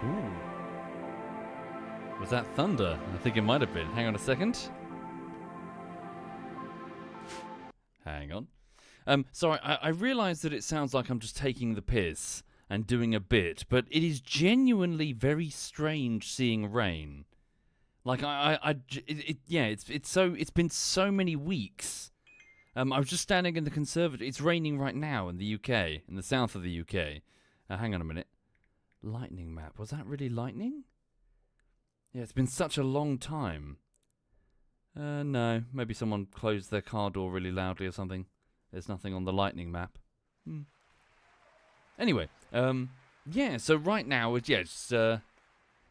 Ooh. Was that thunder? I think it might have been. Hang on a second. Hang on. Sorry, I realise that it sounds like I'm just taking the piss and doing a bit, but it is genuinely very strange seeing rain. Like it's been so many weeks. I was just standing in the conservatory. It's raining right now in the UK, in the south of the UK. Hang on a minute. Lightning map. Was that really lightning? Yeah, it's been such a long time. No. Maybe someone closed their car door really loudly or something. There's nothing on the lightning map. Anyway, yeah, so right now, it's, oh,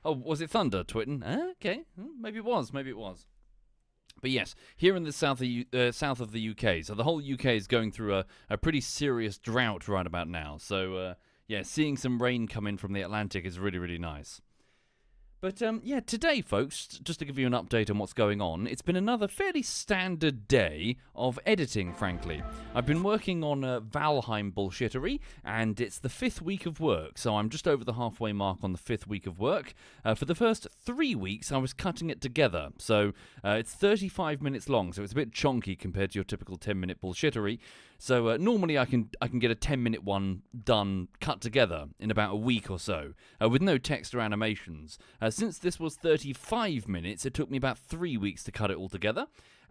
was it thunder, Twitten? Okay, maybe it was. But yes, here in the south of the UK, so the whole UK is going through a pretty serious drought right about now. So, yeah, seeing some rain come in from the Atlantic is really, really nice. But, yeah, today, folks, just to give you an update on what's going on, it's been another fairly standard day of editing, frankly. I've been working on Valheim bullshittery, and it's the 5th week of work, so I'm just over the halfway mark on the 5th week of work. For the first 3 weeks, I was cutting it together, so it's 35 minutes long, so it's a bit chonky compared to your typical 10-minute bullshittery. So normally I can get a 10-minute one done, cut together in about a week or so, with no text or animations. Since this was 35 minutes, it took me about 3 weeks to cut it all together,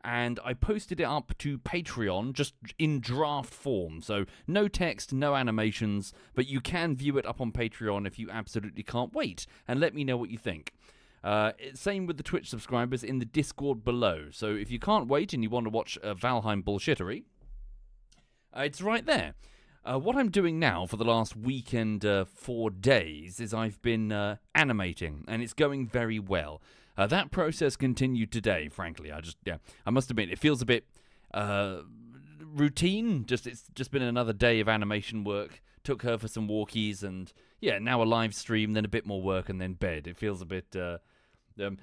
and I posted it up to Patreon just in draft form. So no text, no animations, but you can view it up on Patreon if you absolutely can't wait, and let me know what you think. Same with the Twitch subscribers in the Discord below. So if you can't wait and you want to watch Valheim bullshittery, it's right there. What I'm doing now for the last week and 4 days is I've been animating, and it's going very well. That process continued today, frankly. I must admit, it feels a bit routine. It's just been another day of animation work. Took her for some walkies, and yeah, now a live stream, then a bit more work, and then bed. It feels a bit.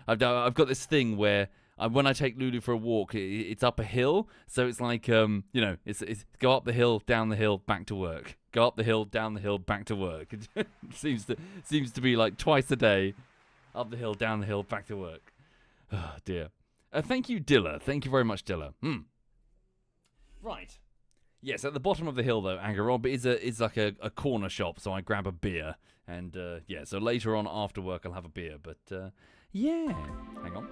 I've got this thing where when I take Lulu for a walk, it's up a hill, so it's like it's go up the hill, down the hill, back to work. Go up the hill, down the hill, back to work. It seems to be like twice a day, up the hill, down the hill, back to work. Oh dear. Thank you, Dilla. Thank you very much, Dilla. Right. Yes, at the bottom of the hill though, Agarob is like a corner shop, so I grab a beer, and yeah. So later on after work, I'll have a beer. But yeah, hang on.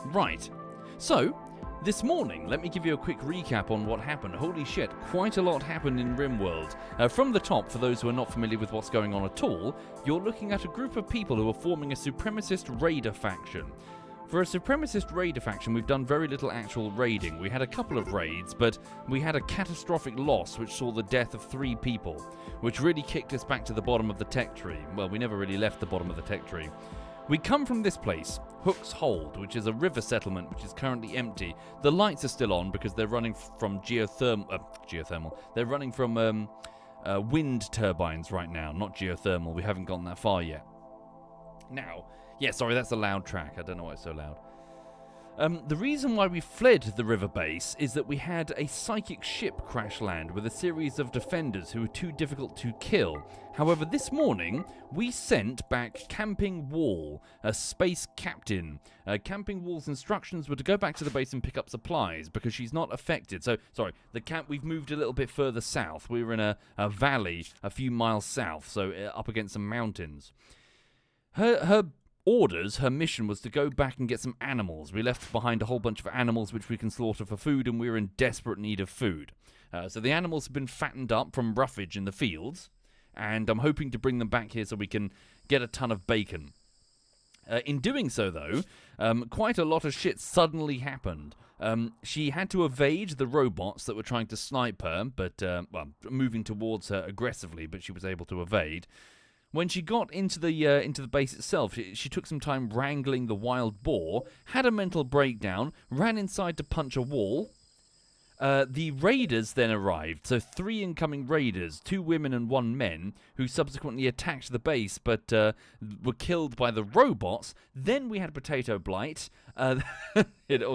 Right, so, this morning, let me give you a quick recap on what happened. Holy shit, quite a lot happened in RimWorld. From the top, for those who are not familiar with what's going on at all, you're looking at a group of people who are forming a supremacist raider faction. For a supremacist raider faction, we've done very little actual raiding. We had a couple of raids, but we had a catastrophic loss which saw the death of 3 people, which really kicked us back to the bottom of the tech tree. Well, we never really left the bottom of the tech tree. We come from this place, Hooke's Hold, which is a river settlement which is currently empty. The lights are still on because they're running from geothermal. They're running from wind turbines right now, not geothermal. We haven't gotten that far yet. Now, yeah, sorry, that's a loud track. I don't know why it's so loud. The reason why we fled the river base is that we had a psychic ship crash land with a series of defenders who were too difficult to kill. However, this morning, we sent back Camping Wall, a space captain. Camping Wall's instructions were to go back to the base and pick up supplies because she's not affected. So, sorry, we've moved a little bit further south. We were in a valley a few miles south, so up against some mountains. Her mission was to go back and get some animals. We left behind a whole bunch of animals which we can slaughter for food, and we were in desperate need of food. So the animals have been fattened up from roughage in the fields, and I'm hoping to bring them back here so we can get a ton of bacon. In doing so, though, quite a lot of shit suddenly happened. She had to evade the robots that were trying to snipe her, but, moving towards her aggressively, but she was able to evade. When she got into the base itself, she took some time wrangling the wild boar, had a mental breakdown, ran inside to punch a wall, The raiders then arrived, so 3 incoming raiders, 2 women and 1 man, who subsequently attacked the base but were killed by the robots. Then we had potato blight, or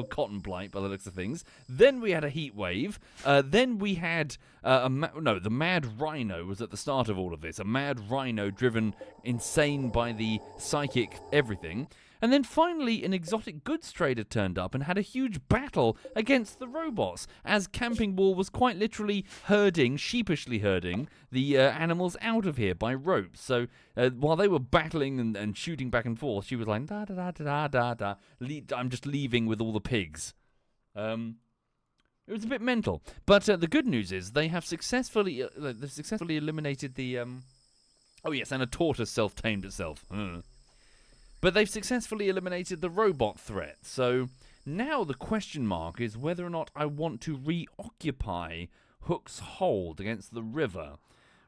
cotton blight by the looks of things. Then we had a heat wave. Then we had the mad rhino was at the start of all of this. A mad rhino driven insane by the psychic everything. And then finally, an exotic goods trader turned up and had a huge battle against the robots, as Camping Wall was quite literally sheepishly herding the animals out of here by ropes. So while they were battling and shooting back and forth, she was like, da da da da da da. I'm just leaving with all the pigs. It was a bit mental. But the good news is they have successfully eliminated the. Oh yes, and a tortoise self-tamed itself. But they've successfully eliminated the robot threat, so now the question mark is whether or not I want to reoccupy Hooke's hold against the river.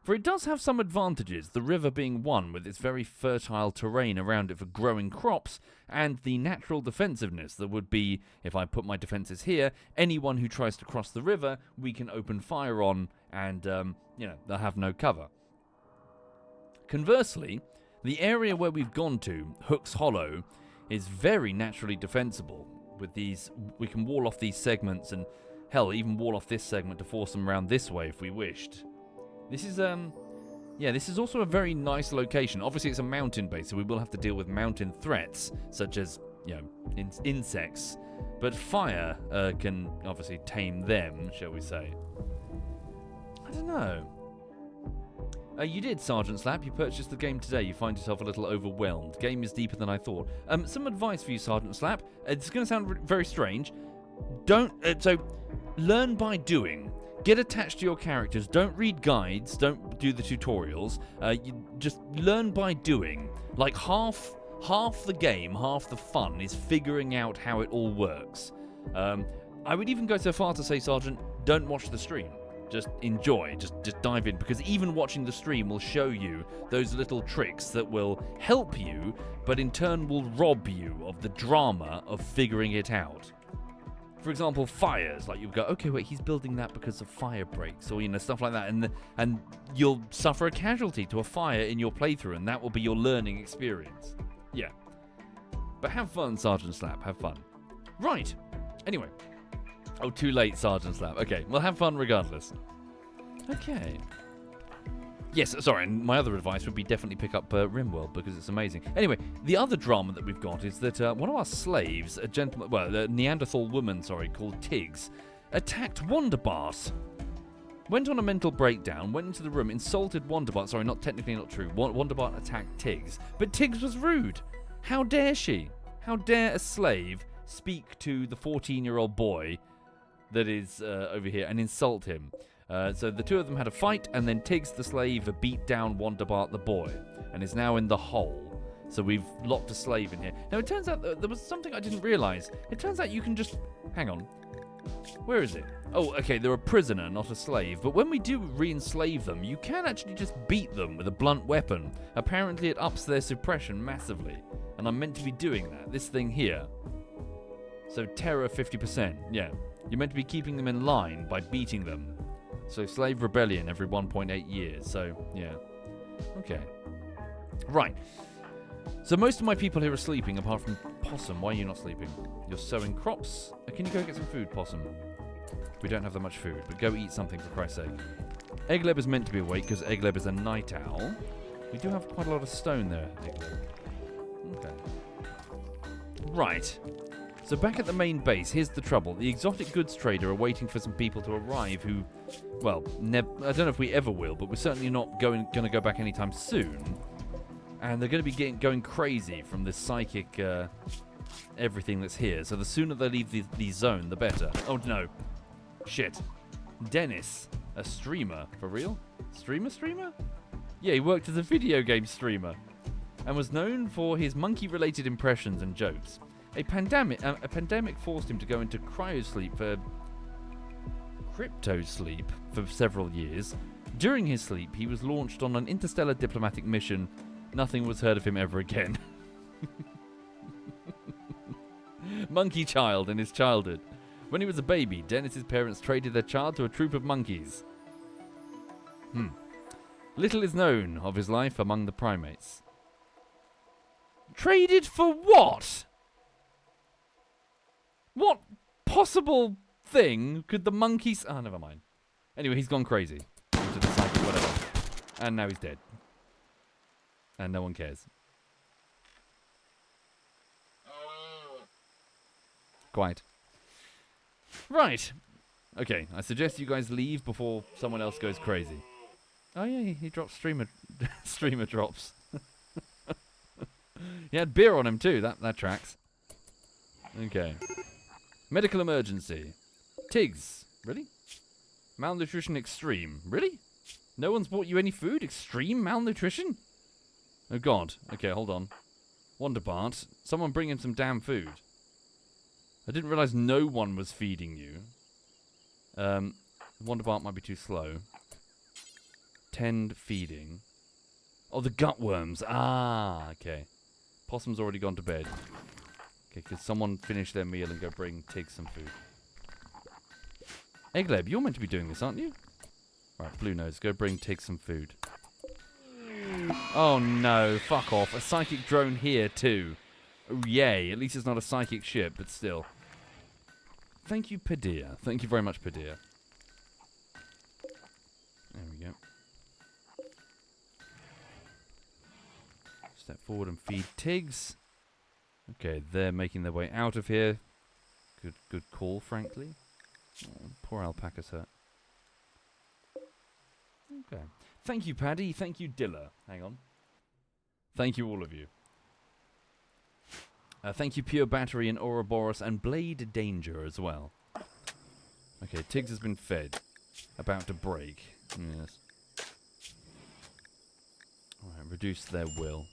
For it does have some advantages, the river being one with its very fertile terrain around it for growing crops, and the natural defensiveness that would be, if I put my defences here, anyone who tries to cross the river, we can open fire on, and, they'll have no cover. Conversely, the area where we've gone to, Hooke's Hollow, is very naturally defensible. With these, we can wall off these segments and, hell, even wall off this segment to force them around this way if we wished. This is, this is also a very nice location. Obviously, it's a mountain base, so we will have to deal with mountain threats, such as, insects. But fire can obviously tame them, shall we say. I don't know. You did, Sergeant Slap. You purchased the game today. You find yourself a little overwhelmed. Game is deeper than I thought. Some advice for you, Sergeant Slap. It's going to sound very strange. Learn by doing. Get attached to your characters. Don't read guides. Don't do the tutorials. You just learn by doing. Like half the game, half the fun is figuring out how it all works. I would even go so far to say, Sergeant, don't watch the stream. Just enjoy, just dive in, because even watching the stream will show you those little tricks that will help you, but in turn will rob you of the drama of figuring it out. For example, fires, like you'll go, okay, wait, he's building that because of fire breaks, or stuff like that, and you'll suffer a casualty to a fire in your playthrough, and that will be your learning experience. Yeah. But have fun, Sergeant Slap, have fun. Right. Anyway. Oh, too late, Sergeant Slap. Okay, well, have fun regardless. Okay. Yes, sorry, and my other advice would be definitely pick up RimWorld, because it's amazing. Anyway, the other drama that we've got is that one of our slaves, a Neanderthal woman, called Tiggs, attacked Wonderbart. Went on a mental breakdown, went into the room, insulted Wonderbart. Sorry, technically not true. Wonderbart attacked Tiggs, but Tiggs was rude. How dare she? How dare a slave speak to the 14-year-old boy that is over here and insult him. So the two of them had a fight, and then Tiggs the slave beat down Wonderbart the boy, and is now in the hole. So we've locked a slave in here. Now it turns out there was something I didn't realise. It turns out you can just... Hang on. Where is it? Oh, okay, they're a prisoner, not a slave. But when we do re-enslave them, you can actually just beat them with a blunt weapon. Apparently it ups their suppression massively. And I'm meant to be doing that. This thing here. So terror 50%. Yeah. You're meant to be keeping them in line by beating them. So slave rebellion every 1.8 years. So, yeah. Okay. Right. So most of my people here are sleeping, apart from Possum. Why are you not sleeping? You're sowing crops. Can you go get some food, Possum? We don't have that much food, but go eat something for Christ's sake. Eggleb is meant to be awake because Eggleb is a night owl. We do have quite a lot of stone there, Eggleb. Okay. Right. So back at the main base, here's the trouble. The exotic goods trader are waiting for some people to arrive who, well, I don't know if we ever will, but we're certainly not going to go back anytime soon. And they're going to be going crazy from this psychic everything that's here. So the sooner they leave the zone, the better. Oh, no. Shit. Dennis, a streamer. For real? Streamer? Yeah, he worked as a video game streamer and was known for his monkey-related impressions and jokes. A pandemic forced him to go into cryosleep cryptosleep for several years. During his sleep, he was launched on an interstellar diplomatic mission. Nothing was heard of him ever again. Monkey child in his childhood. When he was a baby, Dennis's parents traded their child to a troop of monkeys. Little is known of his life among the primates. Traded for what? What possible thing could the monkeys... Oh, never mind. Anyway, he's gone crazy. Into the cycle, whatever. And now he's dead. And no one cares. Quiet. Right. Okay, I suggest you guys leave before someone else goes crazy. Oh yeah, he dropped streamer drops. He had beer on him too, that tracks. Okay. Medical emergency. Tiggs. Really? Malnutrition extreme. Really? No one's bought you any food? Extreme malnutrition? Oh god. Okay, hold on. Wonderbart. Someone bring him some damn food. I didn't realise no one was feeding you. Wonderbart might be too slow. Tend feeding. Oh, the gutworms. Ah, okay. Possum's already gone to bed. Okay, could someone finish their meal and go bring Tig some food? Eggleb, you're meant to be doing this, aren't you? Right, Blue Nose, go bring Tig some food. Oh no, fuck off. A psychic drone here too. Oh yay, at least it's not a psychic ship, but still. Thank you, Padilla. Thank you very much, Padilla. There we go. Step forward and feed Tigs. Okay, they're making their way out of here. Good call, frankly. Oh, poor alpaca's hurt. Okay. Thank you, Paddy. Thank you, Dilla. Hang on. Thank you, all of you. Thank you, Pure Battery and Ouroboros and Blade Danger as well. Okay, Tiggs has been fed. About to break. Yes. Alright, reduce their will.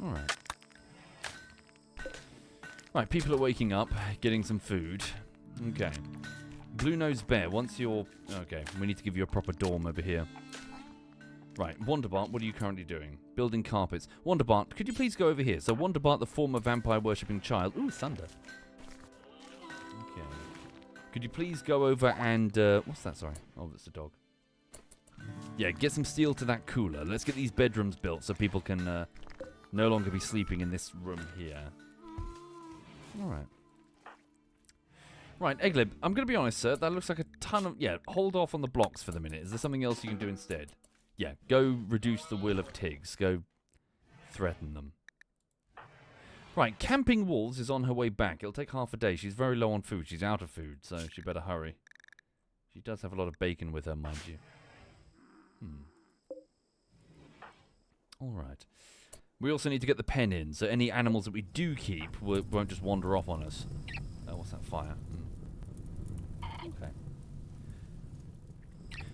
Alright. Right, people are waking up, getting some food. Okay. Blue Nose Bear, once you're... Okay, we need to give you a proper dorm over here. Right, Wonderbart, what are you currently doing? Building carpets. Wonderbart, could you please go over here? So Wonderbart, the former vampire-worshipping child... Ooh, thunder. Okay. Could you please go over and... what's that, sorry? Oh, that's a dog. Yeah, get some steel to that cooler. Let's get these bedrooms built so people can no longer be sleeping in this room here. Alright. Right, Egglib, I'm going to be honest, sir. That looks like a ton of... Yeah, hold off on the blocks for the minute. Is there something else you can do instead? Yeah, go reduce the will of Tiggs. Go threaten them. Right, Camping Wolves is on her way back. It'll take half a day. She's very low on food. She's out of food, so she better hurry. She does have a lot of bacon with her, mind you. Alright. We also need to get the pen in, so any animals that we do keep won't just wander off on us. What's that fire? Okay.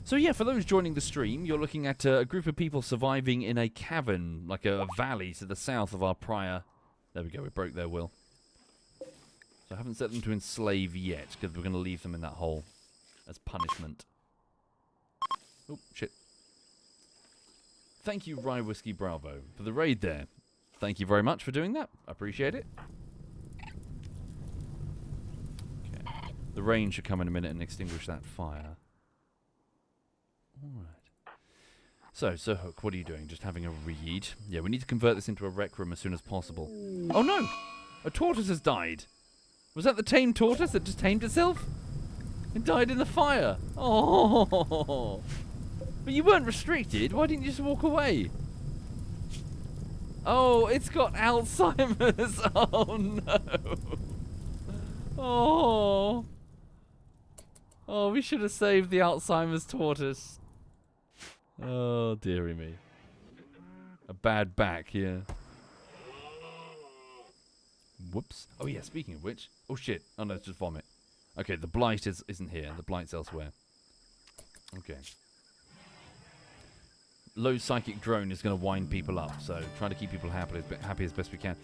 So yeah, for those joining the stream, you're looking at a group of people surviving in a cavern, like a valley to the south of our prior... There we go, we broke their will. So I haven't set them to enslave yet, because we're going to leave them in that hole as punishment. Oh, shit. Thank you, Rye Whiskey Bravo, for the raid there. Thank you very much for doing that. I appreciate it. Okay. The rain should come in a minute and extinguish that fire. Alright. So Hook, what are you doing? Just having a read? Yeah, we need to convert this into a rec room as soon as possible. Oh no! A tortoise has died! Was that the tamed tortoise that just tamed itself? It died in the fire! Oh! But you weren't restricted. Why didn't you just walk away? Oh, it's got Alzheimer's. Oh, no. Oh. Oh, we should have saved the Alzheimer's tortoise. Oh, dearie me. A bad back, yeah. Whoops. Oh, yeah, speaking of which. Oh, shit. Oh, no, it's just vomit. Okay, the blight isn't here. The blight's elsewhere. Okay. Low psychic drone is going to wind people up, so trying to keep people happy as best we can.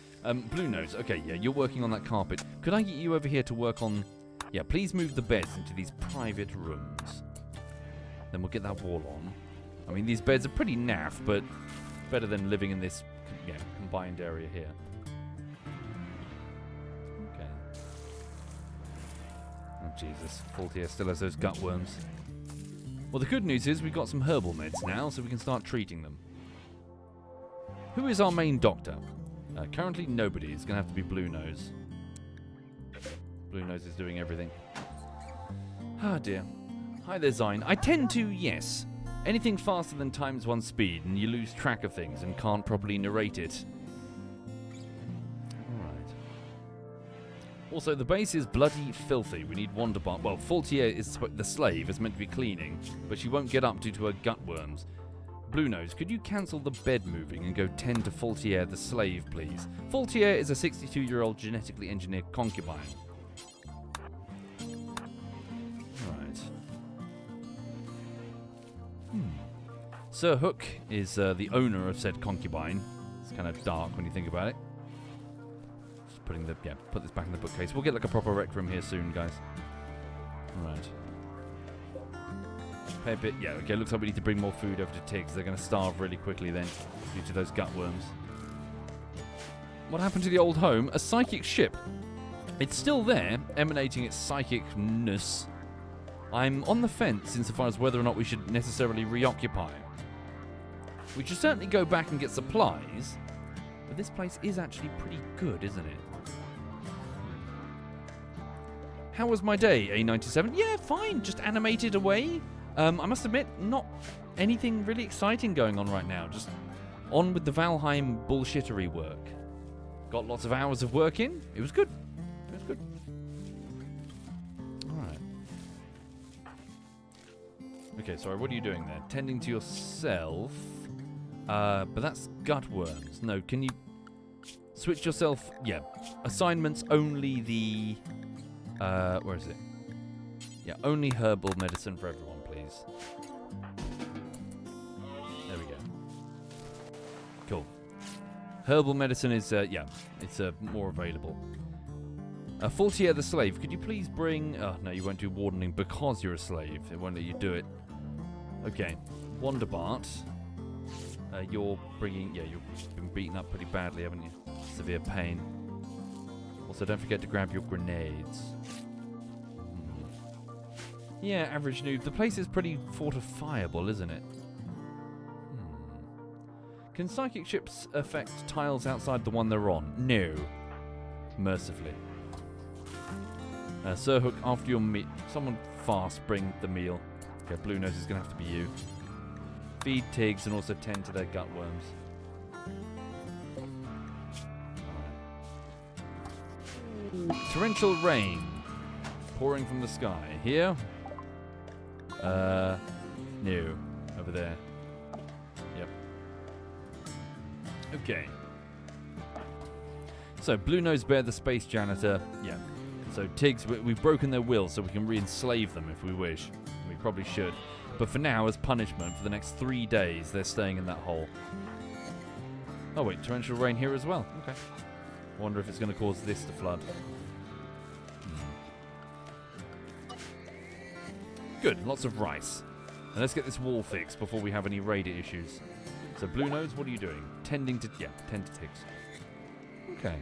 Blue Nose, okay, yeah, you're working on that carpet. Could I get you over here to work on... Yeah, please move the beds into these private rooms. Then we'll get that wall on. I mean, these beds are pretty naff, but better than living in this combined area here. Okay. Jesus. Faultier still has those gut worms. Well, the good news is we've got some herbal meds now, so we can start treating them. Who is our main doctor? Currently nobody. It's going to have to be Blue Nose. Blue Nose is doing everything. Ah, dear. Hi there, Zine. I tend to, yes. Anything faster than ×1 speed, and you lose track of things and can't properly narrate it. Alright. Also, the base is bloody filthy. We need Wonderbot. Well, Faultier is the slave, is meant to be cleaning, but she won't get up due to her gut worms. Blue Nose, could you cancel the bed moving and go tend to Faultier the slave, please? Faultier is a 62-year-old genetically engineered concubine. Sir Hooke is the owner of said concubine. It's kind of dark when you think about it. Just putting the put this back in the bookcase. We'll get like a proper rec room here soon, guys. Right. Pay a bit. Yeah. Okay. Looks like we need to bring more food over to Tiggs. They're going to starve really quickly then, due to those gut worms. What happened to the old home? A psychic ship. It's still there, emanating its psychicness. I'm on the fence insofar as whether or not we should necessarily reoccupy. We should certainly go back and get supplies, but this place is actually pretty good, isn't it? How was my day, A97? Yeah, fine, just animated away. I must admit, not anything really exciting going on right now. Just on with the Valheim bullshittery work. Got lots of hours of work in. It was good. It was good. Alright. Okay, sorry, what are you doing there? Tending to yourself. But that's gut worms. No, can you switch yourself? Yeah. Assignments only the... where is it? Yeah, only herbal medicine for everyone, please. There we go. Cool. Herbal medicine is, yeah, it's more available. Faultier the slave, could you please bring... Oh, no, you won't do wardening because you're a slave. It won't let you do it. Okay. Wonderbart. You're bringing... Yeah, you've been beaten up pretty badly, haven't you? Severe pain. Also, don't forget to grab your grenades. Yeah, average noob. The place is pretty fortifiable, isn't it? Can psychic ships affect tiles outside the one they're on? No. Mercifully. Sir Hooke, after your meal... Someone fast bring the meal. Okay, Blue Nose is going to have to be you. Feed Tiggs and also tend to their gut worms. Torrential rain. Pouring from the sky. Here? No. Over there. Yep. Okay. So, Blue Nose Bear, the space janitor. Yeah. So, Tiggs, we've broken their will so we can re-enslave them if we wish. We probably should. But for now, as punishment, for the next 3 days, they're staying in that hole. Oh wait, torrential rain here as well. Okay. Wonder if it's going to cause this to flood. Good, lots of rice. And let's get this wall fixed before we have any raider issues. So Blue Nose, what are you doing? Tend to Tiggs. Okay.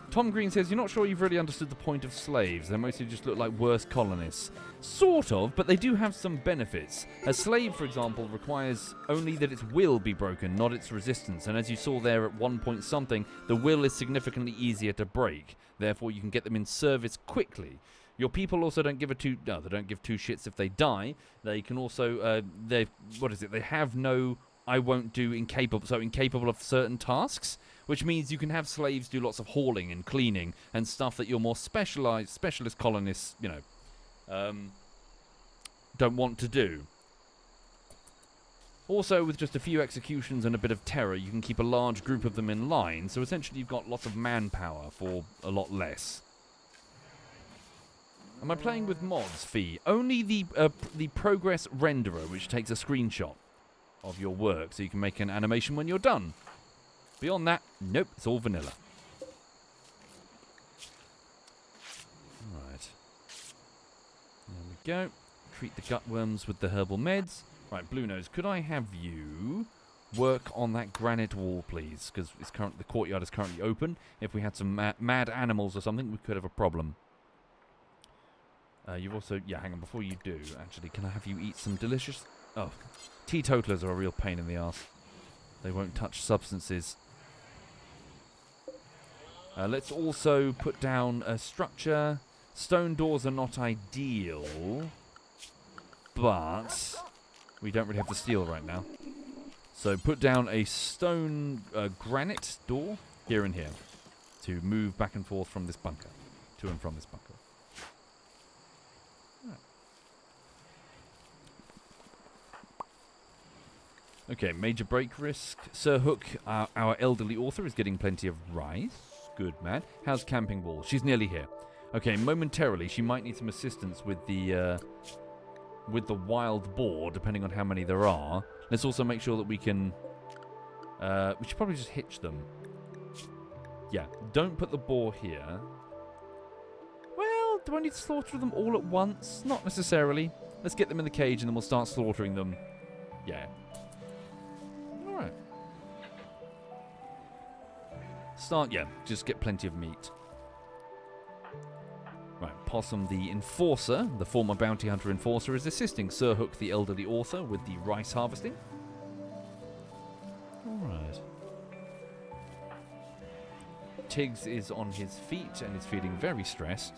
Tom Green says, you're not sure you've really understood the point of slaves. They mostly just look like worse colonists. Sort of, but they do have some benefits. A slave, for example, requires only that its will be broken, not its resistance. And as you saw there at 1 point something, the will is significantly easier to break. Therefore, you can get them in service quickly. Your people also don't give they don't give two shits if they die. They can also, they have no, I won't do incapable of certain tasks. Which means you can have slaves do lots of hauling and cleaning and stuff that your more specialist colonists, don't want to do. Also, with just a few executions and a bit of terror, you can keep a large group of them in line, so essentially you've got lots of manpower for a lot less. Am I playing with mods, Fee? Only the progress renderer, which takes a screenshot of your work, so you can make an animation when you're done. Beyond that, nope, it's all vanilla. Right. There we go. Treat the gut worms with the herbal meds. Right, Blue Nose, could I have you work on that granite wall, please? Because the courtyard is currently open. If we had some mad animals or something, we could have a problem. You've also... Yeah, hang on. Before you do, actually, can I have you eat some delicious... Oh, teetotalers are a real pain in the arse. They won't touch substances. Let's also put down a structure. Stone doors are not ideal, but we don't really have the steel right now. So put down a stone granite door here and here to move back and forth from this bunker, to and from this bunker. Right. Okay, major break risk. Sir Hook, our elderly author, is getting plenty of rice. Good man. How's Camping Wall? She's nearly here. Okay, momentarily she might need some assistance with the wild boar, depending on how many there are. Let's also make sure that we can... we should probably just hitch them. Yeah, don't put the boar here. Well, do I need to slaughter them all at once? Not necessarily. Let's get them in the cage and then we'll start slaughtering them. Yeah. Alright. Yeah, just get plenty of meat. Right, Possum the Enforcer, the former bounty hunter enforcer, is assisting Sir Hook the elderly author with the rice harvesting. Alright. Tiggs is on his feet and is feeling very stressed.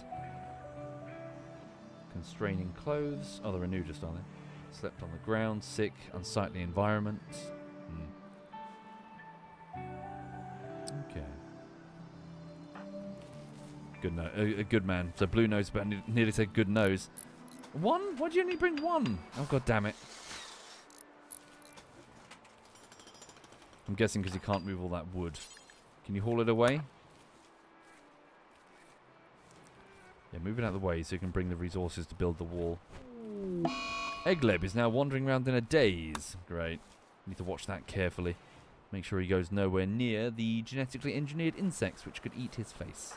Constraining clothes. Oh, they're a nudist, aren't they? Slept on the ground, sick, unsightly environment. Okay. A good man. So blue nose, but I nearly said good nose. One? Why do you only bring one? Oh, god damn it. I'm guessing because you can't move all that wood. Can you haul it away? Yeah, move it out of the way so you can bring the resources to build the wall. Eggleb is now wandering around in a daze. Great. Need to watch that carefully. Make sure he goes nowhere near the genetically engineered insects which could eat his face.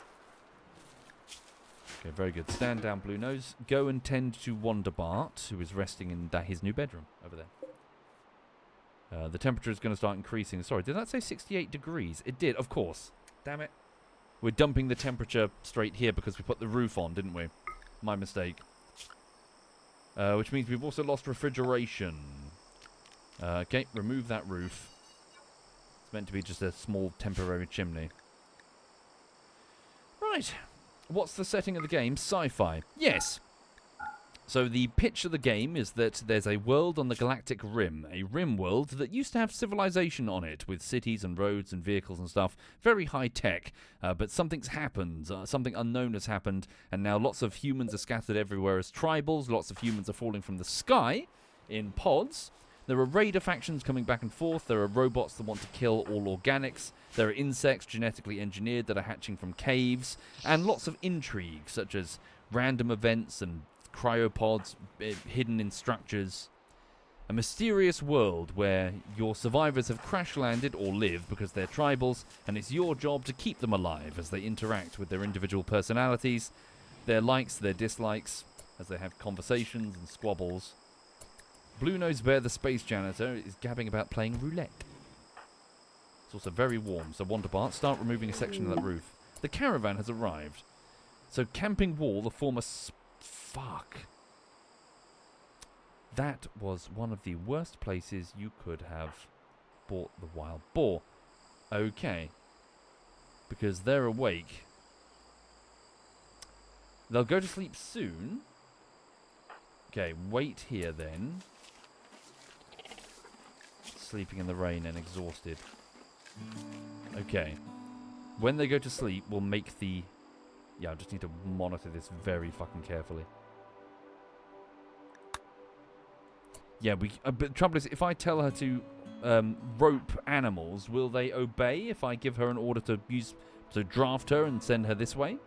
Okay, very good. Stand down, Blue Nose. Go and tend to Wonderbart, who is resting in his new bedroom over there. The temperature is going to start increasing. Sorry, did that say 68 degrees? It did, of course. Damn it. We're dumping the temperature straight here because we put the roof on, didn't we? My mistake. Which means we've also lost refrigeration. Okay, remove that roof. It's meant to be just a small temporary chimney. Right. What's the setting of the game? Sci-fi. Yes. So the pitch of the game is that there's a world on the galactic rim, a rim world that used to have civilization on it, with cities and roads and vehicles and stuff, very high tech, but something's happened, something unknown has happened, and now lots of humans are scattered everywhere as tribals, lots of humans are falling from the sky in pods. There are raider factions coming back and forth, there are robots that want to kill all organics, there are insects genetically engineered that are hatching from caves, and lots of intrigue, such as random events and cryopods hidden in structures. A mysterious world where your survivors have crash-landed or live because they're tribals, and it's your job to keep them alive as they interact with their individual personalities, their likes, their dislikes, as they have conversations and squabbles. Blue Nose Bear, the space janitor, is gabbing about playing roulette. It's also very warm, so Wonderbart, start removing a section of that roof. The caravan has arrived. So Camping Wall, the former... Fuck. That was one of the worst places you could have bought the wild boar. Okay. Because they're awake. They'll go to sleep soon. Okay, wait here then. Sleeping in the rain and exhausted. Okay. When they go to sleep, we'll make the... Yeah, I just need to monitor this very fucking carefully. Yeah, but the trouble is, if I tell her to rope animals, will they obey if I give her an order to draft her and send her this way?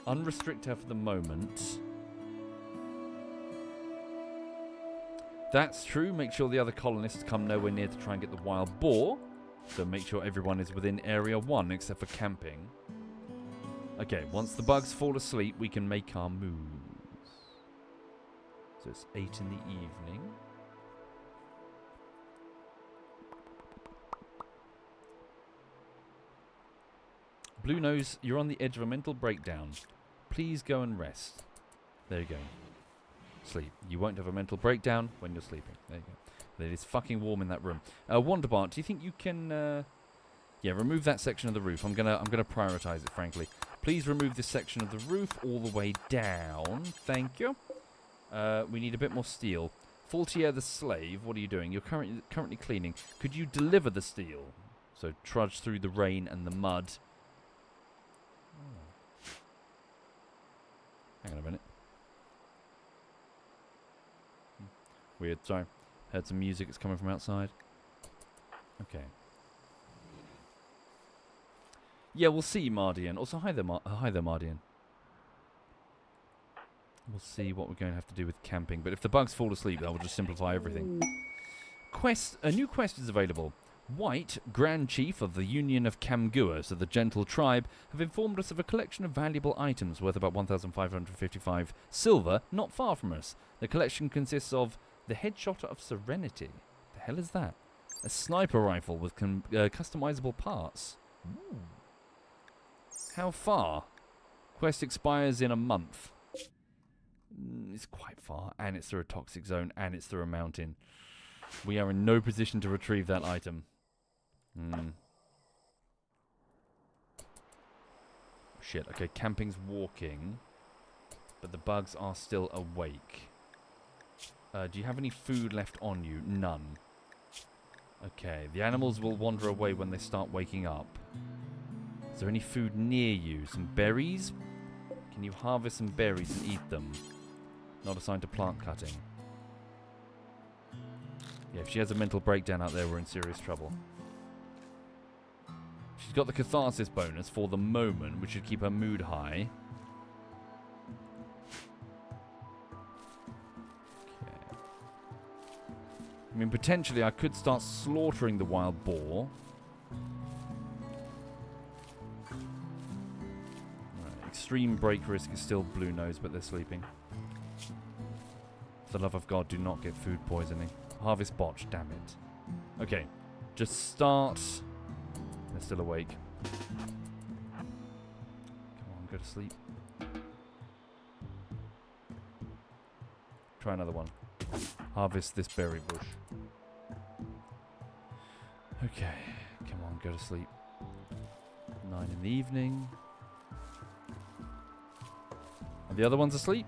Unrestrict her for the moment. That's true. Make sure the other colonists come nowhere near to try and get the wild boar. So make sure everyone is within Area 1 except for camping. Okay, once the bugs fall asleep, we can make our moves. So it's 8 in the evening. Blue Nose, you're on the edge of a mental breakdown. Please go and rest. There you go. Sleep. You won't have a mental breakdown when you're sleeping. There you go. It is fucking warm in that room. Wonderbart, do you think you can... yeah, remove that section of the roof. I'm gonna prioritize it, frankly. Please remove this section of the roof all the way down. Thank you. We need a bit more steel. Faultier the slave, what are you doing? You're currently cleaning. Could you deliver the steel? So trudge through the rain and the mud. Oh. Hang on a minute. Weird, sorry. Heard some music, it's coming from outside. Okay. Yeah, we'll see, Mardian. Also, hi there, Mardian. We'll see what we're going to have to do with camping. But if the bugs fall asleep, that will just simplify everything. A new quest is available. White, Grand Chief of the Union of Kamgua, so the Gentle Tribe, have informed us of a collection of valuable items worth about 1,555 silver, not far from us. The collection consists of the Headshotter of Serenity. The hell is that? A sniper rifle with customizable parts. Ooh. How far? Quest expires in a month. It's quite far, and it's through a toxic zone, and it's through a mountain. We are in no position to retrieve that item. Shit, okay, camping's walking, but the bugs are still awake. Do you have any food left on you? None. Okay, the animals will wander away when they start waking up. Is there any food near you? Some berries? Can you harvest some berries and eat them? Not assigned to plant cutting. Yeah, if she has a mental breakdown out there, we're in serious trouble. She's got the catharsis bonus for the moment, which should keep her mood high. Okay. I mean, potentially I could start slaughtering the wild boar. Right, extreme break risk is still Blue Nose, but they're sleeping. For the love of God, do not get food poisoning. Harvest botch, damn it. Okay, just start. They're still awake. Come on, go to sleep. Try another one. Harvest this berry bush. Okay, come on, go to sleep. 9 in the evening. Are the other ones asleep?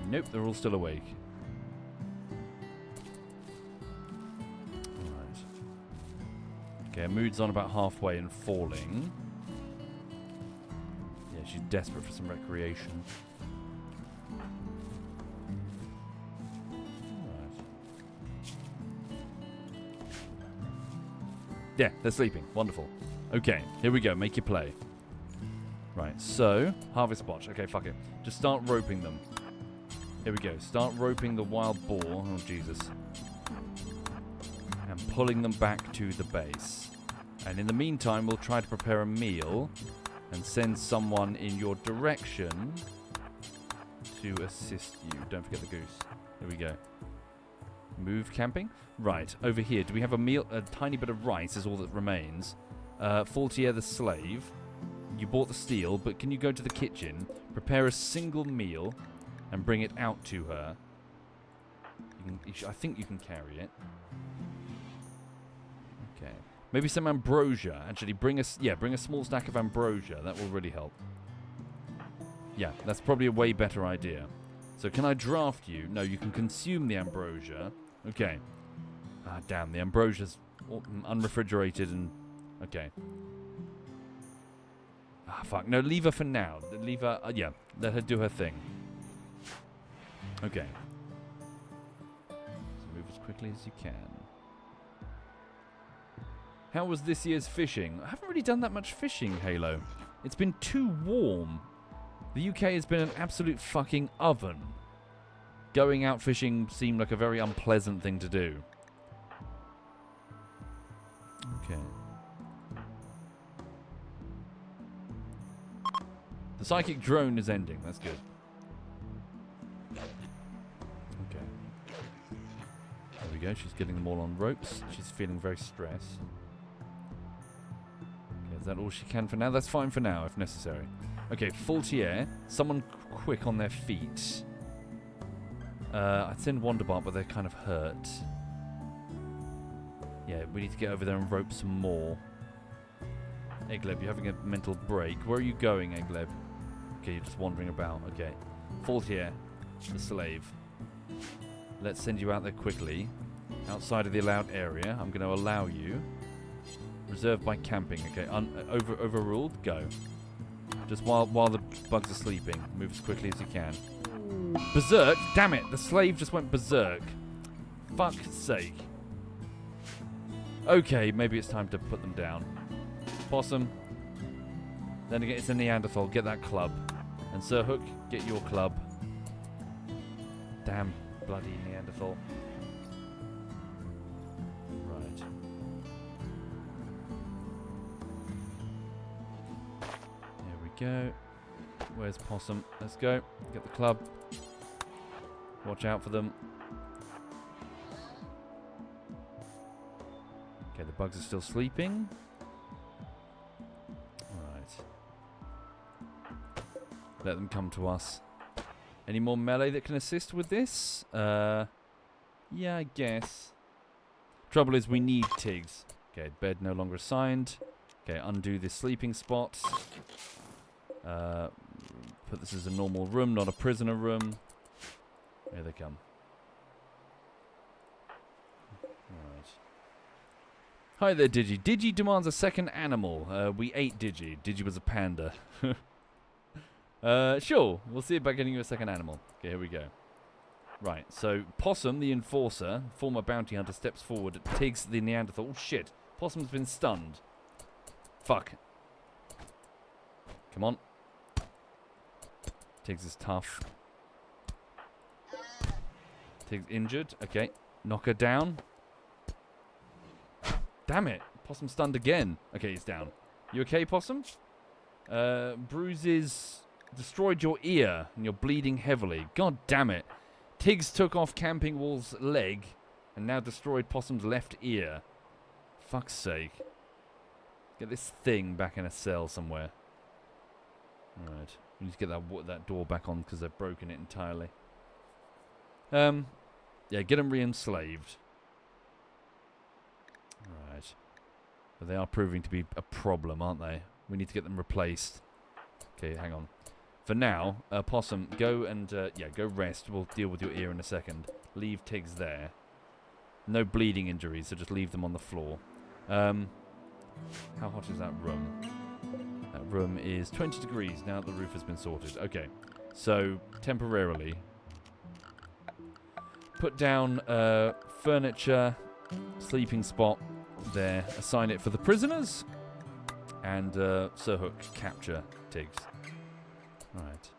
Nope, they're all still awake. Alright. Okay, mood's on about halfway and falling. Yeah, she's desperate for some recreation. Alright. Yeah, they're sleeping. Wonderful. Okay, here we go. Make your play. Right, so, harvest botch. Okay, fuck it. Just start roping them. Here we go. Start roping the wild boar. Oh, Jesus. And pulling them back to the base. And in the meantime, we'll try to prepare a meal and send someone in your direction to assist you. Don't forget the goose. Here we go. Move camping. Right, over here. Do we have a meal? A tiny bit of rice is all that remains. Faultier the slave. You bought the steel, but can you go to the kitchen, prepare a single meal, and bring it out to her? I think you can carry it. Okay. Maybe some ambrosia. Actually, bring a small stack of ambrosia. That will really help. Yeah, that's probably a way better idea. So can I draft you? No, you can consume the ambrosia. Okay. Ah, damn, the ambrosia's unrefrigerated and... Okay. Ah, fuck. No, leave her for now. Leave her... yeah, let her do her thing. Okay. So move as quickly as you can. How was this year's fishing? I haven't really done that much fishing, Halo. It's been too warm. The UK has been an absolute fucking oven. Going out fishing seemed like a very unpleasant thing to do. Okay. The psychic drone is ending. That's good. Okay. There we go. She's getting them all on ropes. She's feeling very stressed. Is that all she can for now? That's fine for now, if necessary. Okay, Faultier. Someone quick on their feet. I'd send Wonderbart, but they're kind of hurt. Yeah, we need to get over there and rope some more. Egleb, you're having a mental break. Where are you going, Egleb? Okay, you're just wandering about. Okay. Faultier, the slave. Let's send you out there quickly. Outside of the allowed area. I'm going to allow you. Reserved by camping. Okay, overruled. Go. Just while the bugs are sleeping. Move as quickly as you can. Berserk? Damn it! The slave just went berserk. Fuck's sake. Okay, maybe it's time to put them down. Possum. Then again, it's a Neanderthal. Get that club. And Sir Hook, get your club. Damn bloody Neanderthal. Right. There we go. Where's Possum? Let's go. Get the club. Watch out for them. Okay, the bugs are still sleeping. Alright. Let them come to us. Any more melee that can assist with this? Yeah, I guess. Trouble is we need Tigs. Okay, bed no longer assigned. Okay, undo this sleeping spot. Put this as a normal room, not a prisoner room. Here they come. Alright. Hi there, Digi. Digi demands a second animal. We ate Digi. Digi was a panda. Sure. We'll see about getting you a second animal. Okay, here we go. Right, so Possum, the enforcer, former bounty hunter, steps forward. Tiggs, the Neanderthal. Oh, shit. Possum's been stunned. Fuck. Come on. Tiggs is tough. Tiggs injured. Okay. Knock her down. Damn it. Possum stunned again. Okay, he's down. You okay, Possum? Bruises destroyed your ear and you're bleeding heavily. God damn it. Tiggs took off Camping Wall's leg and now destroyed Possum's left ear. Fuck's sake. Get this thing back in a cell somewhere. Alright. We need to get that door back on because they've broken it entirely. Yeah, get them re-enslaved. Right. But they are proving to be a problem, aren't they? We need to get them replaced. Okay, hang on. For now, Possum, go and, yeah, go rest. We'll deal with your ear in a second. Leave Tiggs there. No bleeding injuries, so just leave them on the floor. How hot is that room? That room is 20 degrees now that the roof has been sorted. Okay, so temporarily put down furniture, sleeping spot there. Assign it for the prisoners. And Sir Hook, capture Tiggs. Right.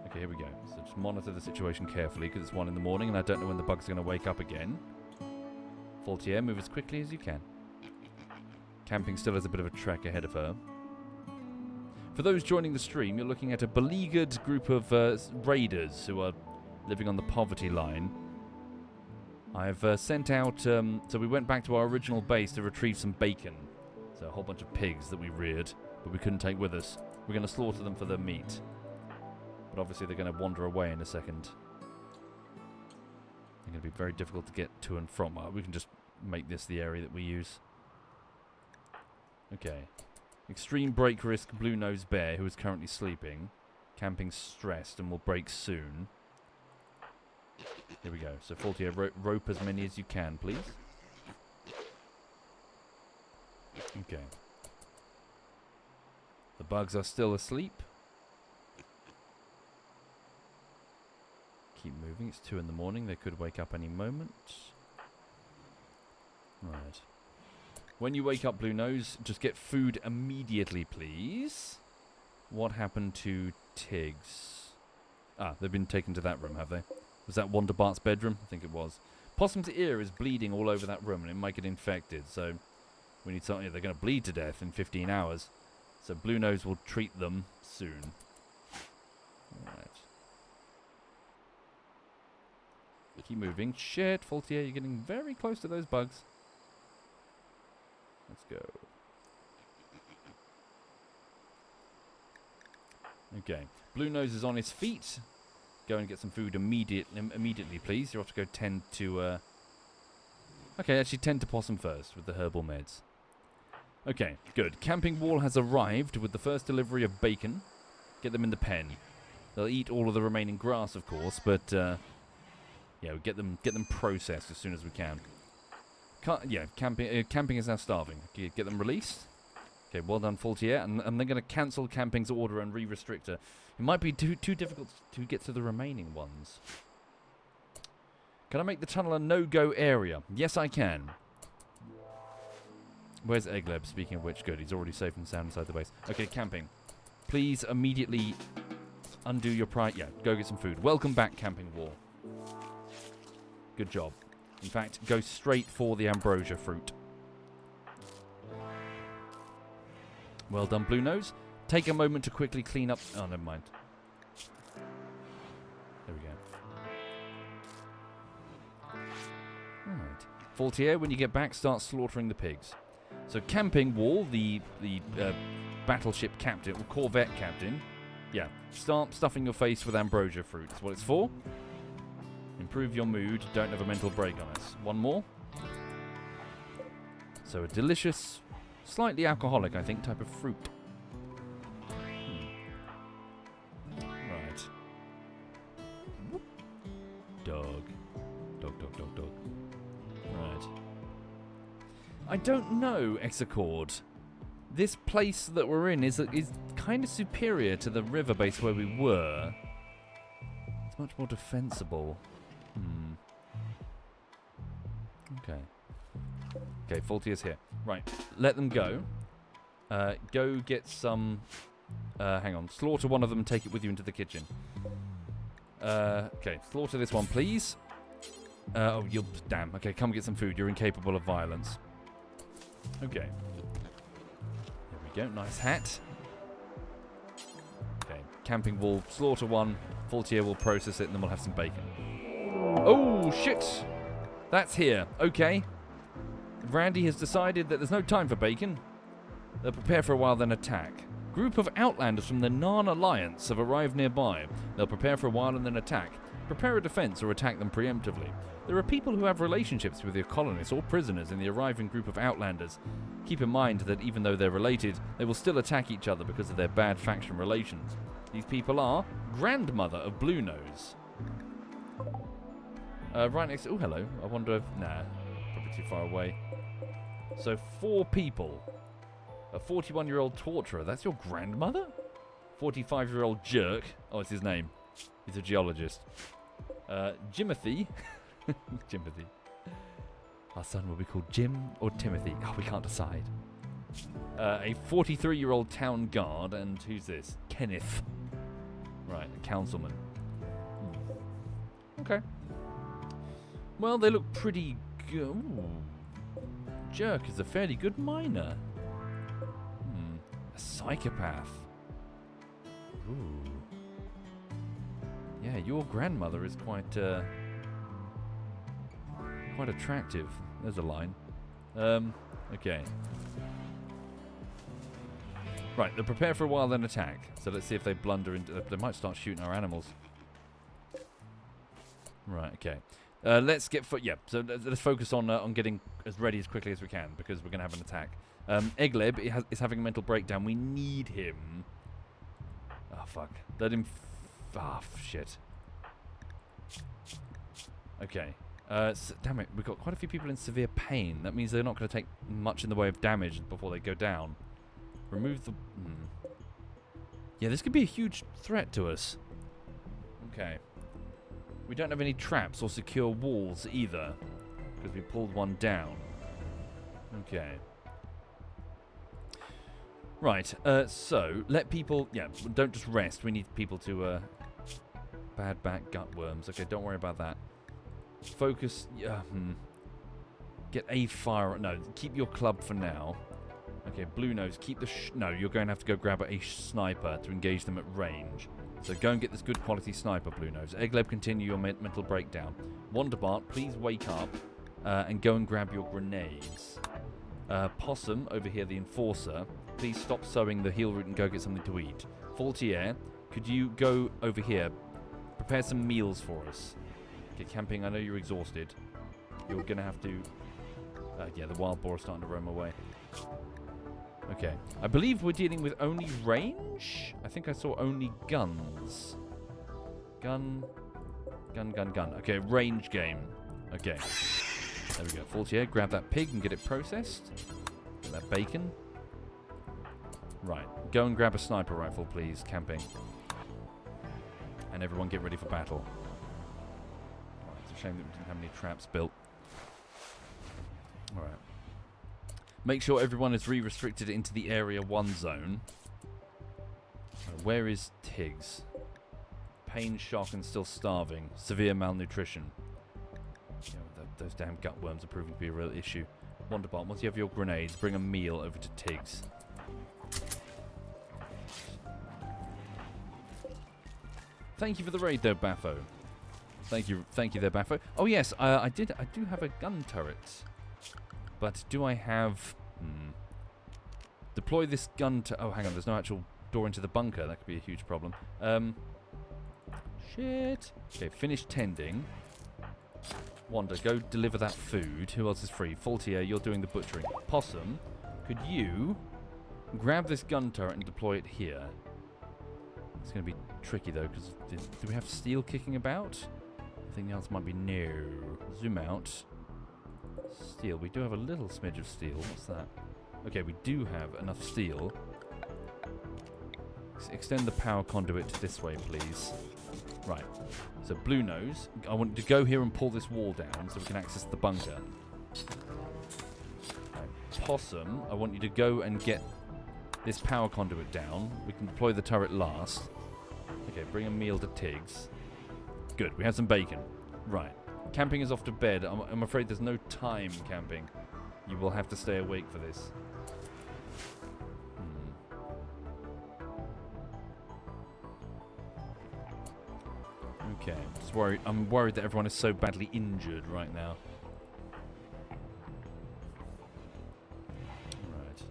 Okay, here we go. So just monitor the situation carefully because it's 1 in the morning and I don't know when the bug's going to wake up again. Faultier, move as quickly as you can. Camping still has a bit of a trek ahead of her. For those joining the stream, you're looking at a beleaguered group of raiders who are living on the poverty line. I've sent out... so we went back to our original base to retrieve some bacon. So a whole bunch of pigs that we reared, but we couldn't take with us. We're going to slaughter them for their meat. But obviously they're going to wander away in a second. They're going to be very difficult to get to and from. We can just make this the area that we use. Okay. Extreme break risk blue-nosed bear who is currently sleeping. Camping stressed and will break soon. Here we go. So Faultier, rope as many as you can, please. Okay. The bugs are still asleep. Keep moving. It's 2 in the morning. They could wake up any moment. Right. When you wake up, Blue Nose, just get food immediately, please. What happened to Tiggs? Ah, they've been taken to that room, have they? Was that Wonderbart's bedroom? I think it was. Possum's ear is bleeding all over that room, and it might get infected, so we need something. They're going to bleed to death in 15 hours. So Blue Nose will treat them soon. Alright. Keep moving. Shit, Faultier, you're getting very close to those bugs. Let's go. Okay. Blue Nose is on his feet. Go and get some food immediately, please. You'll have to go tend to... Okay, actually tend to Possum first with the herbal meds. Okay, good. Camping Wall has arrived with the first delivery of bacon. Get them in the pen. They'll eat all of the remaining grass, of course, but yeah, we'll get them processed as soon as we can. Camping is now starving. Get them released. Okay, well done, Faultier. And they're going to cancel Camping's order and re-restrict her. It might be too difficult to get to the remaining ones. Can I make the tunnel a no-go area? Yes, I can. Where's Egleb? Speaking of which, good. He's already safe and sound inside the base. Okay, Camping. Please immediately undo your pride. Yeah, go get some food. Welcome back, Camping Wall. Good job. In fact, go straight for the ambrosia fruit. Well done, Blue Nose. Take a moment to quickly clean up... Oh, never mind. There we go. Alright. Faultier, when you get back, start slaughtering the pigs. So Camping Wall, the battleship captain, or corvette captain, yeah, start stuffing your face with ambrosia fruit. That's what it's for. Improve your mood. Don't have a mental break on us. One more. So a delicious, slightly alcoholic, I think, type of fruit. Right. Dog. Dog. Right. I don't know, Exacord. This place that we're in is kind of superior to the river base where we were. It's much more defensible. Okay. Okay, Faultier's here. Right, let them go. Go get some... hang on. Slaughter one of them and take it with you into the kitchen. Okay, slaughter this one, please. Oh, you'll... Damn. Okay, come get some food. You're incapable of violence. Okay. There we go. Nice hat. Okay. Camping Wall. Slaughter one. Faultier will process it and then we'll have some bacon. Oh, shit. That's here. Okay. Randy has decided that there's no time for bacon. They'll prepare for a while, then attack. Group of outlanders from the Narn Alliance have arrived nearby. They'll prepare for a while and then attack. Prepare a defense or attack them preemptively. There are people who have relationships with your colonists or prisoners in the arriving group of outlanders. Keep in mind that even though they're related, they will still attack each other because of their bad faction relations. These people are Grandmother of Blue Nose. Right next to... Oh, hello. I wonder if... Nah, probably too far away. So, 4 people. A 41-year-old torturer. That's your grandmother? 45-year-old jerk. Oh, it's his name. He's a geologist. Jimothy. Jimothy. Our son will be called Jim or Timothy. Oh, we can't decide. A 43-year-old town guard. And who's this? Kenneth. Right, a councilman. Okay. Well, they look pretty good. Ooh. Jerk is a fairly good miner. A psychopath. Ooh. Yeah, your grandmother is quite attractive. There's a line. Okay. Right, they'll prepare for a while, then attack. So let's see if they blunder into... They might start shooting our animals. Right, okay. Let's get... so let's focus on getting as ready as quickly as we can, because we're going to have an attack. Egleb is having a mental breakdown. We need him. Oh, fuck. Let him... shit. Okay. Damn it. We've got quite a few people in severe pain. That means they're not going to take much in the way of damage before they go down. Remove the... Yeah, this could be a huge threat to us. Okay. We don't have any traps or secure walls either, because we pulled one down. Okay. Right, so, let people... Yeah, don't just rest. We need people to... Bad back gut worms. Okay, don't worry about that. Focus... Get a fire... No, keep your club for now. Okay, Blue Nose, keep the... No, you're going to have to go grab a sniper to engage them at range. So go and get this good quality sniper, Blue Nose. Egleb, continue your mental breakdown. Wonderbart, please wake up and go and grab your grenades. Possum, over here, the enforcer, please stop sowing the heal root and go get something to eat. Faultier, could you go over here, prepare some meals for us? Okay, camping, I know you're exhausted. You're going to have to... yeah, the wild boar is starting to roam away. Okay, I believe we're dealing with only range? I think I saw only guns. Gun. Okay, range game. Okay. There we go. Faultier, grab that pig and get it processed. Get that bacon. Right. Go and grab a sniper rifle, please. Camping. And everyone get ready for battle. Right, it's a shame that we didn't have any traps built. Alright. Make sure everyone is re-restricted into the Area 1 zone. Where is Tiggs? Pain, shock, and still starving. Severe malnutrition. You know, those damn gutworms are proving to be a real issue. Wonderbot, once you have your grenades, bring a meal over to Tiggs. Thank you for the raid, though, Baffo. Thank you there, Baffo. Oh yes, I do have a gun turret, but do I have? Deploy this gun to. Oh, hang on. There's no actual door into the bunker. That could be a huge problem. Shit. Okay, finish tending. Wanda, go deliver that food. Who else is free? Faultier, you're doing the butchering. Possum, could you grab this gun turret and deploy it here? It's going to be tricky, though, because do we have steel kicking about? Anything else might be no. Zoom out. Steel. We do have a little smidge of steel. What's that? Okay, we do have enough steel. Extend the power conduit this way, please. Right. So, Blue Nose, I want you to go here and pull this wall down so we can access the bunker. Right. Possum, I want you to go and get this power conduit down. We can deploy the turret last. Okay, bring a meal to Tiggs. Good, we have some bacon. Right. Camping is off to bed. I'm afraid there's no time camping. You will have to stay awake for this. Okay, I'm worried that everyone is so badly injured right now. Right.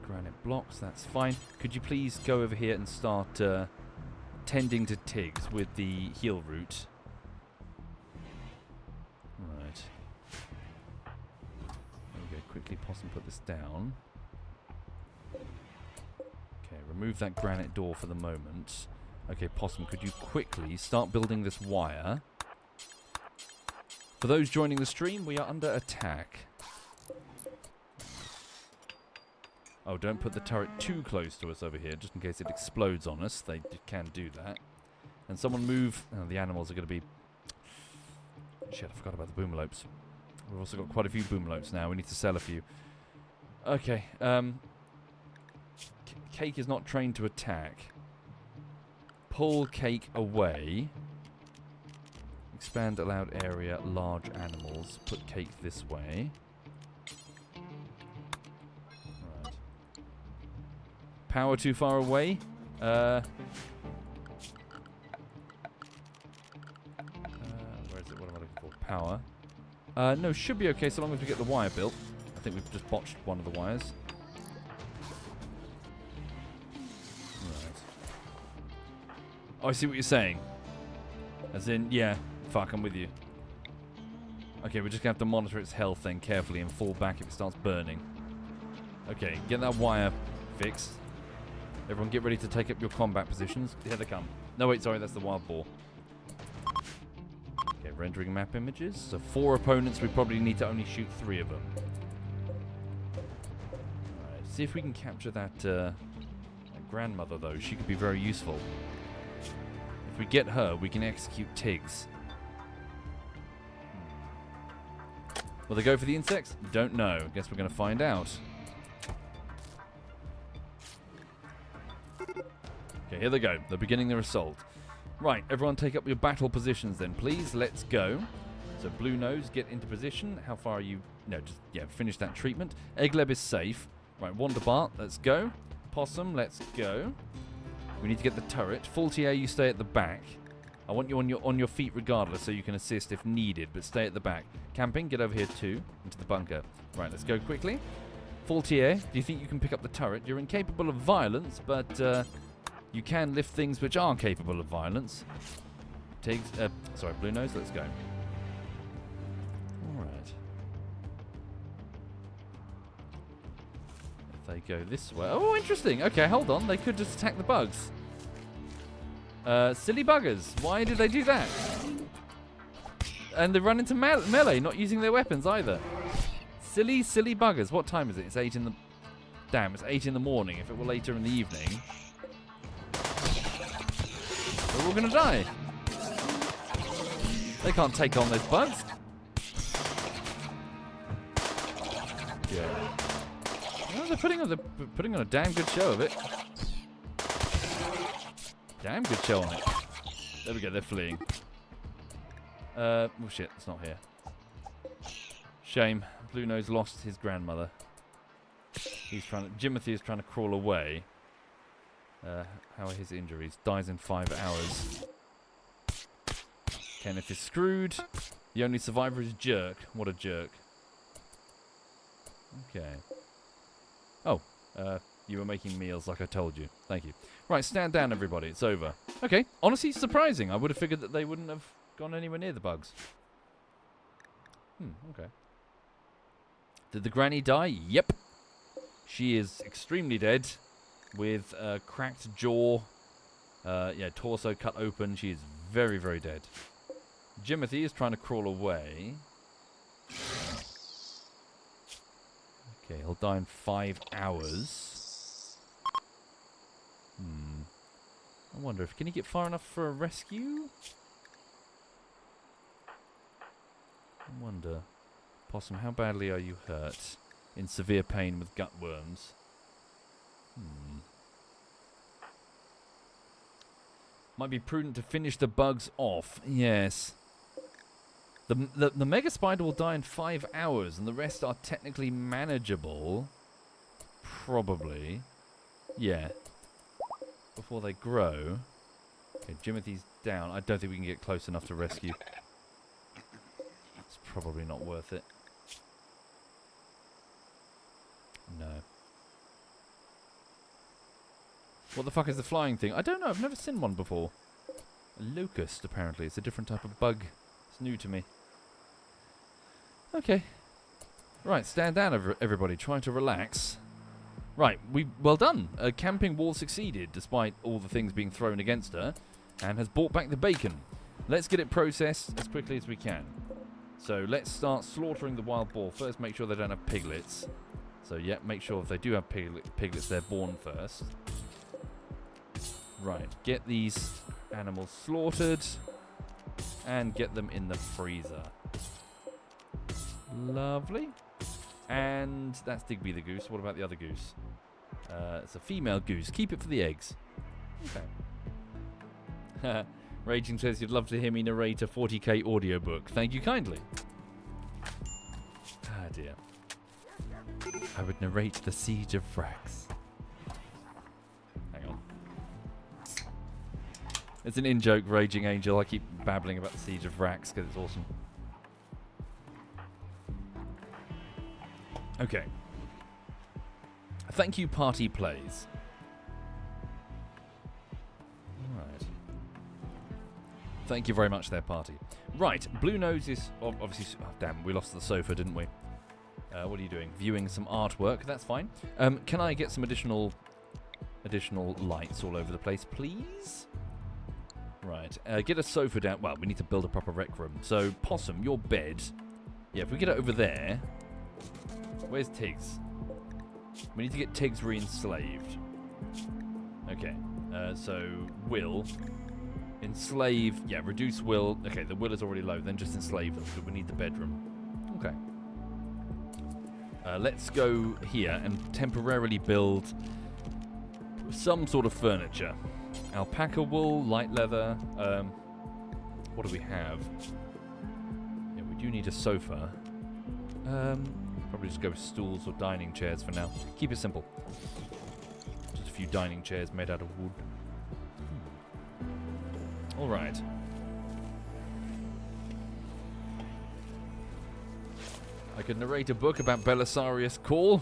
Granite blocks, that's fine. Could you please go over here and start tending to Tiggs with the heal root? Right. There we go. Quickly, Possum, put this down. Okay, remove that granite door for the moment. Okay, Possum, could you quickly start building this wire? For those joining the stream, we are under attack. Oh, don't put the turret too close to us over here, just in case it explodes on us. They can do that. And someone move... Oh, the animals are going to be... Shit, I forgot about the boomalopes. We've also got quite a few boomalopes now. We need to sell a few. Okay, Cake is not trained to attack. Pull Cake away. Expand allowed area, large animals. Put Cake this way. Right. Power too far away. Where is it? What am I looking for? Power. No, should be okay so long as we get the wire built. I think we've just botched one of the wires. Oh, I see what you're saying. As in, yeah, fuck, I'm with you. Okay, we're just going to have to monitor its health then carefully and fall back if it starts burning. Okay, get that wire fixed. Everyone get ready to take up your combat positions. Here they come. No, wait, sorry, that's the wild boar. Okay, rendering map images. So 4 opponents, we probably need to only shoot 3 of them. Alright, see if we can capture that grandmother, though. She could be very useful. If we get her, we can execute Tiggs. Will they go for the insects? Don't know. Guess we're going to find out. Okay, here they go. They're beginning their assault. Right, everyone take up your battle positions then, please. Let's go. So, Blue Nose, get into position. How far are you? No, just, yeah, finish that treatment. Eggleb is safe. Right, Wonderbart, let's go. Possum, let's go. We need to get the turret. Faultier, you stay at the back. I want you on your feet regardless, so you can assist if needed, but stay at the back. Camping, get over here too, into the bunker. Right, let's go quickly. Faultier, do you think you can pick up the turret? You're incapable of violence, but you can lift things which are capable of violence. Tiggs, sorry, Blue Nose, let's go. Alright. If they go this way... Oh, interesting. Okay, hold on. They could just attack the bugs. Silly buggers. Why did they do that? And they run into melee, not using their weapons either. Silly, silly buggers. What time is it? It's 8 in the... Damn, it's 8 in the morning. If it were later in the evening... We're all going to die. They can't take on those bugs. Yeah. Well, they're putting on a damn good show of it. Damn good show on it. There we go, they're fleeing. Oh shit, it's not here. Shame. Blue Nose lost his grandmother. Jimothy is trying to crawl away. How are his injuries? Dies in 5 hours. Kenneth is screwed. The only survivor is Jerk. What a jerk. Okay. Oh, you were making meals like I told you. Thank you. Right, stand down, everybody. It's over. Okay, honestly, surprising. I would have figured that they wouldn't have gone anywhere near the bugs. Okay. Did the granny die? Yep. She is extremely dead, with a cracked jaw, torso cut open. She is very, very dead. Jimothy is trying to crawl away. Okay, he'll die in 5 hours. I wonder if... Can he get far enough for a rescue? I wonder. Possum, how badly are you hurt? In severe pain with gut worms. Might be prudent to finish the bugs off. Yes. The mega spider will die in 5 hours, and the rest are technically manageable. Probably. Yeah. Before they grow. Okay, Jimothy's down. I don't think we can get close enough to rescue. It's probably not worth it. No. What the fuck is the flying thing? I don't know. I've never seen one before. A locust, apparently. It's a different type of bug. It's new to me. Okay. Right, stand down, everybody. Try to relax. Right, well done. Camping wall succeeded, despite all the things being thrown against her, and has brought back the bacon. Let's get it processed as quickly as we can. So let's start slaughtering the wild boar. First, make sure they don't have piglets. So, yeah, make sure if they do have piglets, they're born first. Right, get these animals slaughtered and get them in the freezer. Lovely. And that's Digby the goose. What about the other goose? It's a female goose. Keep it for the eggs. Okay. Raging says you'd love to hear me narrate a 40k audiobook. Thank you kindly. Ah, dear. I would narrate the Siege of Vrax. Hang on. It's an in-joke, Raging Angel. I keep babbling about the Siege of Vrax because it's awesome. Okay. Thank you, Party Plays. Alright. Thank you very much there, Party. Right, Blue Nose is obviously... Oh, damn, we lost the sofa, didn't we? What are you doing? Viewing some artwork. That's fine. Can I get some additional lights all over the place, please? Right. Get a sofa down. Well, we need to build a proper rec room. So, Possum, your bed. Yeah, if we get it over there... Where's Tiggs? We need to get Tiggs re-enslaved. Okay. So, Will. Enslave. Yeah, reduce Will. Okay, the Will is already low. Then just enslave them. So we need the bedroom. Okay. Let's go here and temporarily build some sort of furniture. Alpaca wool, light leather. What do we have? Yeah, we do need a sofa. Probably just go with stools or dining chairs for now. Keep it simple. Just a few dining chairs made out of wood. Alright. I could narrate a book about Belisarius Cawl.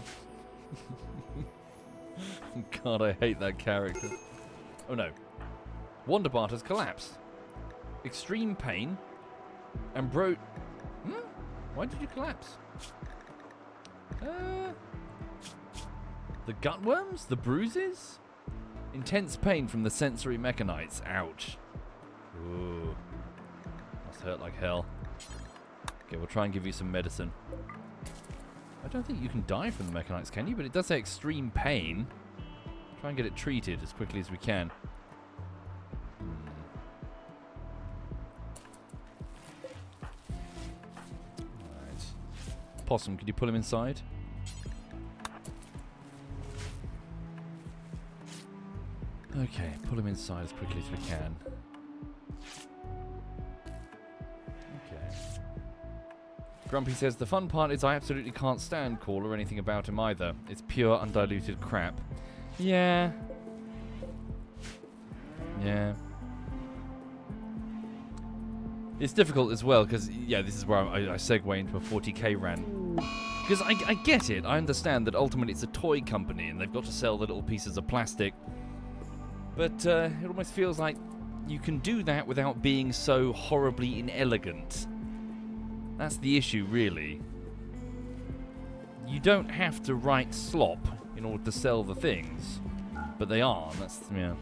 God, I hate that character. Oh no. Wonderbart has collapsed. Extreme pain. And why did you collapse? The gutworms? The bruises? Intense pain from the sensory mechanites. Ouch. Ooh. Must hurt like hell. Okay, we'll try and give you some medicine. I don't think you can die from the mechanites, can you? But it does say extreme pain. Try and get it treated as quickly as we can. Alright. Possum, could you pull him inside? Okay, pull him inside as quickly as we can. Grumpy says, the fun part is I absolutely can't stand Cawl or anything about him either. It's pure, undiluted crap. Yeah. Yeah. It's difficult as well, because, yeah, this is where I segue into a 40k rant. Because I get it. I understand that ultimately it's a toy company, and they've got to sell the little pieces of plastic. But it almost feels like you can do that without being so horribly inelegant. That's the issue, really. You don't have to write slop in order to sell the things, but they are. That's, yeah.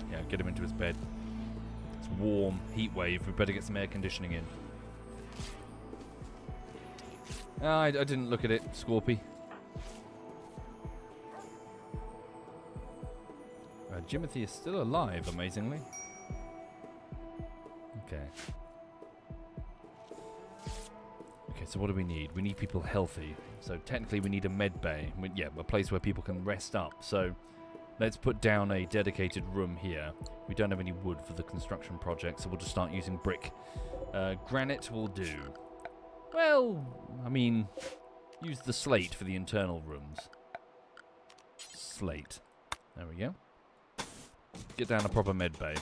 Yeah, get him into his bed. It's warm, heat wave. We better get some air conditioning in. I didn't look at it, Scorpy. Jimothy is still alive, amazingly. Okay. Okay, so what do we need? We need people healthy. So technically we need a med bay. Yeah, a place where people can rest up. So let's put down a dedicated room here. We don't have any wood for the construction project, so we'll just start using brick. Granite will do. Well, I mean, use the slate for the internal rooms. Slate. There we go. Get down a proper med bay.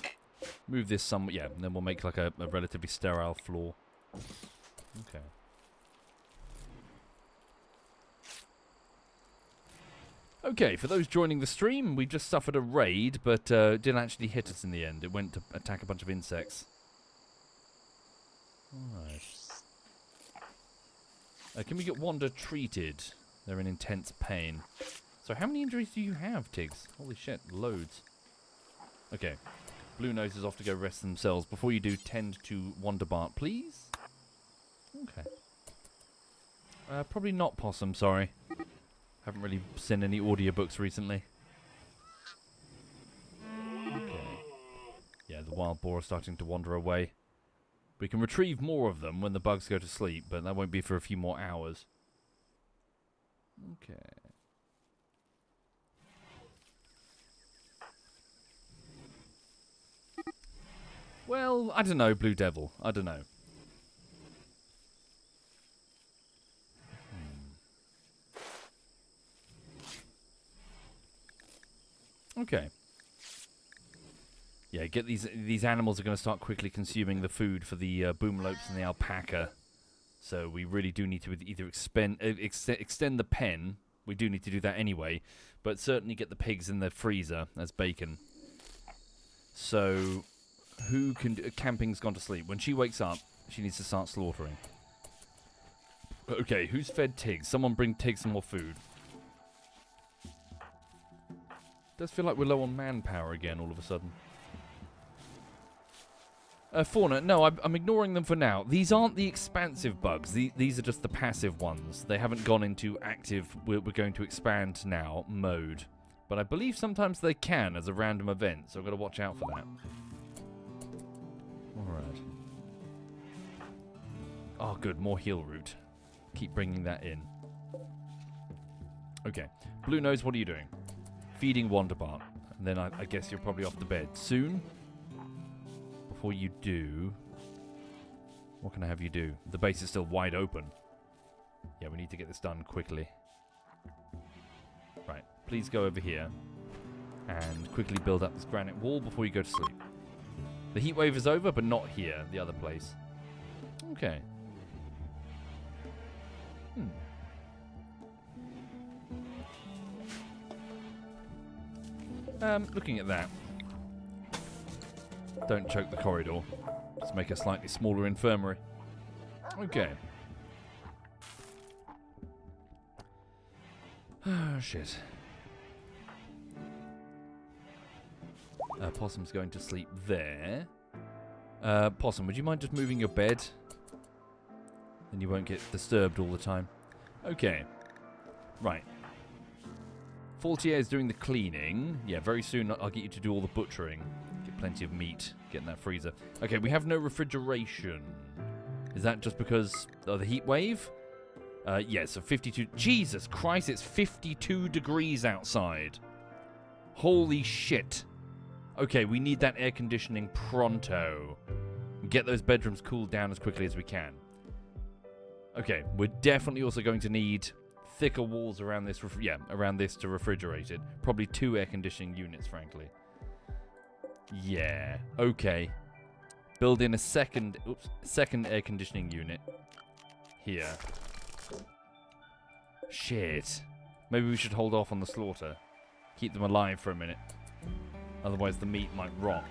Move this some, yeah, and then we'll make like a relatively sterile floor. Okay. Okay, for those joining the stream, we just suffered a raid, but didn't actually hit us in the end. It went to attack a bunch of insects. Alright. Can we get Wanda treated? They're in intense pain. So how many injuries do you have, Tiggs? Holy shit, loads. Okay. Blue Nose is off to go rest themselves. Before you do, tend to Wonderbart, please. Okay. Probably not Possum, sorry. Haven't really seen any audiobooks recently. Okay. Yeah, the wild boar are starting to wander away. We can retrieve more of them when the bugs go to sleep, but that won't be for a few more hours. Okay. Well, I don't know, Blue Devil. I don't know. Okay. Yeah, get these animals are going to start quickly consuming the food for the boomlopes and the alpaca. So we really do need to either extend the pen. We do need to do that anyway, but certainly get the pigs in the freezer as bacon. So who can Camping's gone to sleep. When she wakes up, she needs to start slaughtering. Okay, who's fed Tig? Someone bring Tig some more food. Does feel like we're low on manpower again all of a sudden. Fauna, no, I'm ignoring them for now. These aren't the expansive bugs. These are just the passive ones. They haven't gone into active, we're going to expand now, mode. But I believe sometimes they can as a random event, so I've got to watch out for that. Alright. Oh, good, more heal root. Keep bringing that in. Okay. Blue Nose, what are you doing? Feeding Wonderbart. And then I guess you're probably off to bed. Soon? Before you do... What can I have you do? The base is still wide open. Yeah, we need to get this done quickly. Right. Please go over here. And quickly build up this granite wall before you go to sleep. The heat wave is over, but not here, the other place. Okay. Looking at that. Don't choke the corridor. Let's make a slightly smaller infirmary. Okay. Oh, shit. Possum's going to sleep there. Possum, would you mind just moving your bed? Then you won't get disturbed all the time. Okay. Right. Faultier is doing the cleaning. Yeah, very soon I'll get you to do all the butchering. Get plenty of meat. Get in that freezer. Okay, we have no refrigeration. Is that just because of the heat wave? Yeah, so 52... Jesus Christ, it's 52 degrees outside. Holy shit. Okay, we need that air conditioning pronto. Get those bedrooms cooled down as quickly as we can. Okay, we're definitely also going to need thicker walls around this, around this to refrigerate it. Probably 2 air conditioning units, frankly. Yeah, okay. Build in a second air conditioning unit here. Shit. Maybe we should hold off on the slaughter. Keep them alive for a minute. Otherwise the meat might rot.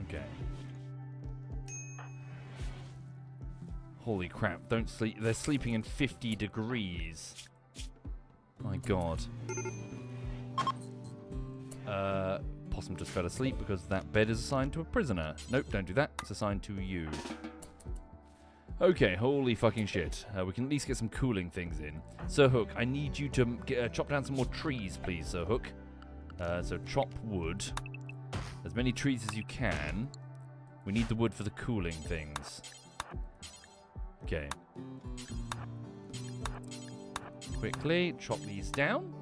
Okay. Holy crap, don't sleep. They're sleeping in 50 degrees. My god. Possum just fell asleep because that bed is assigned to a prisoner. Nope, don't do that. It's assigned to you. Okay, holy fucking shit. We can at least get some cooling things in. Sir Hook, I need you to chop down some more trees, please, Sir Hook. So chop wood. As many trees as you can. We need the wood for the cooling things. Okay. Quickly chop these down.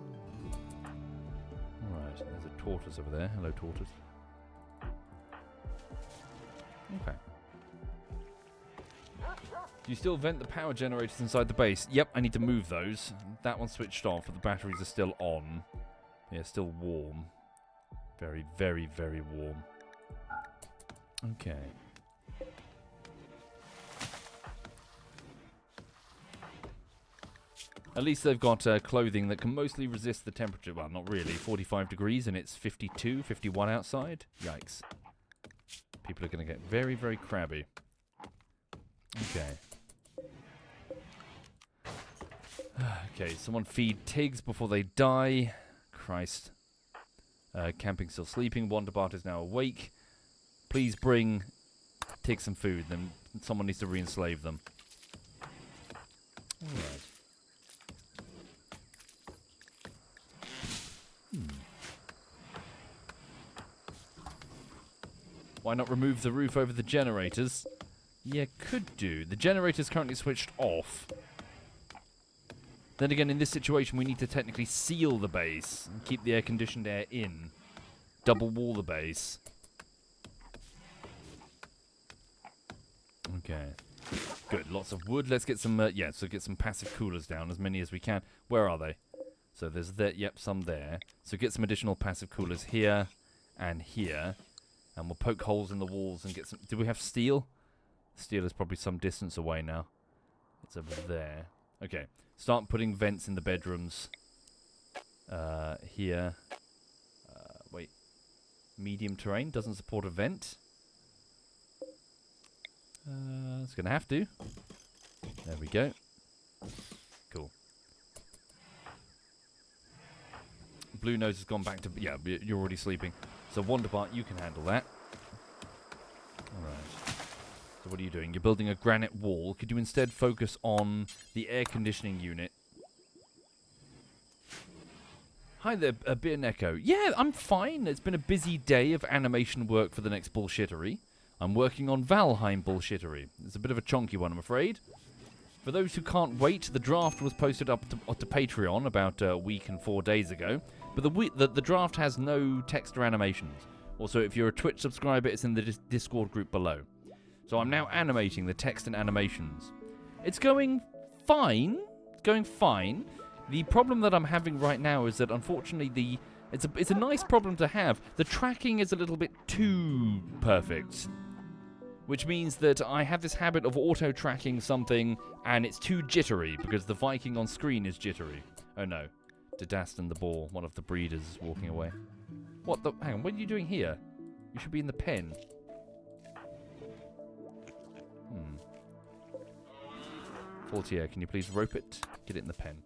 Alright, there's a tortoise over there. Hello, tortoise. Okay. Do you still vent the power generators inside the base? Yep, I need to move those. That one's switched off, but the batteries are still on. Yeah, still warm. Very, very, very warm. Okay. At least they've got clothing that can mostly resist the temperature. Well, not really. 45 degrees and it's 52, 51 outside. Yikes. People are going to get very, very crabby. Okay. Okay, someone feed Tiggs before they die. Christ. Camping still sleeping. Wonderbart is now awake. Please bring Tiggs some food. Then someone needs to re-enslave them. Alright. Why not remove the roof over the generators? Yeah, could do. The generator's currently switched off. Then again, in this situation, we need to technically seal the base and keep the air-conditioned air in. Double wall the base. Okay. Good. Lots of wood. Let's get some, so get some passive coolers down, as many as we can. Where are they? So there's that, yep, some there. So get some additional passive coolers here and here. And we'll poke holes in the walls and get some... Do we have steel? Steel is probably some distance away now. It's over there. Okay. Start putting vents in the bedrooms. Here. Wait. Medium terrain doesn't support a vent. It's going to have to. There we go. Cool. Blue Nose has gone back to... Yeah, you're already sleeping. So Wonderbart, you can handle that. Alright. So what are you doing? You're building a granite wall. Could you instead focus on the air conditioning unit? Hi there, Beer Neko. Yeah, I'm fine. It's been a busy day of animation work for the next bullshittery. I'm working on Valheim bullshittery. It's a bit of a chonky one, I'm afraid. For those who can't wait, the draft was posted up to Patreon about a week and 4 days ago. But the draft has no text or animations. Also, if you're a Twitch subscriber, it's in the Discord group below. So I'm now animating the text and animations. It's going fine. It's going fine. The problem that I'm having right now is that, unfortunately, It's a nice problem to have. The tracking is a little bit too perfect, which means that I have this habit of auto-tracking something, and it's too jittery because the Viking on screen is jittery. Oh no, Didastan the boar, one of the breeders, is walking away. What the? Hang on, what are you doing here? You should be in the pen. Fortier, can you please rope it? Get it in the pen.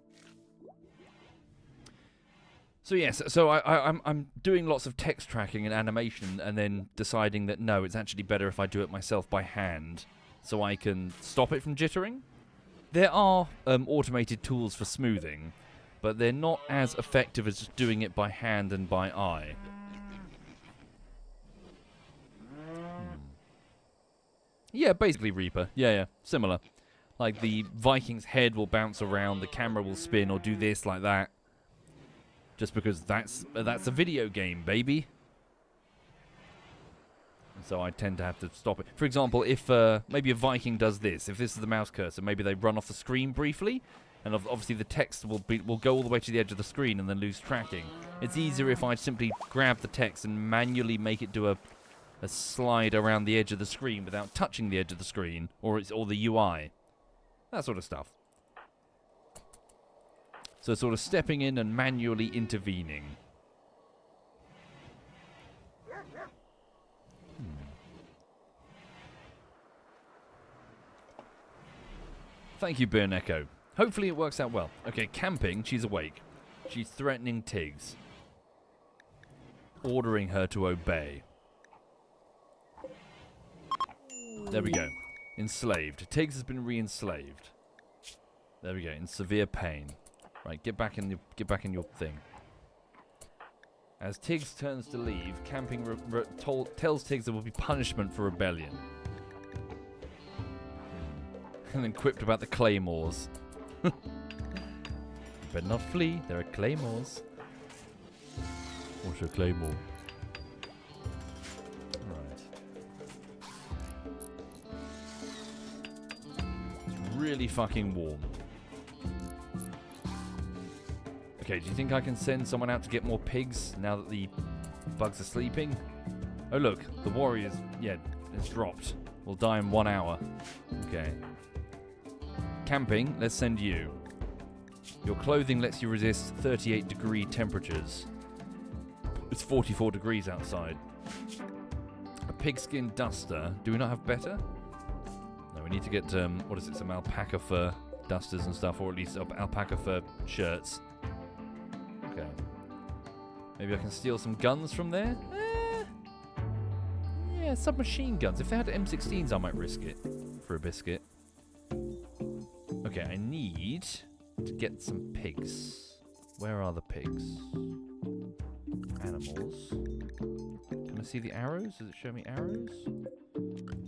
So yes, so I'm doing lots of text tracking and animation, and then deciding that no, it's actually better if I do it myself by hand, so I can stop it from jittering. There are automated tools for smoothing, but they're not as effective as just doing it by hand and by eye. Yeah, basically Reaper. Yeah, similar. Like, the Viking's head will bounce around, the camera will spin, or do this like that. Just because that's a video game, baby. And so I tend to have to stop it. For example, if maybe a Viking does this, if this is the mouse cursor, maybe they run off the screen briefly, and obviously the text will go all the way to the edge of the screen and then lose tracking. It's easier if I simply grab the text and manually make it do a slide around the edge of the screen without touching the edge of the screen, or the UI. That sort of stuff. So sort of stepping in and manually intervening. Thank you, Burn Echo. Hopefully it works out well. Okay, camping, she's awake. She's threatening Tiggs. Ordering her to obey. There we go. Enslaved. Tiggs has been re-enslaved. There we go. In severe pain. Right, get back in your thing. As Tiggs turns to leave, camping tells Tiggs there will be punishment for rebellion. And then quipped about the claymores. Better not flee. There are claymores. What's a claymore? Really fucking warm. Okay, do you think I can send someone out to get more pigs now that the bugs are sleeping? Oh look, the warriors, it's dropped. Will die in 1 hour. Okay. Camping, let's send you. Your clothing lets you resist 38-degree temperatures. It's 44 degrees outside. A pigskin duster. Do we not have better? No, we need to get, some alpaca fur dusters and stuff, or at least alpaca fur shirts. Okay. Maybe I can steal some guns from there? Yeah, submachine guns. If they had M16s, I might risk it for a biscuit. Okay, I need to get some pigs. Where are the pigs? Animals. Can I see the arrows? Does it show me arrows?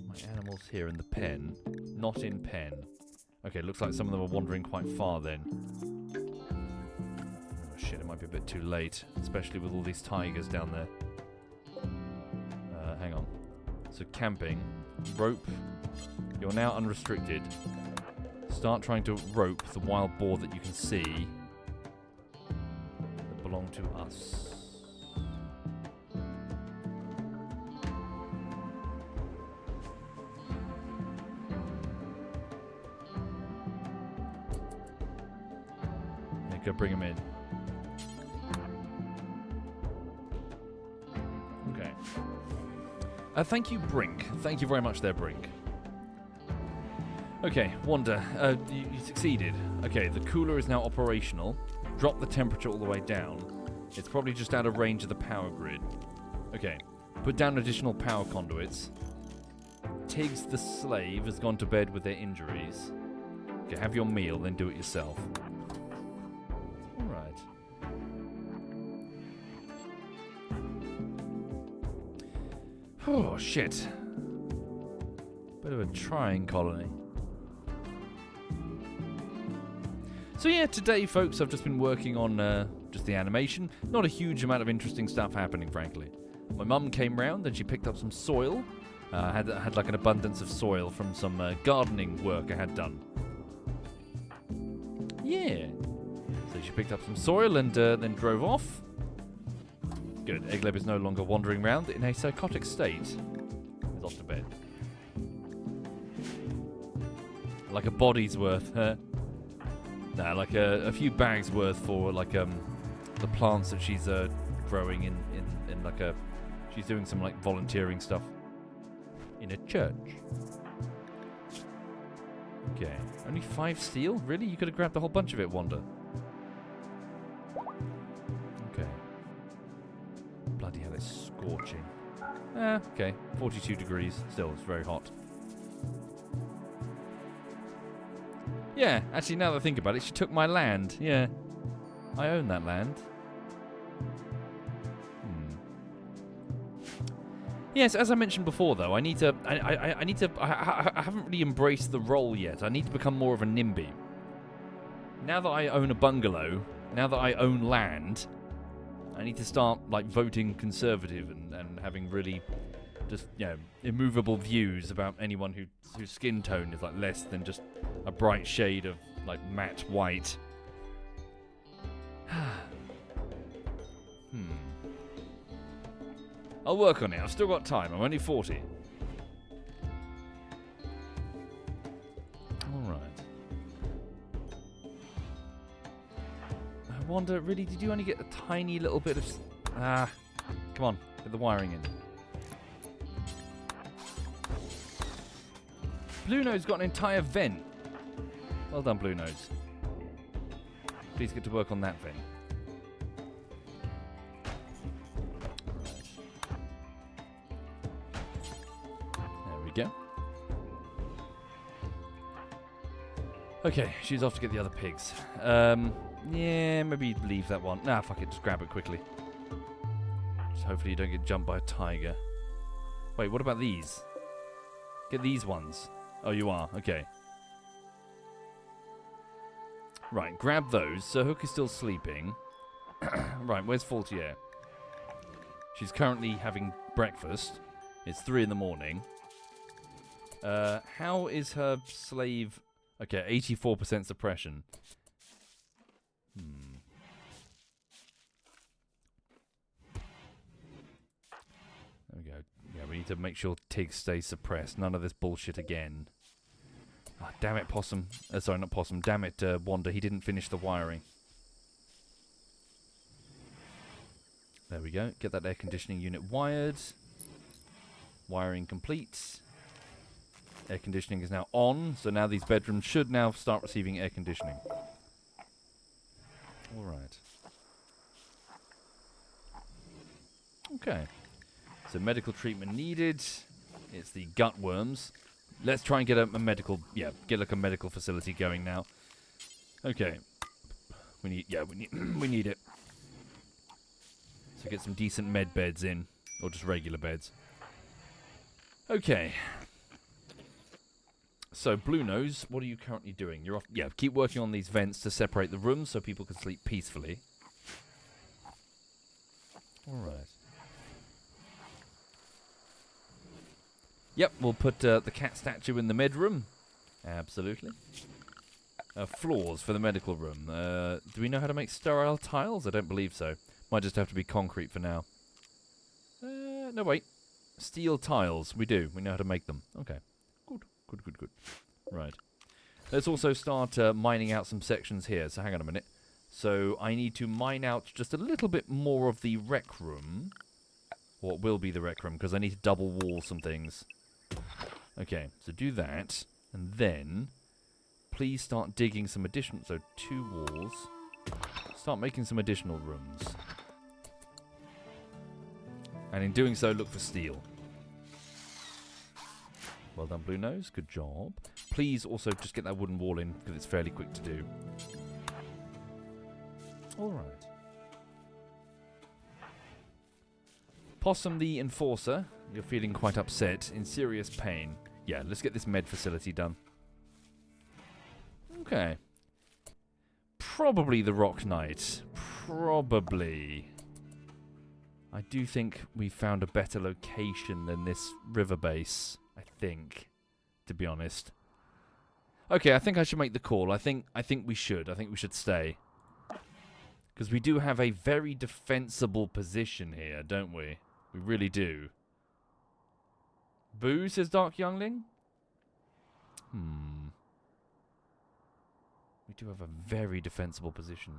My animals here in the pen. Not in pen. Okay, looks like some of them are wandering quite far then. Oh shit, it might be a bit too late. Especially with all these tigers down there. Hang on. So camping. Rope. You're now unrestricted. Start trying to rope the wild boar that you can see that belong to us. Go bring him in. Okay. Thank you, Brink. Thank you very much there, Brink. Okay, Wanda, you succeeded. Okay, the cooler is now operational. Drop the temperature all the way down. It's probably just out of range of the power grid. Okay, put down additional power conduits. Tiggs the slave has gone to bed with their injuries. Okay, have your meal, then do it yourself. Alright. Oh, shit. Bit of a trying colony. So yeah, today, folks, I've just been working on just the animation. Not a huge amount of interesting stuff happening, frankly. My mum came round and she picked up some soil. Had like an abundance of soil from some gardening work I had done. Yeah. So she picked up some soil and then drove off. Good. Egleb is no longer wandering around in a psychotic state. He's off to bed. Like a body's worth, huh? Nah, like a few bags worth for like the plants that she's growing in like a. She's doing some like volunteering stuff in a church. Okay, only 5 steel? Really? You could have grabbed a whole bunch of it, Wanda. Okay. Bloody hell, it's scorching. Okay. 42 degrees. Still, it's very hot. Yeah, actually, now that I think about it, she took my land. Yeah. I own that land. Yes, as I mentioned before, though, I need to. I haven't really embraced the role yet. I need to become more of a NIMBY. Now that I own a bungalow, now that I own land, I need to start like voting Conservative and having really just immovable views about anyone whose skin tone is like less than just a bright shade of like matte white. I'll work on it. I've still got time. I'm only 40. Alright. I wonder, really, did you only get a tiny little bit of... come on. Get the wiring in. Blue Nose got an entire vent. Well done, Blue Nose. Please get to work on that vent. Go. Okay, she's off to get the other pigs. Yeah, maybe leave that one. Nah, fuck it, just grab it quickly. Just hopefully you don't get jumped by a tiger. Wait, what about these? Get these ones. Oh, you are? Okay. Right, grab those. So Hook is still sleeping. Right, where's Faultier? She's currently having breakfast. It's 3 in the morning. How is her slave... Okay, 84% suppression. There we go. Yeah, we need to make sure Tig stays suppressed. None of this bullshit again. Ah, damn it, Possum. Sorry, not Possum. Damn it, Wanda. He didn't finish the wiring. There we go. Get that air conditioning unit wired. Wiring complete. Air conditioning is now on, so now these bedrooms should now start receiving air conditioning. Alright. Okay. So medical treatment needed. It's the gut worms. Let's try and get a medical... Yeah, get like a medical facility going now. Okay. We need it. So get some decent med beds in. Or just regular beds. Okay. So, Blue Nose, what are you currently doing? You're off... Yeah, keep working on these vents to separate the rooms so people can sleep peacefully. Alright. Yep, we'll put the cat statue in the med room. Absolutely. Floors for the medical room. Do we know how to make sterile tiles? I don't believe so. Might just have to be concrete for now. No, wait. Steel tiles. We do. We know how to make them. Okay. Good. Right. Let's also start mining out some sections here. So hang on a minute. So I need to mine out just a little bit more of the rec room. What will be the rec room, because I need to double wall some things. Okay, so do that. And then, please start digging some additional... So 2 walls. Start making some additional rooms. And in doing so, look for steel. Well done, Blue Nose. Good job. Please also just get that wooden wall in, because it's fairly quick to do. Alright. Possum the Enforcer. You're feeling quite upset, in serious pain. Yeah, let's get this med facility done. Okay. Probably the Rock Knight. Probably. I do think we found a better location than this river base. I think, to be honest. Okay, I think I should make the call. I think we should. I think we should stay. Because we do have a very defensible position here, don't we? We really do. Boo, says Dark Youngling. We do have a very defensible position.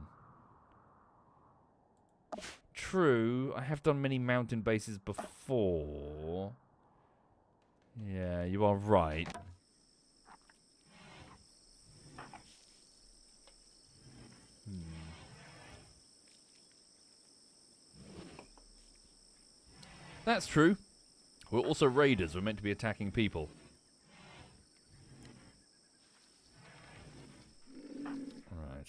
True, I have done many mountain bases before. Yeah, you are right. That's true. We're also raiders. We're meant to be attacking people. Right.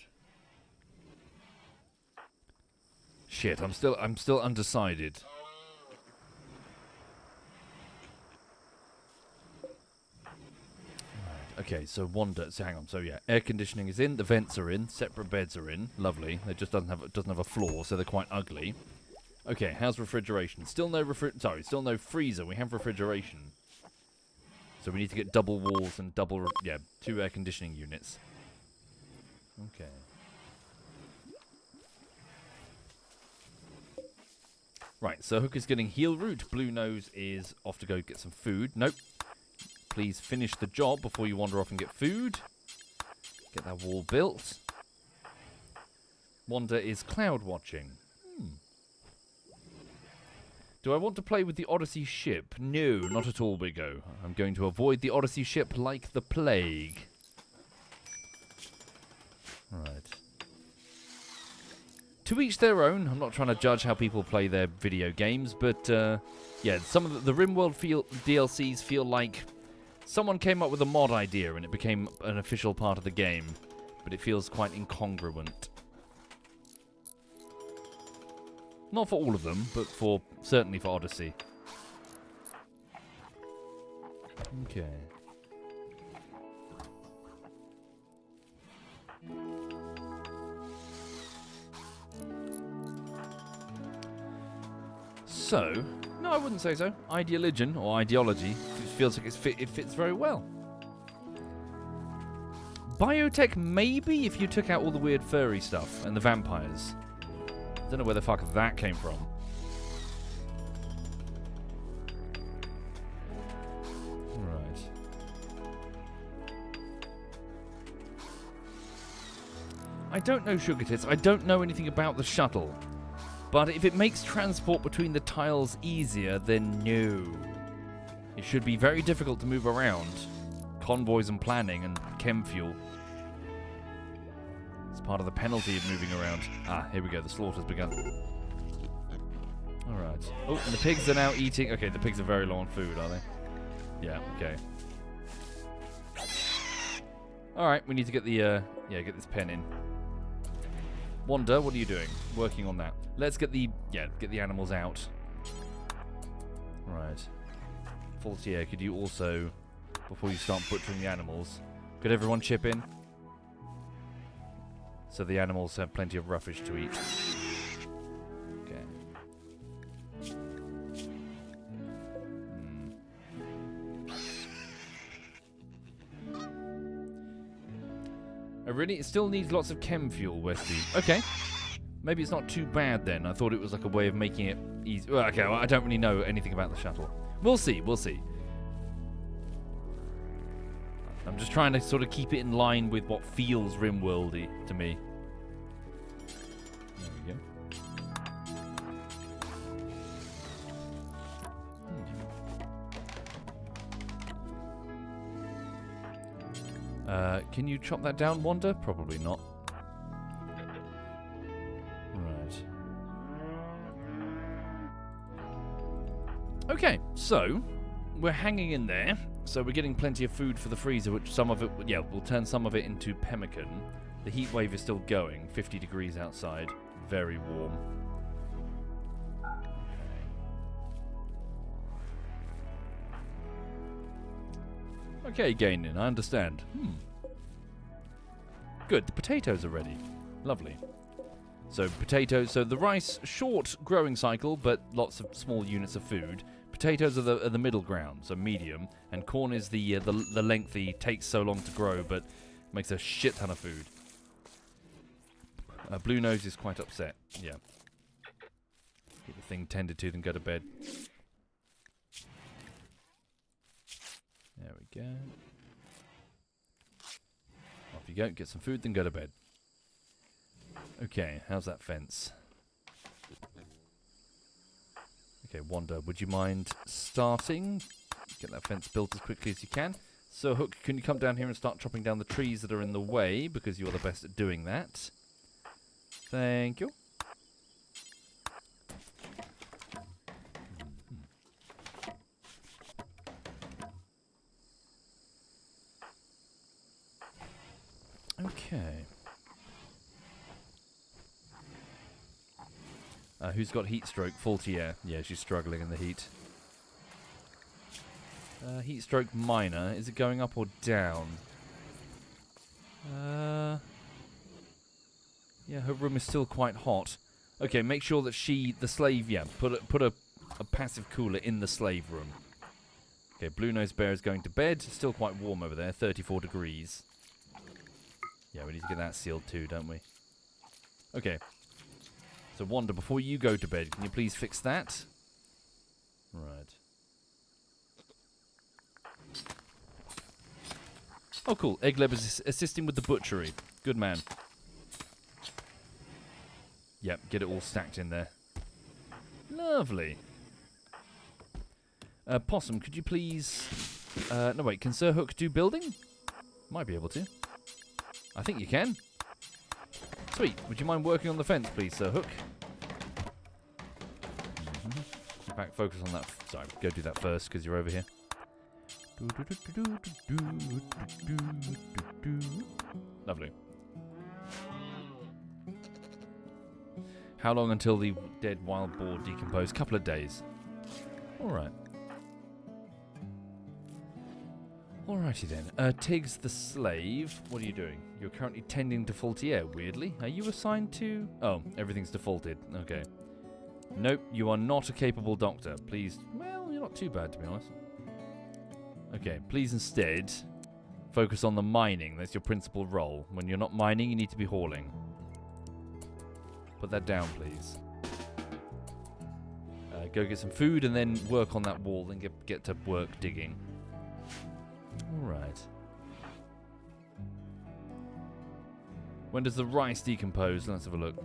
Shit, I'm still undecided. Okay, so so hang on. So yeah, air conditioning is in, the vents are in, separate beds are in. Lovely. It just doesn't have a floor, so they're quite ugly. Okay, how's refrigeration? Still no freezer. We have refrigeration. So we need to get double walls and 2 air conditioning units. Okay. Right, so Hook is getting heal root. Blue Nose is off to go get some food. Nope. Please finish the job before you wander off and get food. Get that wall built. Wanda is cloud watching. Do I want to play with the Odyssey ship? No, not at all, Biggo. I'm going to avoid the Odyssey ship like the plague. Right. To each their own. I'm not trying to judge how people play their video games, but yeah, some of the RimWorld DLCs feel like someone came up with a mod idea and it became an official part of the game, but it feels quite incongruent. Not for all of them, but certainly for Odyssey. Okay. So, no, I wouldn't say so. Ideologian, or ideology, it feels like it fits very well. Biotech, maybe, if you took out all the weird furry stuff and the vampires. Don't know where the fuck that came from. Right. I don't know, Sugar Tits. I don't know anything about the shuttle. But if it makes transport between the tiles easier, then no. It should be very difficult to move around. Convoys and planning and chem fuel. Part of the penalty of moving around. Ah, here we go. The slaughter's begun. Alright. Oh, and the pigs are now eating. Okay, the pigs are very low on food, are they? Yeah, okay. Alright, we need to get the, get this pen in. Wanda, what are you doing? Working on that. Let's get the animals out. Right. Faultier, could you also, before you start butchering the animals, could everyone chip in? So the animals have plenty of roughage to eat. Okay. It still needs lots of chem fuel, Westy. Okay. Maybe it's not too bad then. I thought it was like a way of making it easy. Well, okay, well, I don't really know anything about the shuttle. We'll see, we'll see. I'm just trying to sort of keep it in line with what feels RimWorldy to me. There we go. Can you chop that down, Wanda? Probably not. Right. Okay, so we're hanging in there. So we're getting plenty of food for the freezer, which some of it, we'll turn some of it into pemmican. The heat wave is still going, 50 degrees outside, very warm. Okay, Gainin, I understand. Good, the potatoes are ready. Lovely. So potatoes, so the rice, short growing cycle, but lots of small units of food. Potatoes are the middle ground, so medium, and corn is the lengthy, takes so long to grow, but makes a shit ton of food. Blue Nose is quite upset. Yeah. Get the thing tended to, then go to bed. There we go. Off you go. Get some food, then go to bed. Okay, how's that fence? Okay, Wanda, would you mind starting? Get that fence built as quickly as you can. So, Hook, can you come down here and start chopping down the trees that are in the way, because you're the best at doing that. Thank you. Okay. Who's got heat stroke? Faulty air. Yeah, she's struggling in the heat. Heat stroke minor. Is it going up or down? Yeah, her room is still quite hot. Okay, make sure that the slave, put a passive cooler in the slave room. Okay, Blue Nose Bear is going to bed. Still quite warm over there, 34 degrees. Yeah, we need to get that sealed too, don't we? Okay. So, Wanda, before you go to bed, can you please fix that? Right. Oh, cool. Eggleb is assisting with the butchery. Good man. Yep, get it all stacked in there. Lovely. Possum, could you please... no, wait. Can Sir Hook do building? Might be able to. I think you can. Sweet. Would you mind working on the fence, please, Sir Hook? In fact, focus on that. Sorry, go do that first, because you're over here. Lovely. How long until the dead wild boar decompose? Couple of days. Alright. Alrighty then. Tiggs the slave. What are you doing? You're currently tending to faulty air, weirdly. Are you assigned to... Oh, everything's defaulted. Okay. Nope, you are not a capable doctor. Please... Well, you're not too bad, to be honest. Okay, please instead focus on the mining. That's your principal role. When you're not mining, you need to be hauling. Put that down, please. Go get some food and then work on that wall and get to work digging. Alright. When does the rice decompose? Let's have a look.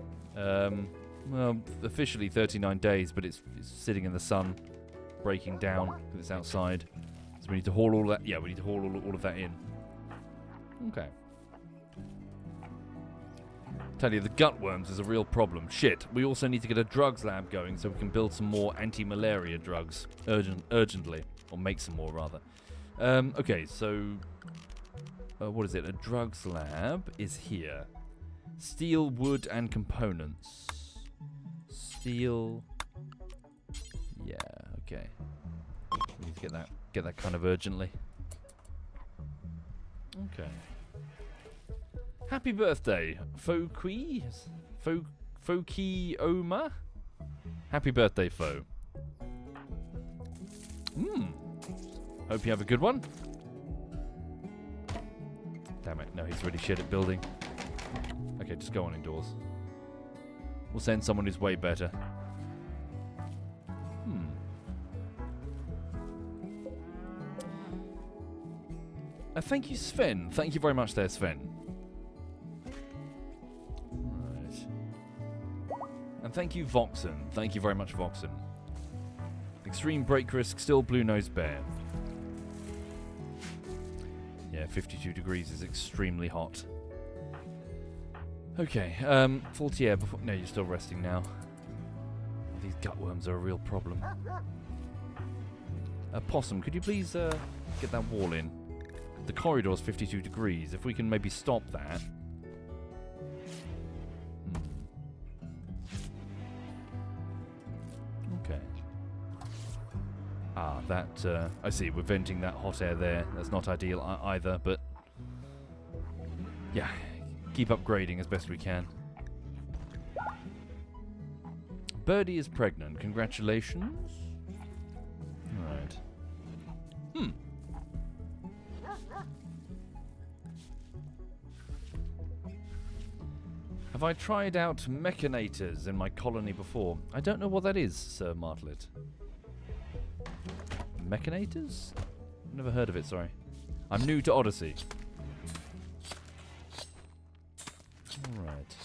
Well, officially 39 days, but it's sitting in the sun, breaking down because it's outside. So we need to haul all that. Yeah, we need to haul all of that in. Okay. Tell you, the gutworms is a real problem. Shit. We also need to get a drugs lab going so we can build some more anti-malaria drugs urgently, or make some more rather. Okay, so what is it? A drugs lab is here. Steel, wood, and components. Steel. Yeah. Okay. We need to get that kind of urgently. Okay. Happy birthday, Fokioma. Happy birthday, Fo. Hope you have a good one. Damn it, no, he's really shit at building. Okay, just go on indoors. We'll send someone who's way better. Thank you, Sven. Thank you very much there, Sven. Right. And thank you, Voxen. Thank you very much, Voxen. Extreme break risk, still Blue Nose Bear. Yeah, 52 degrees is extremely hot. Okay, faulty air before... No, you're still resting now. These gutworms are a real problem. Possum, could you please get that wall in? The corridor's 52 degrees. If we can maybe stop that. Okay. Ah, that... I see, we're venting that hot air there. That's not ideal either, but... Yeah, keep upgrading as best we can. Birdie is pregnant. Congratulations. Right. Have I tried out mechanators in my colony before? I don't know what that is, Sir Martlet. Mechanators? Never heard of it, sorry. I'm new to Odyssey. Alright.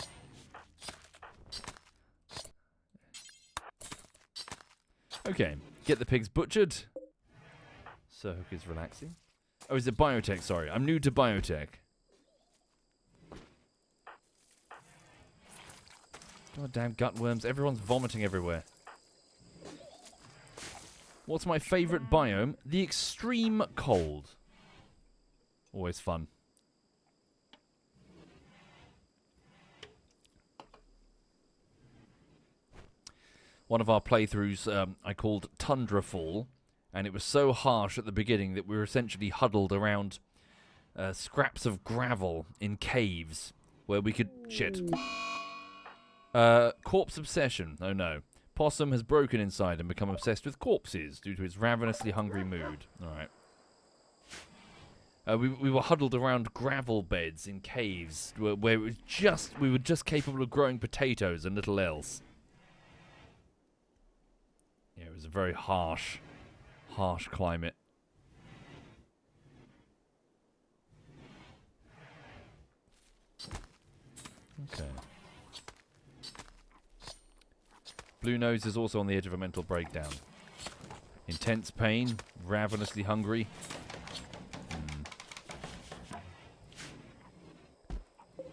Okay, get the pigs butchered. Sir Hooke is relaxing. Oh, is it biotech? Sorry, I'm new to biotech. Goddamn gutworms, everyone's vomiting everywhere. What's my favourite biome? The extreme cold. Always fun. One of our playthroughs I called Tundra Fall, and it was so harsh at the beginning that we were essentially huddled around scraps of gravel in caves where we could... Shit. Corpse obsession. Oh no. Possum has broken inside and become obsessed with corpses due to his ravenously hungry mood. Alright. We were huddled around gravel beds in caves where we were just capable of growing potatoes and little else. Yeah, it was a very harsh climate. Okay. Blue Nose is also on the edge of a mental breakdown. Intense pain, ravenously hungry.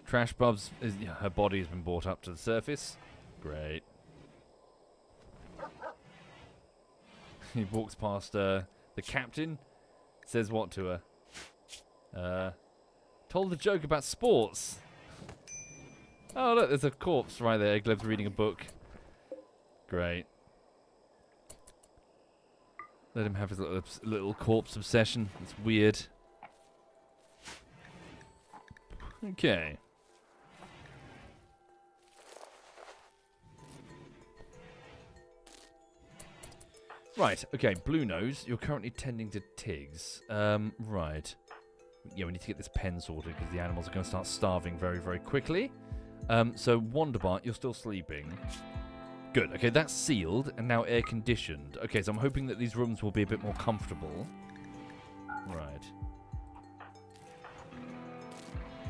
Trash Bubs, her body has been brought up to the surface. Great. He walks past the captain, says what to her? Told a joke about sports. Oh look, there's a corpse right there. Eggleb's reading a book. Great. Let him have his little corpse obsession. It's weird. Okay. Right, okay, Blue Nose, you're currently tending to Tigs. Right. Yeah, we need to get this pen sorted because the animals are going to start starving very, very quickly. So, Wonderbart, you're still sleeping. Good, okay, that's sealed and now air-conditioned. Okay, so I'm hoping that these rooms will be a bit more comfortable. Right.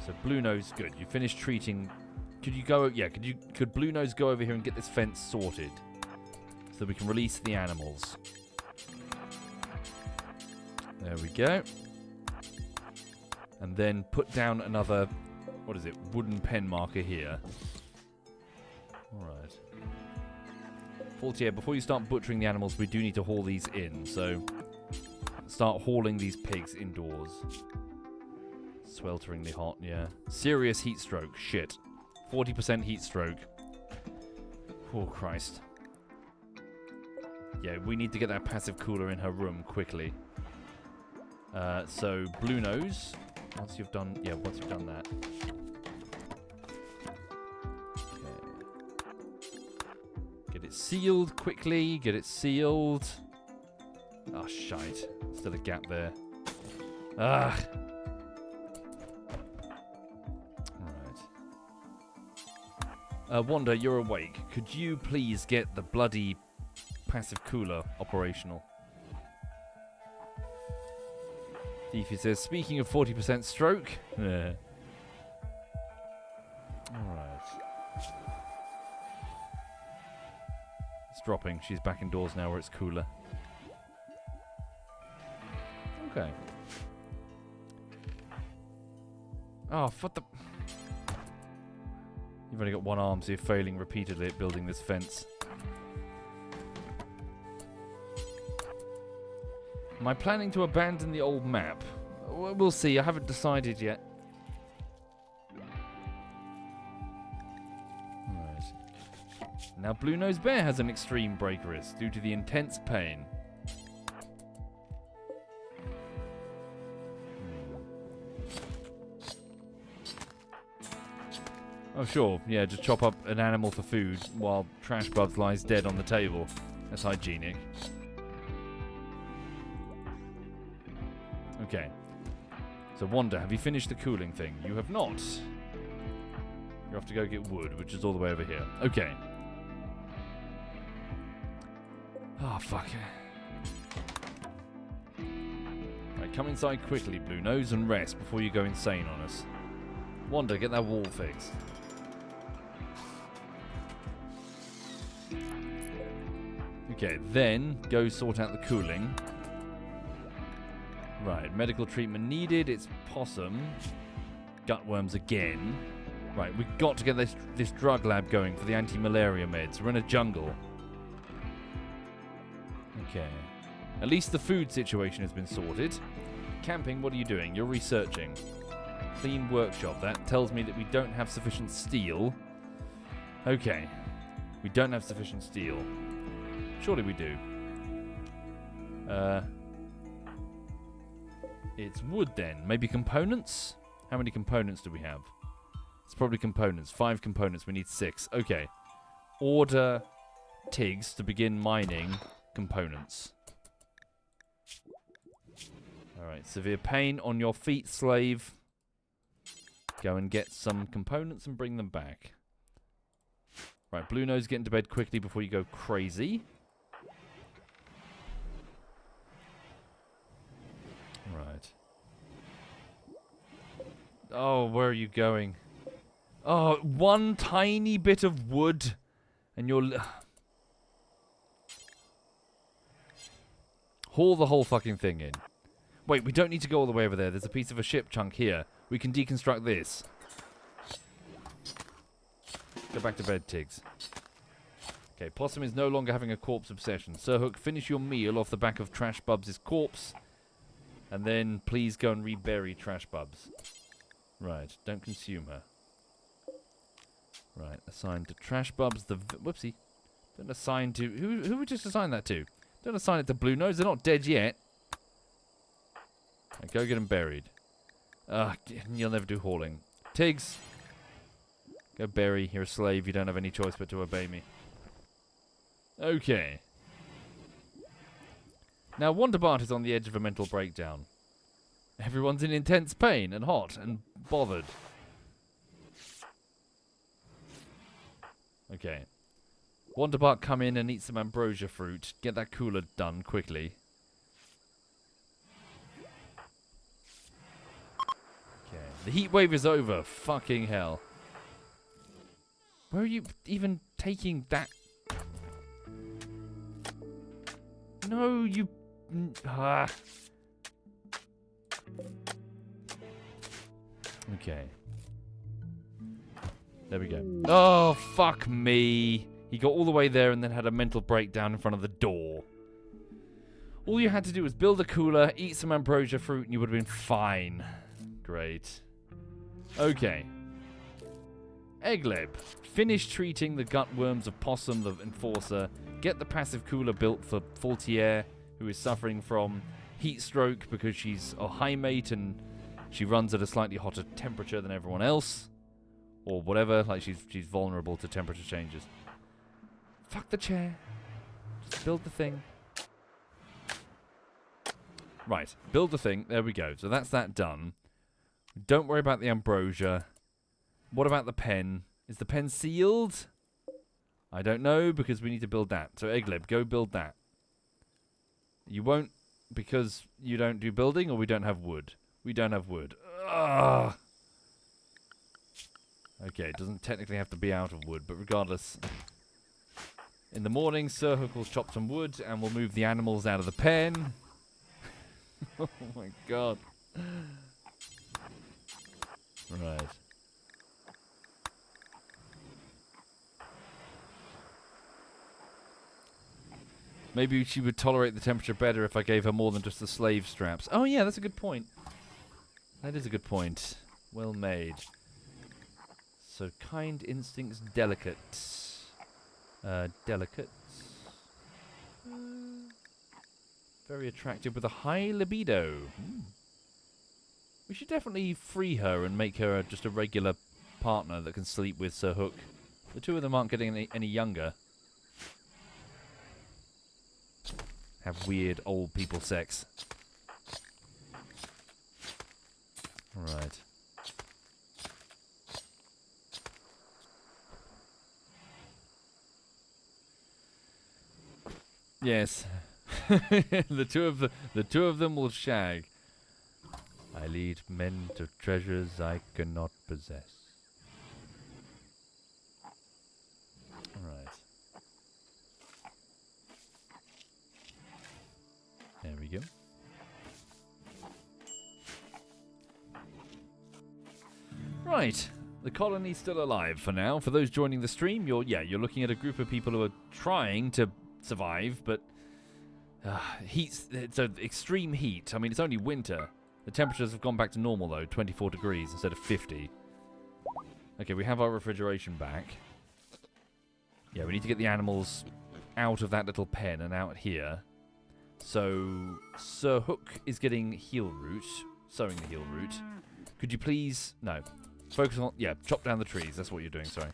So, Blue Nose, good. You finished treating... Could you go... Yeah, could Blue Nose go over here and get this fence sorted? So we can release the animals. There we go. And then put down another, what is it, wooden pen marker here. Alright. Faultier, before you start butchering the animals, we do need to haul these in. So start hauling these pigs indoors. Swelteringly hot, yeah. Serious heat stroke, shit. 40% heat stroke. Oh, Christ. Yeah, we need to get that passive cooler in her room quickly. So, Blue Nose, once you've done that. Okay. Get it sealed quickly, get it sealed. Oh, shite. Still a gap there. Ah. Alright. Wanda, you're awake. Could you please get the bloody... passive cooler operational? Thiefy says, speaking of 40% stroke. Yeah. Alright. It's dropping. She's back indoors now where it's cooler. Okay. Oh, what the... You've only got one arm, so you're failing repeatedly at building this fence. Am I planning to abandon the old map? We'll see. I haven't decided yet. Right. Now Blue Nose Bear has an extreme break risk due to the intense pain. Oh sure, yeah, just chop up an animal for food while Trash Bubs lies dead on the table. That's hygienic. Okay. So, Wanda, have you finished the cooling thing? You have not. You have to go get wood, which is all the way over here. Okay. Oh, fuck. Right, come inside quickly, Blue Nose, and rest before you go insane on us. Wanda, get that wall fixed. Okay, then go sort out the cooling. Right, medical treatment needed. It's possum. Gutworms again. Right, we've got to get this drug lab going for the anti-malaria meds. We're in a jungle. Okay. At least the food situation has been sorted. Camping, what are you doing? You're researching. Clean workshop. That tells me that we don't have sufficient steel. Okay. We don't have sufficient steel. Surely we do. It's wood then. Maybe components? How many components do we have? It's probably components. 5 components. We need 6. Okay. Order Tiggs to begin mining components. Alright. Severe pain on your feet, slave. Go and get some components and bring them back. Right. Blue Nose, get into bed quickly before you go crazy. Right. Oh, where are you going? Oh, one tiny bit of wood, and you're... Haul the whole fucking thing in. Wait, we don't need to go all the way over there. There's a piece of a ship chunk here. We can deconstruct this. Go back to bed, Tiggs. Okay, Possum is no longer having a corpse obsession. Sir Hook, finish your meal off the back of Trash Bubs' corpse. And then please go and rebury Trash Bubs. Right, don't consume her. Right, assigned to Trash Bubs the... Whoopsie. Don't assign to... Who would just assign that to? Don't assign it to Blue Nose. They're not dead yet. Right, go get them buried. You'll never do hauling. Tiggs. Go bury. You're a slave. You don't have any choice but to obey me. Okay. Now, Wonderbart is on the edge of a mental breakdown. Everyone's in intense pain and hot and bothered. Okay. Wonderbart, come in and eat some ambrosia fruit. Get that cooler done quickly. Okay. The heat wave is over. Fucking hell. Where are you even taking that? No, you... Okay. There we go. Oh, fuck me. He got all the way there and then had a mental breakdown in front of the door. All you had to do was build a cooler, eat some ambrosia fruit, and you would have been fine. Great. Okay. Eggleb. Finish treating the gutworms of Possum, the enforcer. Get the passive cooler built for Faultier, who is suffering from heat stroke because she's a high mate and she runs at a slightly hotter temperature than everyone else. Or whatever, like she's vulnerable to temperature changes. Fuck the chair. Just build the thing. Right, build the thing. There we go. So that's that done. Don't worry about the ambrosia. What about the pen? Is the pen sealed? I don't know, because we need to build that. So Eggleb, go build that. You won't, because you don't do building, or we don't have wood? We don't have wood. Ugh. Okay, it doesn't technically have to be out of wood, but regardless. In the morning, Sir Hook will chop some wood, and we'll move the animals out of the pen. Oh my god. Right. Maybe she would tolerate the temperature better if I gave her more than just the slave straps. Oh yeah, that's a good point. That is a good point. Well made. So, kind instincts, delicate. Delicate. Very attractive with a high libido. We should definitely free her and make her just a regular partner that can sleep with Sir Hook. The two of them aren't getting any younger. Have weird old people sex. Right. Yes. the two of them will shag. I lead men to treasures I cannot possess. Alright. There we go. Right. The colony's still alive for now. For those joining the stream, you're looking at a group of people who are trying to survive, but it's extreme heat. I mean, it's only winter. The temperatures have gone back to normal though, 24 degrees instead of 50. Okay, we have our refrigeration back. Yeah, we need to get the animals out of that little pen and out here. So Sir Hook is getting heel root, sowing the heel root. Could you please focus on chop down the trees. That's what you're doing. Sorry.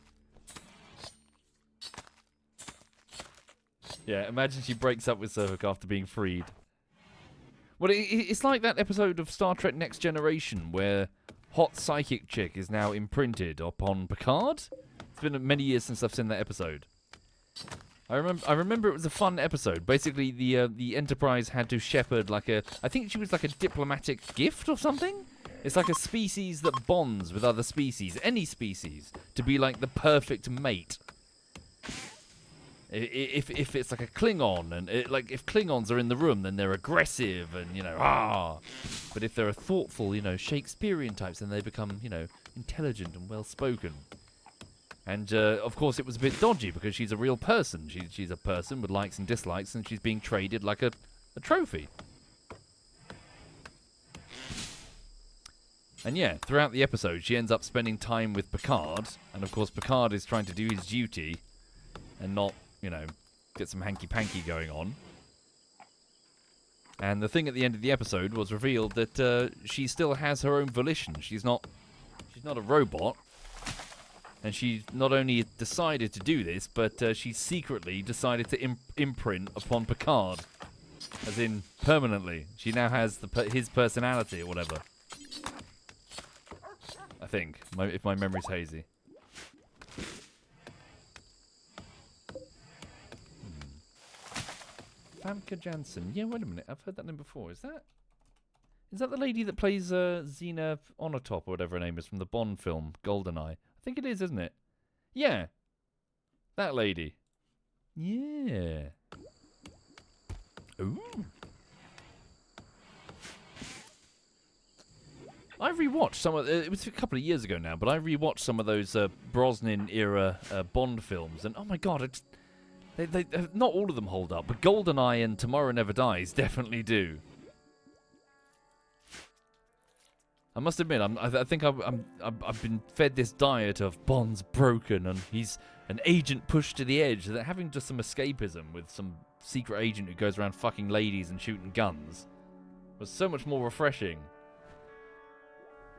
Yeah, imagine she breaks up with Sir Hook after being freed. Well, it's like that episode of Star Trek Next Generation where hot psychic chick is now imprinted upon Picard. It's been many years since I've seen that episode. I remember it was a fun episode. Basically, the Enterprise had to shepherd I think she was like a diplomatic gift or something. It's like a species that bonds with other species, any species, to be like the perfect mate. If it's like a Klingon, and if Klingons are in the room, then they're aggressive and, But if they're a thoughtful, Shakespearean types, then they become, intelligent and well-spoken. And, of course, it was a bit dodgy because she's a real person. She's a person with likes and dislikes, and she's being traded like a trophy. And yeah, throughout the episode, she ends up spending time with Picard, and of course Picard is trying to do his duty and not, get some hanky-panky going on. And the thing at the end of the episode was revealed that she still has her own volition. She's not a robot, and she not only decided to do this, but she secretly decided to imprint upon Picard, as in permanently. She now has his personality or whatever. I think, if my memory's hazy. Famke Janssen. Yeah, wait a minute. I've heard that name before. Is that the lady that plays Xena Onatop or whatever her name is from the Bond film, GoldenEye? I think it is, isn't it? Yeah. That lady. Yeah. Ooh. I rewatched some of it was a couple of years ago now, but I rewatched some of those Brosnan era Bond films, and oh my god, they not all of them hold up, but GoldenEye and Tomorrow Never Dies definitely do. I must admit, I think I've been fed this diet of Bond's broken and he's an agent pushed to the edge, that having just some escapism with some secret agent who goes around fucking ladies and shooting guns was so much more refreshing.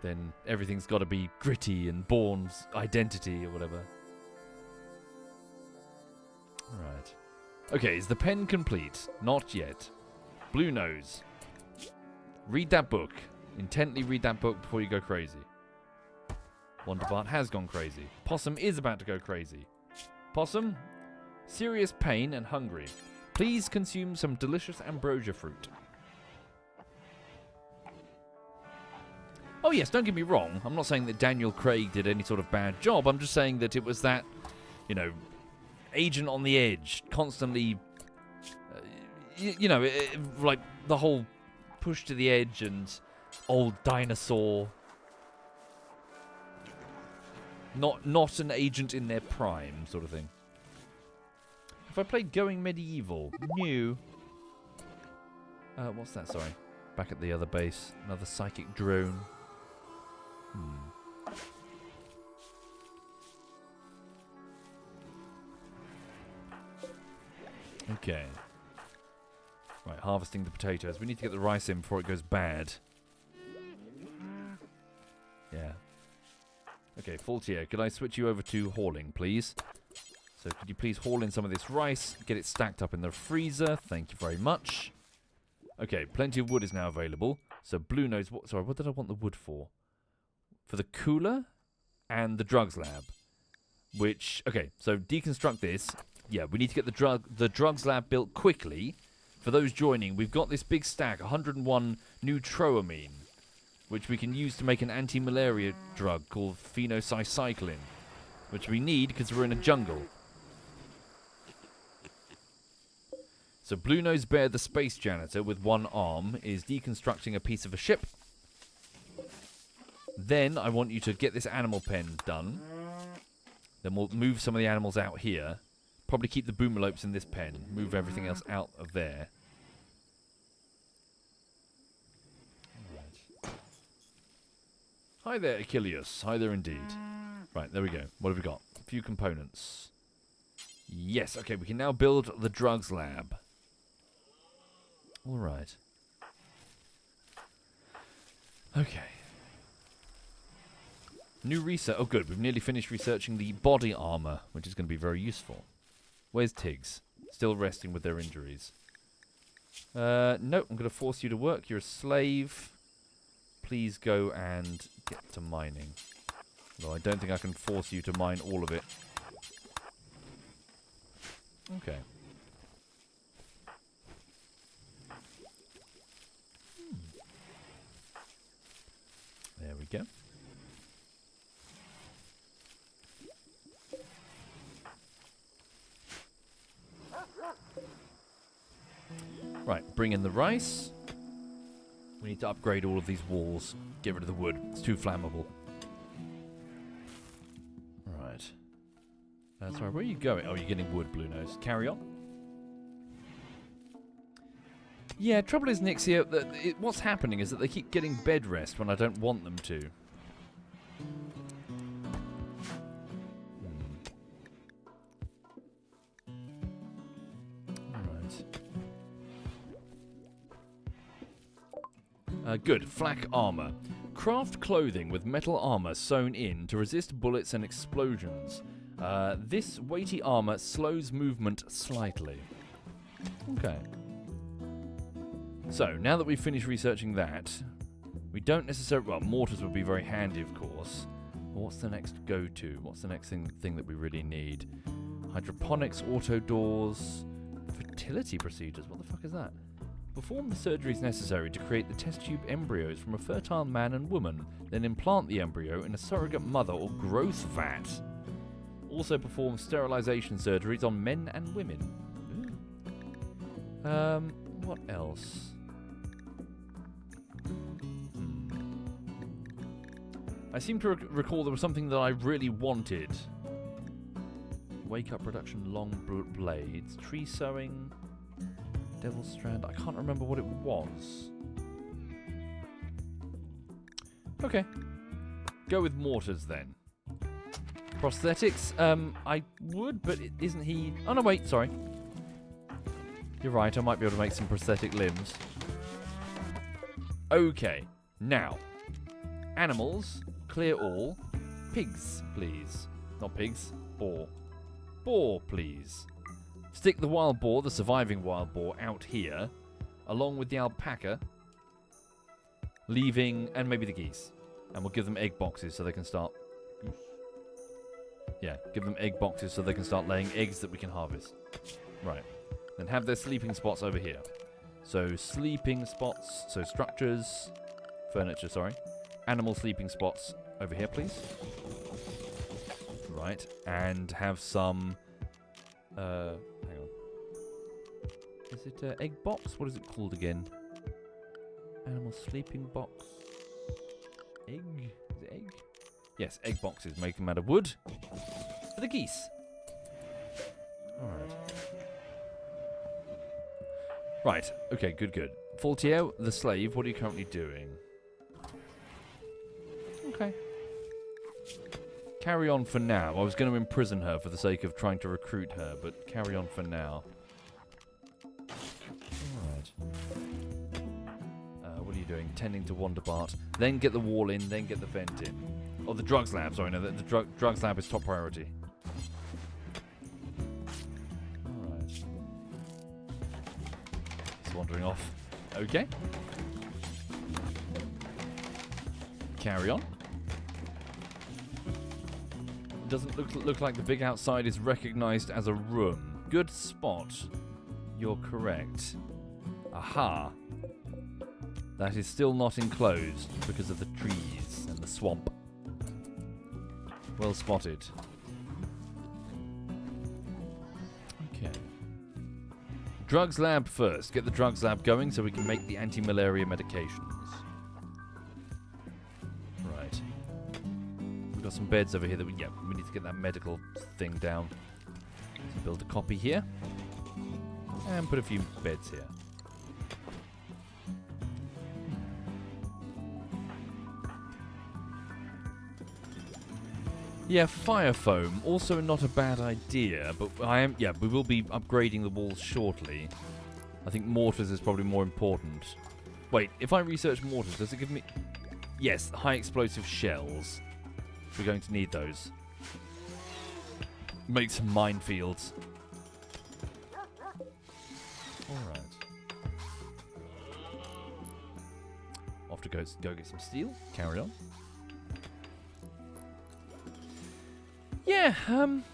Then everything's got to be gritty and Bourne's identity or whatever. Alright. Okay, is the pen complete? Not yet. Blue Nose. Read that book. Intently read that book before you go crazy. Wonderbart has gone crazy. Possum is about to go crazy. Possum, serious pain and hungry. Please consume some delicious ambrosia fruit. Oh yes, don't get me wrong. I'm not saying that Daniel Craig did any sort of bad job. I'm just saying that it was that, agent on the edge, constantly, like the whole push to the edge and old dinosaur. Not an agent in their prime sort of thing. Have I played Going Medieval? New. What's that? Sorry. Back at the other base. Another psychic drone. Okay. Right, harvesting the potatoes. We need to get the rice in before it goes bad. Yeah. Okay, Faultier, could I switch you over to hauling, please? So could you please haul in some of this rice, get it stacked up in the freezer? Thank you very much. Okay, plenty of wood is now available. So Blue Nose, what did I want the wood for? For the cooler and the drugs lab. Which, okay, so deconstruct this. yeah, we need to get the drugs lab built quickly. For those joining, we've got this big stack, 101 neutroamine, which we can use to make an anti-malaria drug called phenocycline, which we need because we're in a jungle. So Blue Nose Bear, the space janitor with one arm, is deconstructing a piece of a ship. Then I want you to get this animal pen done. Then we'll move some of the animals out here. Probably keep the boomalopes in this pen. Move everything else out of there. Right. Hi there, Achilles. Hi there indeed. Right, there we go. What have we got? A few components. Yes, okay, we can now build the drugs lab. Alright. Okay. New research. Oh, good. We've nearly finished researching the body armor, which is going to be very useful. Where's Tiggs? Still resting with their injuries. No, I'm going to force you to work. You're a slave. Please go and get to mining. Though I don't think I can force you to mine all of it. Okay. There we go. Right, bring in the rice. We need to upgrade all of these walls. Get rid of the wood. It's too flammable. Right. Sorry, where are you going? Oh, you're getting wood, Blue Nose. Carry on. Yeah, trouble is, Nixia, what's happening is that they keep getting bed rest when I don't want them to. Alright. Good. Flak armor. Craft clothing with metal armor sewn in to resist bullets and explosions. This weighty armor slows movement slightly. Okay. So, now that we've finished researching that, we don't necessarily... Well, mortars would be very handy, of course. But what's the next go-to? What's the next thing that we really need? Hydroponics, auto doors, fertility procedures. What the fuck is that? Perform the surgeries necessary to create the test tube embryos from a fertile man and woman, then implant the embryo in a surrogate mother or growth vat. Also perform sterilization surgeries on men and women. What else? I seem to recall there was something that I really wanted. Wake up production long blades. Tree sowing. Devil's strand. I can't remember what it was. Okay. Go with mortars then. Prosthetics. I would, but isn't he... Oh no, wait, sorry. You're right, I might be able to make some prosthetic limbs. Okay. Now. Animals. Clear all. Pigs, please. Not pigs. Boar. Boar, please. Stick the wild boar, the surviving wild boar, out here. Along with the alpaca. Leaving... And maybe the geese. And we'll give them egg boxes so they can start... Yeah, give them egg boxes so they can start laying eggs that we can harvest. Right. Then have their sleeping spots over here. So sleeping spots, so structures, furniture, sorry. Animal sleeping spots over here, please. Right, and have some, hang on. Is it egg box? What is it called again? Animal sleeping box. Egg? Is it egg? Yes, egg boxes. Make them out of wood. For the geese. Alright. Right, okay, good. Faultier, the slave, what are you currently doing? Okay. Carry on for now. I was going to imprison her for the sake of trying to recruit her, but carry on for now. Alright. What are you doing? Tending to Wanderbart. Then get the wall in, then get the vent in. Oh, the drugs lab. Sorry, no, the drugs lab is top priority. Alright. He's wandering off. Okay. Carry on. Doesn't look like the big outside is recognized as a room. Good spot. You're correct. Aha. That is still not enclosed because of the trees and the swamp. Well spotted. Okay. Drugs lab first. Get the drugs lab going so we can make the anti-malaria medications. Right. We've got some beds over here that we need to get that medical thing down. So build a copy here. And put a few beds here. Yeah, fire foam, also not a bad idea, but we will be upgrading the walls shortly. I think mortars is probably more important. Wait, if I research mortars, does it give me... Yes, high explosive shells. We're going to need those. Make some minefields. Alright. Off to go get some steel. Carry on. Yeah,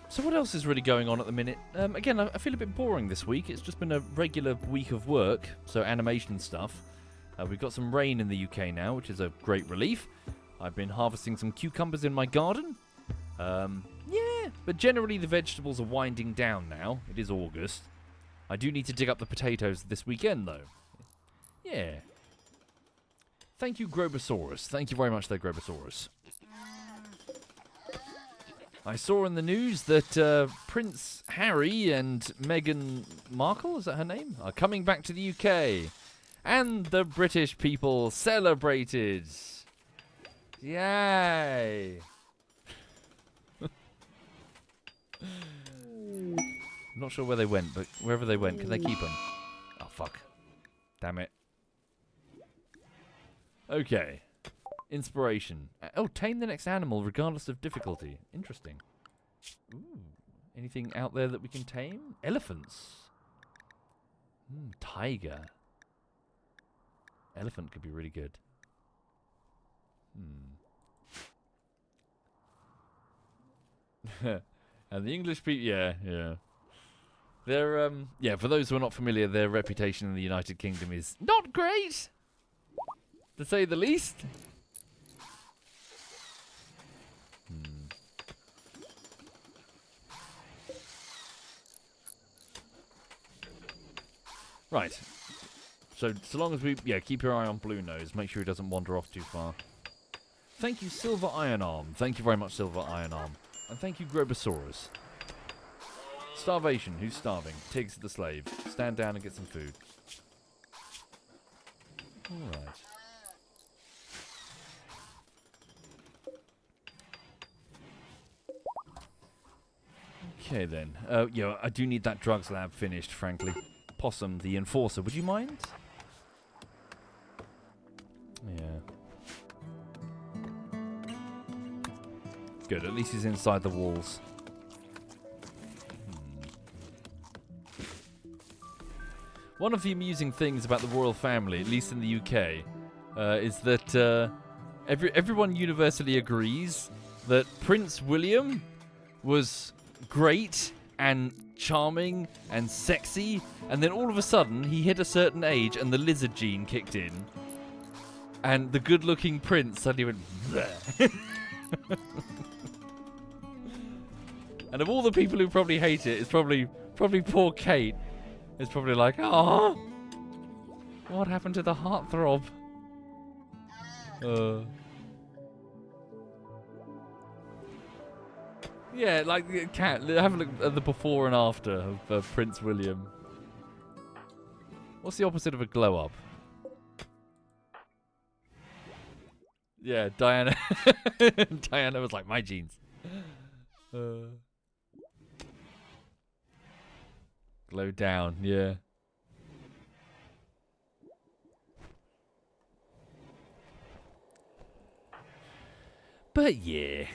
so what else is really going on at the minute? Again, I feel a bit boring this week. It's just been a regular week of work, so animation stuff. We've got some rain in the UK now, which is a great relief. I've been harvesting some cucumbers in my garden. Yeah, but generally the vegetables are winding down now. It is August. I do need to dig up the potatoes this weekend, though. Yeah. Thank you, Grobosaurus. Thank you very much there, Grobosaurus. I saw in the news that Prince Harry and Meghan Markle, is that her name, are coming back to the UK. And the British people celebrated. Yay. I'm not sure where they went, but wherever they went, can they keep them? Oh, fuck. Damn it. Okay. Inspiration. Oh, tame the next animal regardless of difficulty. Interesting. Ooh. Anything out there that we can tame? Elephants. Tiger. Elephant could be really good. And the English people, yeah. They're, for those who are not familiar, their reputation in the United Kingdom is not great, to say the least. Right. So long as we, keep your eye on Blue Nose, make sure he doesn't wander off too far. Thank you, Silver Iron Arm. Thank you very much, Silver Iron Arm. And thank you, Grobosaurus. Starvation. Who's starving? Tiggs the slave. Stand down and get some food. Alright. Okay then. I do need that drugs lab finished, frankly. Possum, the enforcer. Would you mind? Yeah. Good, at least he's inside the walls. One of the amusing things about the royal family, at least in the UK, is that everyone universally agrees that Prince William was great and charming and sexy, and then all of a sudden he hit a certain age and the lizard gene kicked in, and the good-looking prince suddenly went bleh. And of all the people who probably hate it, it's probably poor Kate. It's probably like, oh, what happened to the heartthrob? Yeah, like cat. Have a look at the before and after of Prince William. What's the opposite of a glow up? Yeah, Diana. Diana was like, my jeans. Glow down, yeah. But yeah.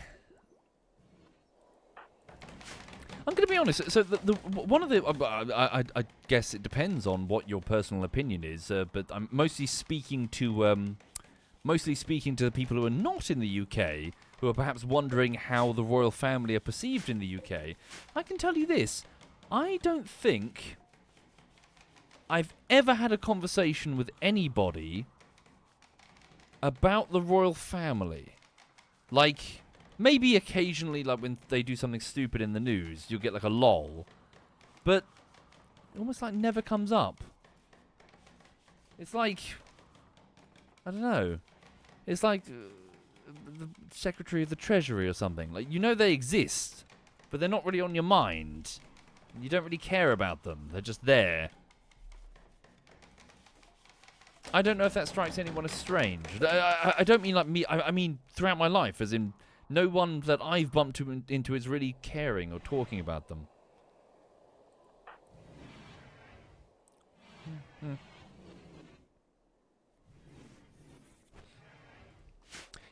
I'm going to be honest. So the one of the I guess it depends on what your personal opinion is. But I'm mostly speaking to the people who are not in the UK, who are perhaps wondering how the royal family are perceived in the UK. I can tell you this: I don't think I've ever had a conversation with anybody about the royal family. Like, maybe occasionally, like when they do something stupid in the news, you'll get like a lol. But it almost like never comes up. It's like, I don't know. It's like the Secretary of the Treasury or something. Like, you know they exist, but they're not really on your mind. You don't really care about them. They're just there. I don't know if that strikes anyone as strange. I don't mean like me. I mean throughout my life, as in no one that I've bumped into is really caring or talking about them.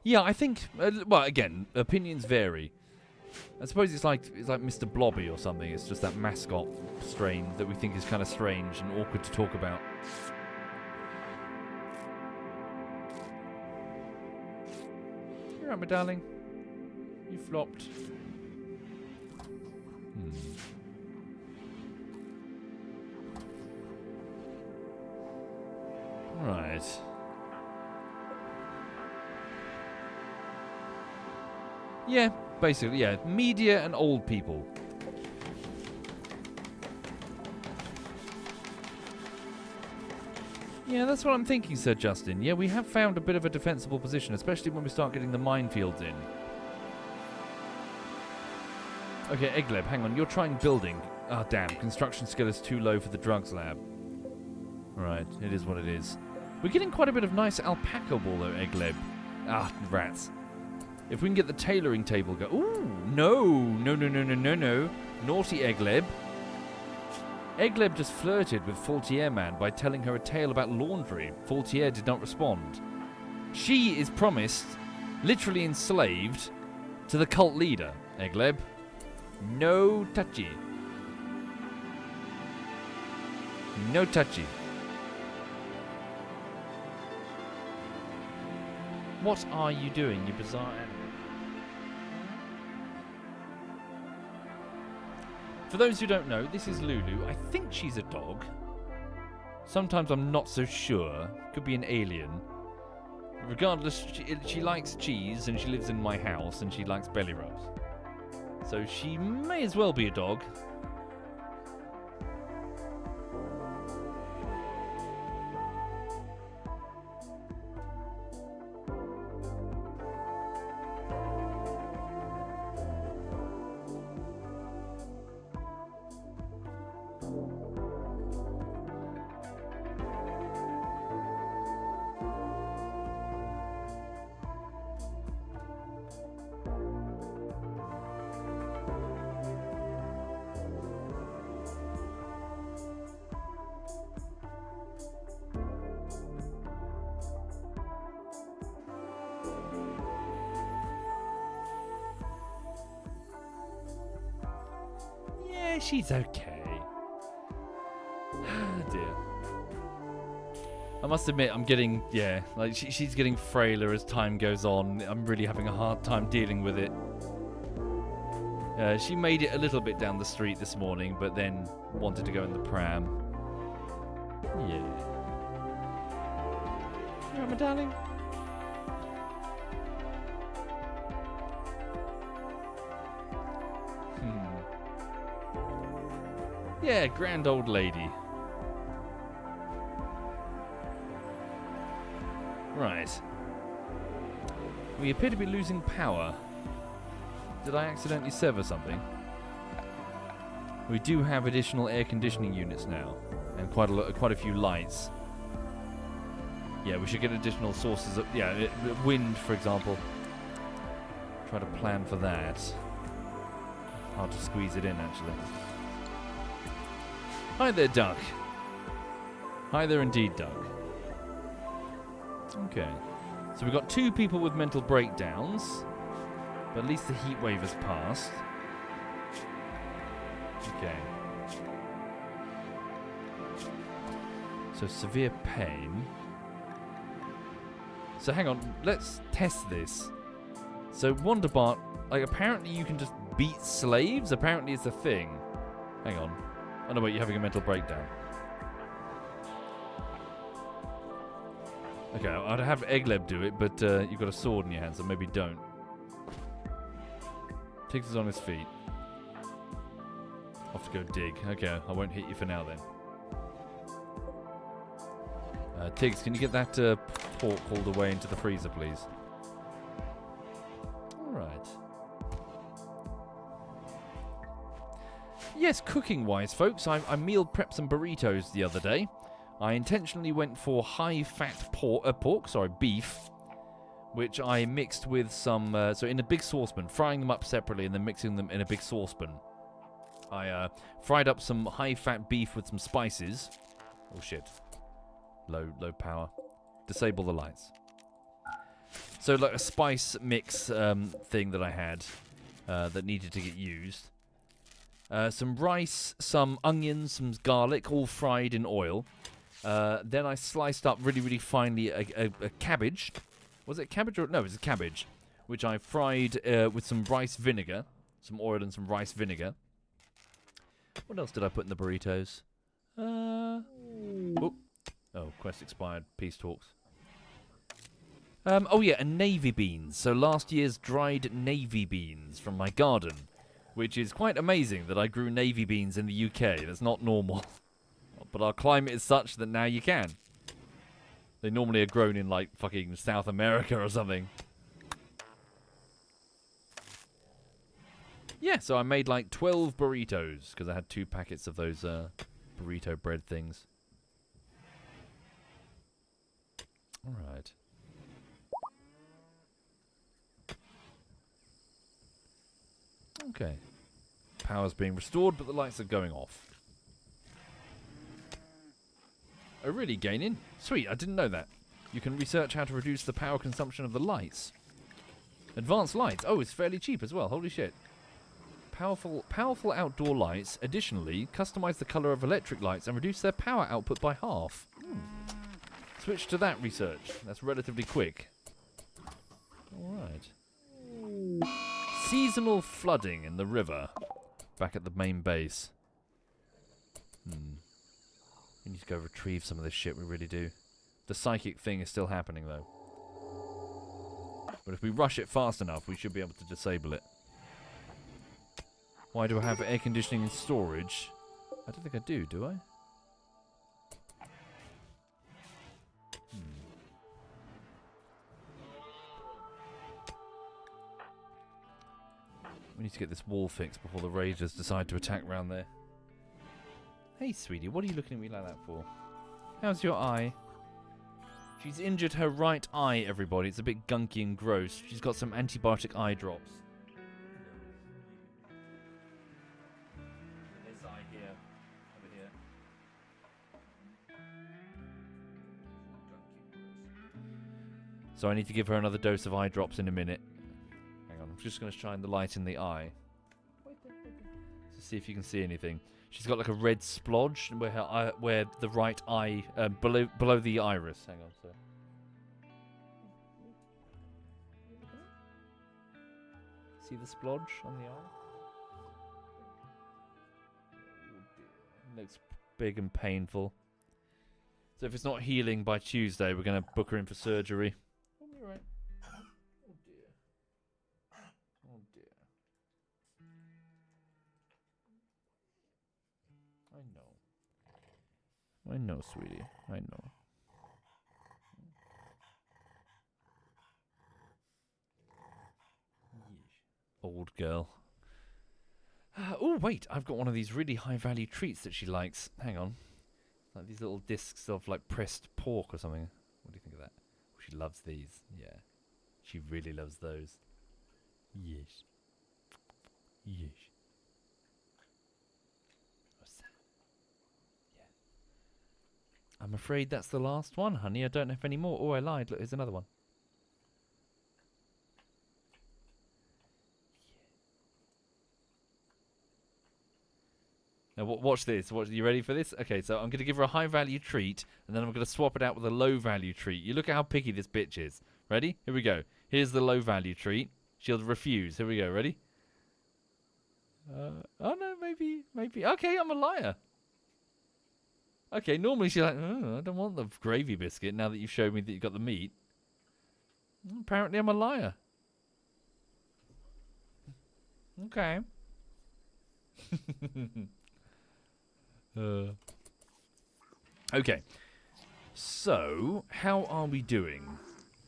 Yeah, I think. Well, again, opinions vary. I suppose it's like Mr. Blobby or something. It's just that mascot strain that we think is kind of strange and awkward to talk about. You're right, my darling. You flopped. Right. Yeah, basically, yeah. Media and old people. Yeah, that's what I'm thinking, Sir Justin. Yeah, we have found a bit of a defensible position, especially when we start getting the minefields in. Okay, Egleb, hang on. You're trying building. Ah, damn. Construction skill is too low for the drugs lab. Right, it is what it is. We're getting quite a bit of nice alpaca wool, though, Egleb. Ah, rats. If we can get the tailoring table go... Ooh, no. No. Naughty Egleb. Egleb just flirted with Faultier Man by telling her a tale about laundry. Faultier did not respond. She is promised, literally enslaved, to the cult leader, Egleb. No touchy. No touchy. What are you doing, you bizarre animal? For those who don't know, this is Lulu. I think she's a dog. Sometimes I'm not so sure. Could be an alien. Regardless, she likes cheese and she lives in my house and she likes belly rubs. So she may as well be a dog. She's okay. Dear. I must admit, I'm getting, like she's getting frailer as time goes on. I'm really having a hard time dealing with it. She made it a little bit down the street this morning, but then wanted to go in the pram. Yeah. You alright, my darling? Yeah, grand old lady. Right. We appear to be losing power. Did I accidentally sever something? We do have additional air conditioning units now, and quite a few lights. Yeah, we should get additional sources of wind, for example. Try to plan for that. Hard to squeeze it in, actually. Hi there, Duck. Hi there indeed, Duck. Okay. So we've got 2 people with mental breakdowns. But at least the heat wave has passed. Okay. So severe pain. So hang on, let's test this. So Wonderbart, like apparently you can just beat slaves? Apparently it's a thing. Hang on. Oh no, wait, you're having a mental breakdown. Okay, I'd have Egleb do it, but you've got a sword in your hand, so maybe don't. Tiggs is on his feet. Off to go dig. Okay, I won't hit you for now then. Tiggs, can you get that pork hauled away into the freezer, please? Alright. Yes, cooking-wise, folks, I meal prepped some burritos the other day. I intentionally went for high-fat beef, which I mixed with some, so in a big saucepan, frying them up separately and then mixing them in a big saucepan. I fried up some high-fat beef with some spices. Oh shit. Low power. Disable the lights. So like a spice mix thing that I had that needed to get used. Some rice, some onions, some garlic, all fried in oil. Then I sliced up really, really finely a cabbage. Was it cabbage or no? It was a cabbage, which I fried with some rice vinegar, some oil and some rice vinegar. What else did I put in the burritos? Oh, quest expired. Peace talks. Oh yeah, and navy beans. So last year's dried navy beans from my garden, which is quite amazing that I grew navy beans in the UK. That's not normal. But our climate is such that now you can. They normally are grown in, like, fucking South America or something. Yeah, so I made, like, 12 burritos, because I had 2 packets of those burrito bread things. Alright. Okay. Power's being restored, but the lights are going off. Oh, really, gaining? Sweet, I didn't know that. You can research how to reduce the power consumption of the lights. Advanced lights. Oh, it's fairly cheap as well. Holy shit. Powerful outdoor lights. Additionally, customize the color of electric lights and reduce their power output by half. Switch to that research. That's relatively quick. Alright. Seasonal flooding in the river. Back at the main base. We need to go retrieve some of this shit, we really do. The psychic thing is still happening, though. But if we rush it fast enough, we should be able to disable it. Why do I have air conditioning in storage? I don't think I do I? We need to get this wall fixed before the raiders decide to attack round there. Hey, sweetie, what are you looking at me like that for? How's your eye? She's injured her right eye, everybody. It's a bit gunky and gross. She's got some antibiotic eye drops. This eye here. Over here. So I need to give her another dose of eye drops in a minute. Hang on, I'm just going to shine the light in the eye. To see if you can see anything. She's got like a red splodge where her eye, where the right eye, below the iris. Hang on, sir. See the splodge on the eye? Looks big and painful. So if it's not healing by Tuesday, we're going to book her in for surgery. Oh, right. Oh dear. Oh dear. I know, sweetie. I know. Old girl. Oh, wait. I've got one of these really high-value treats that she likes. Hang on. Like these little discs of, like, pressed pork or something. What do you think of that? Oh, she loves these. Yeah. She really loves those. Yes. Yes. I'm afraid that's the last one, honey. I don't have any more. Oh, I lied. Look, here's another one. Now, watch this. You ready for this? Okay, so I'm going to give her a high-value treat, and then I'm going to swap it out with a low-value treat. You look at how picky this bitch is. Ready? Here we go. Here's the low-value treat. She'll refuse. Here we go. Ready? Oh, no, maybe. Okay, I'm a liar. Okay, normally she's like, oh, I don't want the gravy biscuit now that you showed me that you got the meat. Apparently I'm a liar. Okay. Okay. So, how are we doing?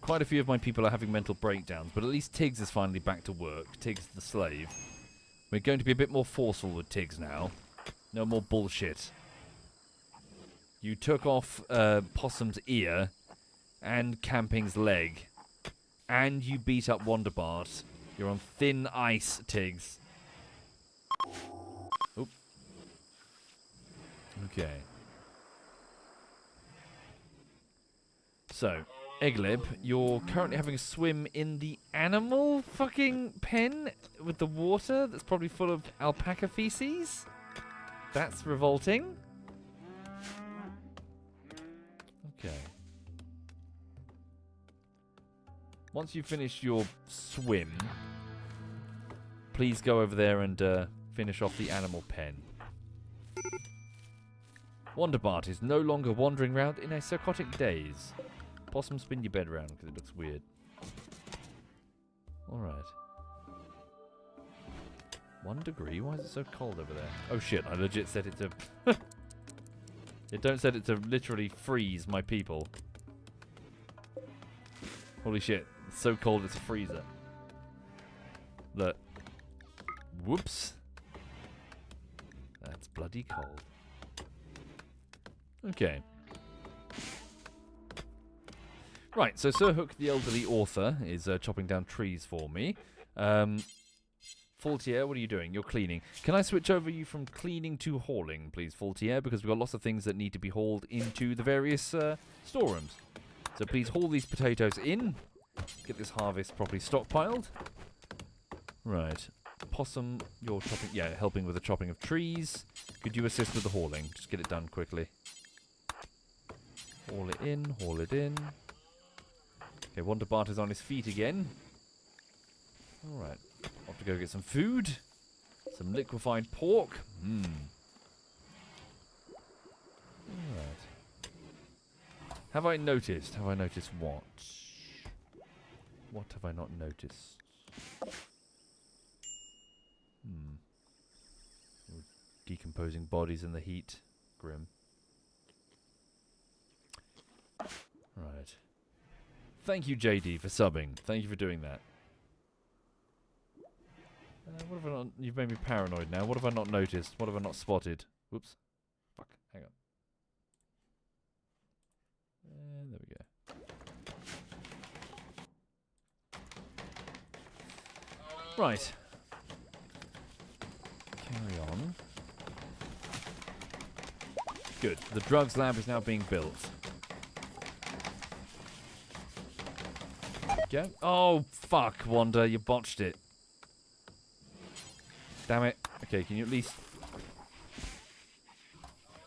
Quite a few of my people are having mental breakdowns, but at least Tiggs is finally back to work. Tiggs the slave. We're going to be a bit more forceful with Tiggs now. No more bullshit. You took off Possum's ear and Camping's leg. And you beat up Wonderbart. You're on thin ice, Tiggs. Oop. Okay. So, Eglib, you're currently having a swim in the animal fucking pen with the water that's probably full of alpaca feces. That's revolting. Okay. Once you finish your swim, please go over there and finish off the animal pen. Wonderbart is no longer wandering around in a psychotic daze. Possum, spin your bed around because it looks weird. Alright. 1 degree? Why is it so cold over there? Oh shit, I legit set it to... It don't set it to literally freeze my people. Holy shit. It's so cold it's a freezer. Look. Whoops. That's bloody cold. Okay. Right, so Sir Hook, the elderly author, is chopping down trees for me. Faultier, what are you doing? You're cleaning. Can I switch over you from cleaning to hauling, please, Faultier? Because we've got lots of things that need to be hauled into the various storerooms. So please haul these potatoes in. Get this harvest properly stockpiled. Right. Possum, you're chopping... Yeah, helping with the chopping of trees. Could you assist with the hauling? Just get it done quickly. Haul it in, haul it in. Okay, Wonderbart is on his feet again. Alright. Off to go get some food. Some liquefied pork. Alright. Have I noticed? Have I noticed what? What have I not noticed? Decomposing bodies in the heat. Grim. Right. Thank you, JD, for subbing. Thank you for doing that. What have I not... You've made me paranoid now. What have I not noticed? What have I not spotted? Whoops. Fuck. Hang on. There we go. Right. Carry on. Good. The drugs lab is now being built. Go. Oh, fuck, Wanda. You botched it. Damn it. Okay, can you at least...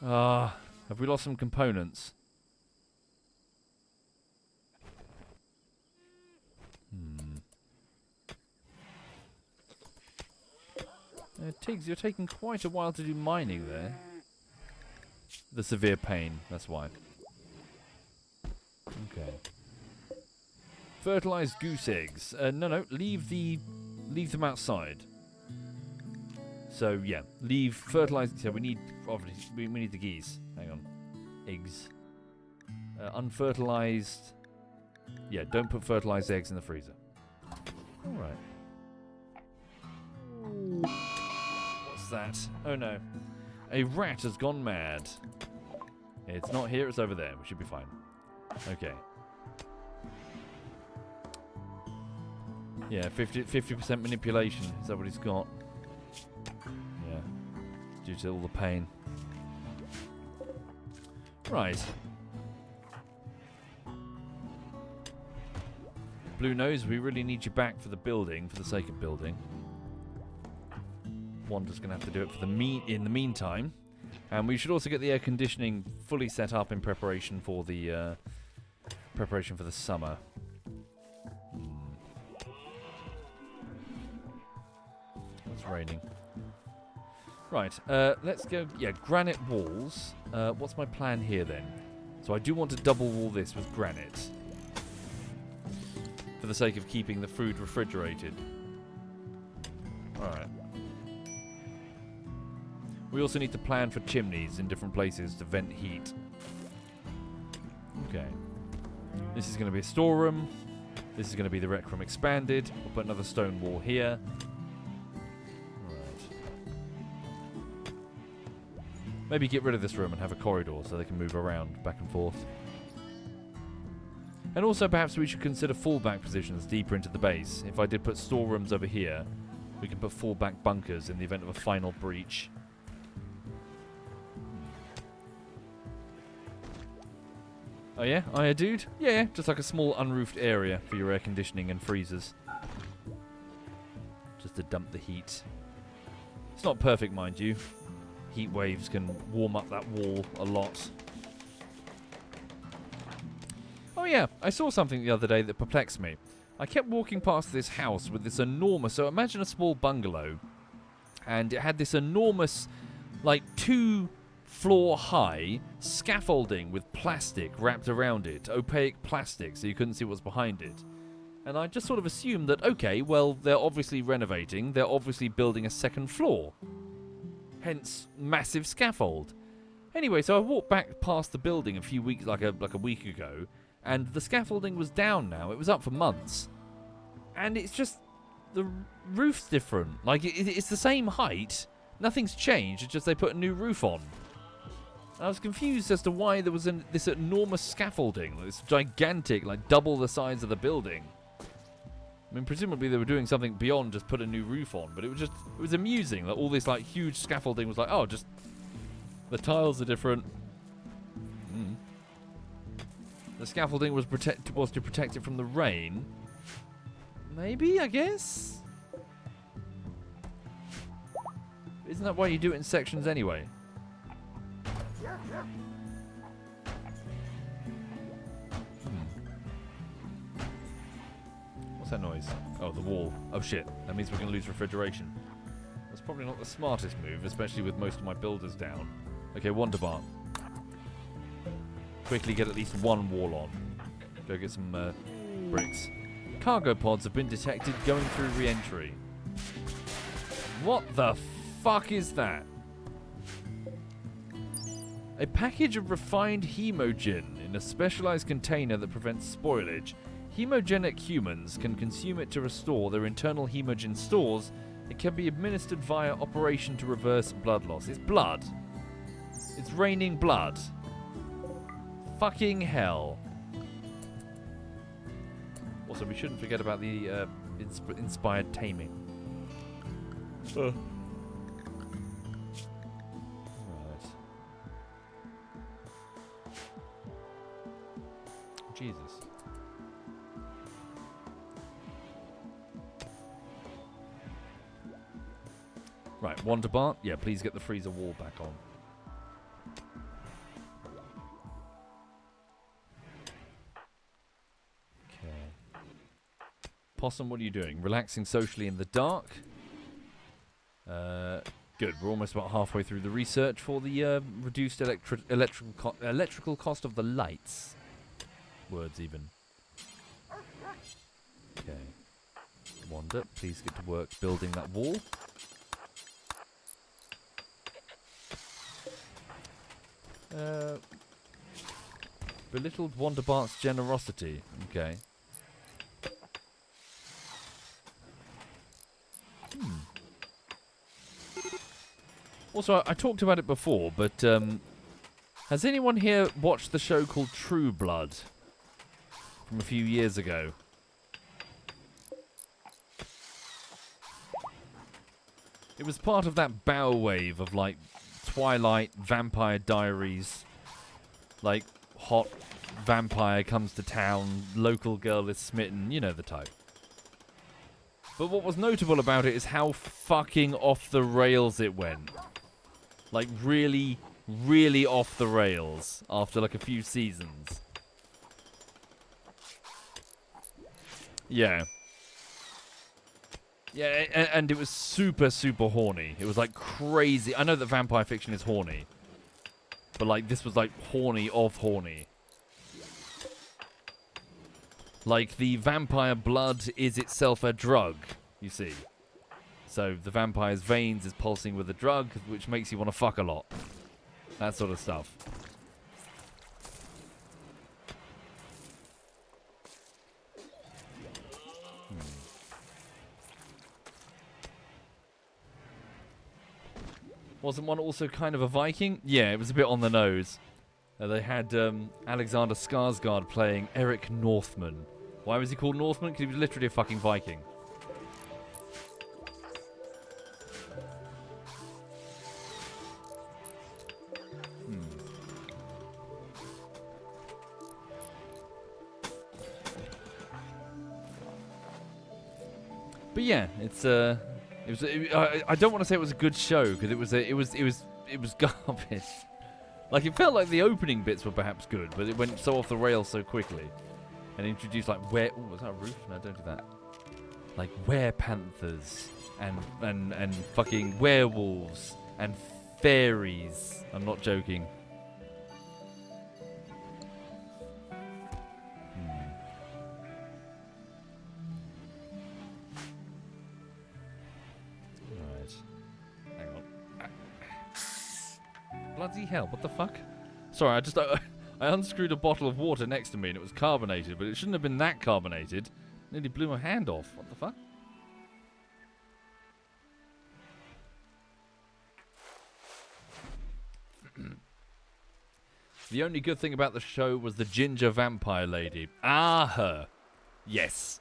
have we lost some components? Tiggs, you're taking quite a while to do mining there. The severe pain, that's why. Okay. Fertilized goose eggs. No, leave them outside. So yeah, leave fertilized. So we need obviously we need the geese. Hang on, eggs. Unfertilized. Yeah, don't put fertilized eggs in the freezer. All right. What's that? Oh no, a rat has gone mad. It's not here. It's over there. We should be fine. Okay. Yeah, 50% manipulation. Is that what he's got? Yeah. Due to all the pain. Right. Blue Nose, we really need you back for the building, for the sake of building. Wanda's going to have to do it for in the meantime. And we should also get the air conditioning fully set up in preparation for the summer. It's raining. Right, let's go... Yeah, granite walls. What's my plan here then? So I do want to double wall this with granite. For the sake of keeping the food refrigerated. Alright. We also need to plan for chimneys in different places to vent heat. Okay. This is going to be a storeroom. This is going to be the rec room expanded. We'll put another stone wall here. Right. Maybe get rid of this room and have a corridor so they can move around back and forth. And also perhaps we should consider fallback positions deeper into the base. If I did put storerooms over here, we can put fallback bunkers in the event of a final breach. Oh yeah? Oh yeah, dude? Yeah, just like a small unroofed area for your air conditioning and freezers. Just to dump the heat. It's not perfect, mind you. Heat waves can warm up that wall a lot. Oh yeah, I saw something the other day that perplexed me. I kept walking past this house with this enormous... So imagine a small bungalow. And it had this enormous, like, 2-floor high scaffolding with plastic wrapped around it. Opaque plastic, so you couldn't see what's behind it. And I just sort of assumed that, okay, well, they're obviously renovating. They're obviously building a second floor. Hence, massive scaffold. Anyway, so I walked back past the building a few weeks, like a week ago. And the scaffolding was down now. It was up for months. And it's just... The roof's different. Like, it's the same height. Nothing's changed. It's just they put a new roof on. I was confused as to why there was this enormous scaffolding. This gigantic, like, double the size of the building. I mean, presumably they were doing something beyond just put a new roof on. But it was amusing that all this, like, huge scaffolding was like, oh, just... The tiles are different. The scaffolding was to protect it from the rain. Maybe, I guess? Isn't that why you do it in sections anyway? What's that noise? Oh, the wall. Oh shit, that means we're going to lose refrigeration. That's probably not the smartest move, especially with most of my builders down. Okay, Wonder Bar. Quickly get at least one wall on. Go get some bricks. Cargo pods have been detected going through re-entry. What the fuck is that? A package of refined hemogen in a specialized container that prevents spoilage. Hemogenic humans can consume it to restore their internal hemogen stores. It can be administered via operation to reverse blood loss. It's blood. It's raining blood. Fucking hell. Also, we shouldn't forget about the inspired taming. Right. Jesus. Right, Wonder Bar. Yeah, please get the freezer wall back on. Possum, what are you doing? Relaxing socially in the dark. Good. We're almost about halfway through the research for the reduced electrical cost of the lights. Words even. Okay. Wanda, please get to work building that wall. Belittled Wanda Bart's generosity. Okay. Also, I talked about it before, but has anyone here watched the show called True Blood from a few years ago? It was part of that bow wave of, like, Twilight, Vampire Diaries, like, hot vampire comes to town, local girl is smitten, you know the type. But what was notable about it is how fucking off the rails it went. Like, really, really off the rails after, like, a few seasons. Yeah. Yeah, and it was super, super horny. It was, like, crazy. I know that vampire fiction is horny. But, like, this was, like, horny of horny. Like, the vampire blood is itself a drug, you see. So, the vampire's veins is pulsing with a drug, which makes you want to fuck a lot. That sort of stuff. Wasn't one also kind of a Viking? Yeah, it was a bit on the nose. They had Alexander Skarsgård playing Eric Northman. Why was he called Northman? Because he was literally a fucking Viking. But yeah, it's I don't want to say it was a good show because it was garbage. Like, it felt like the opening bits were perhaps good, but it went so off the rails so quickly, and introduced like was that a roof? No, don't do that. Like were-panthers and fucking werewolves and fairies. I'm not joking. Bloody hell, what the fuck? Sorry, I unscrewed a bottle of water next to me and it was carbonated, but it shouldn't have been that carbonated. Nearly blew my hand off. What the fuck? The only good thing about the show was the ginger vampire lady. Ah, her. Yes.